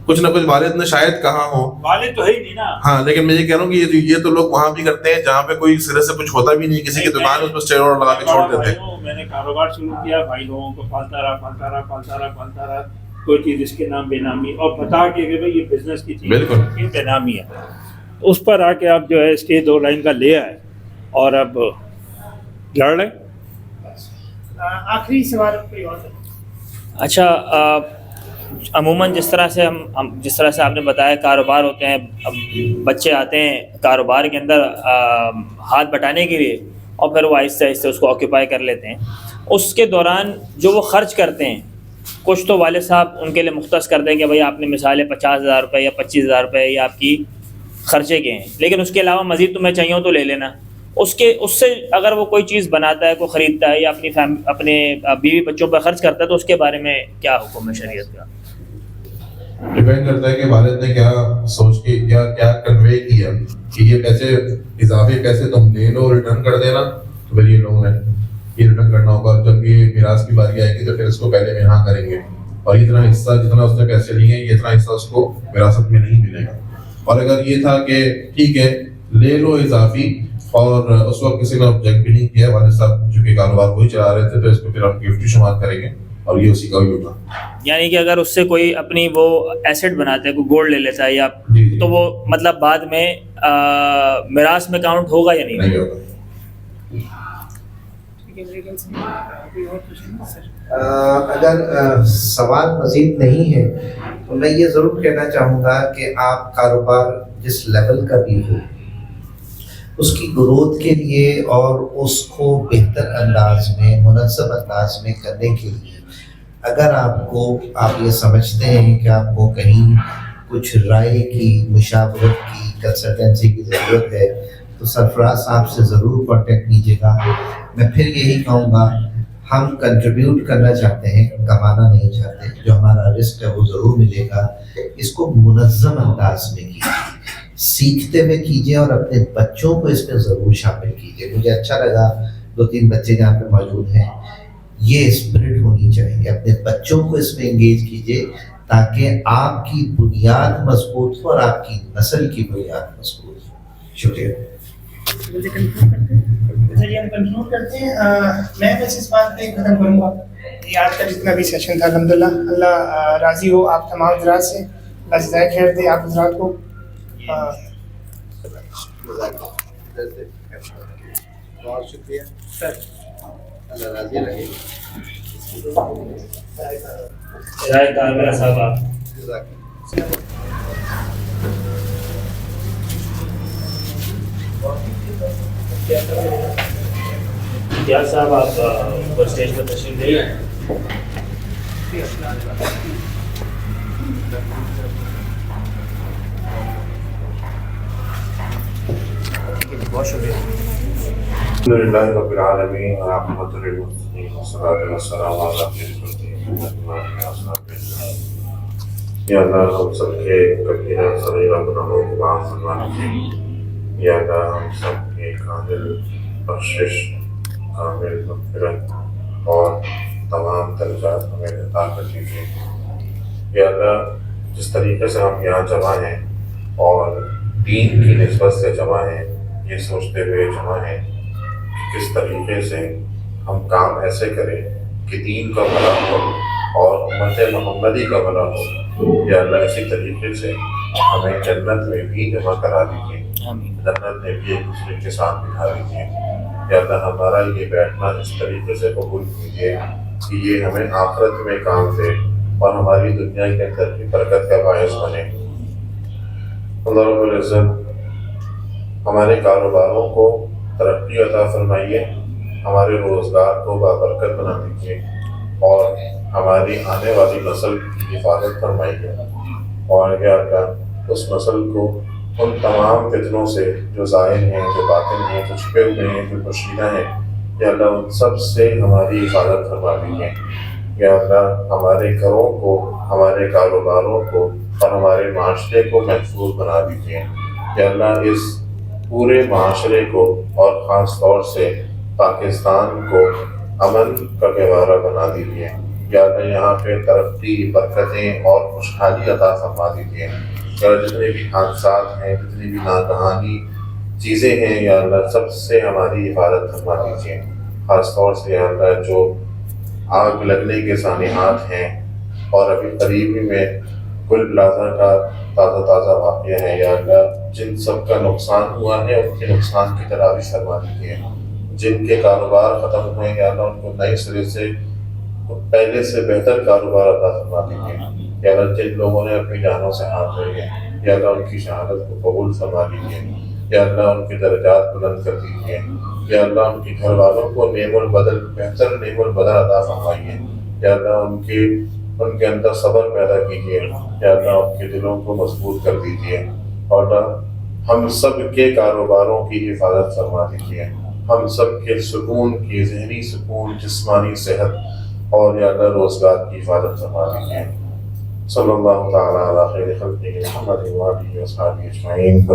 کچھ نہ کچھ والد نے شاید کہاں ہو, والد تو ہے ہی نہیں نا. ہاں, لیکن میں یہ کہہ رہا ہوں کہ یہ تو لوگ وہاں بھی کرتے ہیں جہاں پہ کوئی سرے سے کچھ ہوتا بھی نہیں, کسی کی دکان اس پہ اسٹے آرڈر لگا کے چھوڑ دیتے ہیں. میں نے کاروبار شروع کیا, بھائی لوگوں کو پالتا رہا, کوئی چیز اس کے نام بے نامی, اور بتا کے کہ بھائی یہ بزنس کی چیز بالکل بے نامی ہے. اس پر آ کے آپ جو ہے اسٹے 2 لائن کا لے آئے اور اب لڑ رہے. آخری سوال کوئی اور. اچھا, عموماً جس طرح سے آپ نے بتایا کاروبار ہوتے ہیں, بچے آتے ہیں کاروبار کے اندر ہاتھ بٹانے کے لیے اور پھر وہ آہستہ آہستہ اس کو آکوپائی کر لیتے ہیں. اس کے دوران جو وہ خرچ کرتے ہیں, کچھ تو والد صاحب ان کے لیے مختص کر دیں کہ بھائی آپ نے مثال 50,000 روپے یا 25,000 روپے یا آپ کی خرچے کے ہیں, لیکن اس کے علاوہ مزید تمہیں چاہیے ہو تو لے لینا. اس سے اگر وہ کوئی چیز بناتا ہے, کوئی خریدتا ہے یا اپنے بیوی بچوں پر خرچ کرتا ہے, تو اس کے بارے میں کیا حکم ہے شریعت کا؟ ڈیپینڈ کرتا ہے کہ والد نے کیا سوچ کے کیا کنوے کیا کہ یہ پیسے اضافی پیسے تم لے لو, ریٹرن کر دینا, تو پھر یہ لوگوں نے یہ ریٹرن کرنا ہوگا. جب یہ میراث کی باری آئے گی تو پھر اس کو پہلے یہاں کریں گے, اور اتنا حصہ جتنا اس نے پیسے لیے ہیں اتنا حصہ اس کو وراثت میں نہیں ملے گا. اور اگر یہ تھا کہ ٹھیک ہے لے لو اضافی, اور اس وقت کسی نے آبجیکٹ بھی نہیں کیا, والد صاحب چونکہ کاروبار وہی چلا رہے تھے, تو اس کو پھر آپ گفٹ شمار کریں گے اور یہ اسی کا بھی ہوگا. یعنی کہ اگر اس سے کوئی اپنی وہ ایسٹ بناتا ہے, کوئی گولڈ لے لیتا ہے یا تو وہ مطلب بعد میں میراث میں کاؤنٹ ہوگا یا نہیں ہوگا؟ اگر سوال مزید نہیں ہے تو میں یہ ضرور کہنا چاہوں گا کہ آپ کاروبار جس لیول کا بھی ہو, اس کی گروتھ کے لیے اور اس کو بہتر انداز میں, منظم انداز میں کرنے کے لیے اگر آپ یہ سمجھتے ہیں کہ آپ کو کہیں کچھ رائے کی, مشاورت کی, کنسلٹنسی کی ضرورت ہے تو سرفراز صاحب سے ضرور کانٹیکٹ کیجیے گا. میں پھر یہی کہوں گا, ہم کنٹریبیوٹ کرنا چاہتے ہیں, کمانا نہیں چاہتے. جو ہمارا رزق ہے وہ ضرور ملے گا. اس کو منظم انداز میں کیجیے, سیکھتے ہوئے کیجیے اور اپنے بچوں کو اس میں ضرور شامل کیجیے. مجھے اچھا لگا 2-3 بچے جہاں پہ موجود ہیں, یہ اسپرٹ ہونی چاہیے. اپنے بچوں کو اس میں انگیج کیجیے تاکہ آپ کی بنیاد مضبوط ہو اور آپ کی نسل کی بنیاد مضبوط ہو. شکریہ. چلیے ہم کنکلوڈ کرتے ہیں. میں بس اس بات پہ ختم کروں گا, یہ آج کا جتنا بھی سیشن تھا الحمدللہ اللہ راضی ہو آپ تمام حضرات سے, اللہ جزائے خیر دے آپ حضرات کو. بہت شکریہ سر, اللہ راضی رہے. کیا صاحب آپ اوپر اسٹیج پر تشریف لے آئے. بہت شکریہ. الحمدللہ رب العالمین ورحمۃ للمحسنین والصلاۃ والسلام علی رسول اللہ. یا اللہ ہم سب کے کبیرہ صغیرہ گناہوں کو معاف فرما دیجیے. یا اللہ ہم سب کے کامل بخشش, کامل مغفرت اور تمام درجات ہمیں عطا کر دیجیے. یا اللہ جس طریقے سے ہم یہاں جمع ہیں اور دین کی نسبت سے جمع ہیں, یہ سوچتے ہوئے جمع ہیں کہ کس طریقے سے ہم کام ایسے کریں کہ دین کا بھلا ہو اور امت محمدی کا بھلا ہو. یا اللہ اسی طریقے سے ہمیں جنت میں بھی جمع کرا دیجیے, جنت میں بھی ایک دوسرے کے ساتھ بٹھا دیجیے. یا اللہ ہمارا یہ بیٹھنا اس طریقے سے قبول کیجیے کہ یہ ہمیں آخرت میں کام دے اور ہماری دنیا کے اندر بھی برکت کا باعث بنے. اللہ رب العزت ہمارے کاروباروں کو ترقی عطا فرمائیے, ہمارے روزگار کو بابرکت بنا دیجیے اور ہماری آنے والی نسل کی حفاظت فرمائیے. اور یا اللہ اس نسل کو ان تمام فتنوں سے جو ظاہر ہیں, جو باطن ہیں, جو چھپے ہوئے ہیں, جو پوشیدہ ہیں, یا اللہ ان سب سے ہماری حفاظت فرما دیجیے. یا اللہ ہمارے گھروں کو, ہمارے کاروباروں کو اور ہمارے معاشرے کو محفوظ بنا دیجیے. یا اللہ اس پورے معاشرے کو اور خاص طور سے پاکستان کو امن کا گہوارہ بنا دیجیے. یا اللہ یہاں پہ ترقی, برکتیں اور خوشحالی عطا فرما دیجیے. یا جتنے بھی حادثات ہیں, جتنی بھی ناگہانی چیزیں ہیں, یا اللہ سب سے ہماری حفاظت فرما دیجیے. خاص طور سے یا اللہ جو آگ لگنے کے سانحات ہیں اور ابھی قریب ہی میں گل پلازہ کا تازہ واقعہ ہے, یا اللہ جن سب کا نقصان ہوا ہے ان کے نقصان کی تلافی فرما دیجیے. جن کے کاروبار ختم ہوئے یا اللہ ان کو نئے سرے سے پہلے سے بہتر کاروبار عطا فرما دیجیے. یا اللہ جن لوگوں نے اپنی جانوں سے ہاتھ دھوئے ہیں یا اللہ ان کی شہادت کو قبول فرما لیجیے. یا اللہ ان کے درجات بلند کر دیجیے. یا اللہ ان کے گھر والوں کو نعم البدل, بہتر نعم البدل عطا فرمائیے. یا اللہ ان کے اندر صبر پیدا کیجیے. یا اللہ ان کے دلوں کو مضبوط کر دیجیے. اور اللہ ہم سب کے کاروباروں کی حفاظت فرما دیجیے. ہم سب کے سکون کی, ذہنی سکون, جسمانی صحت اور یا اللہ روزگار کی حفاظت فرما دیجیے. صلی اللہ تعالیٰ علی خیر خلقہ محمد و آلہ و صحبہ اجمعین.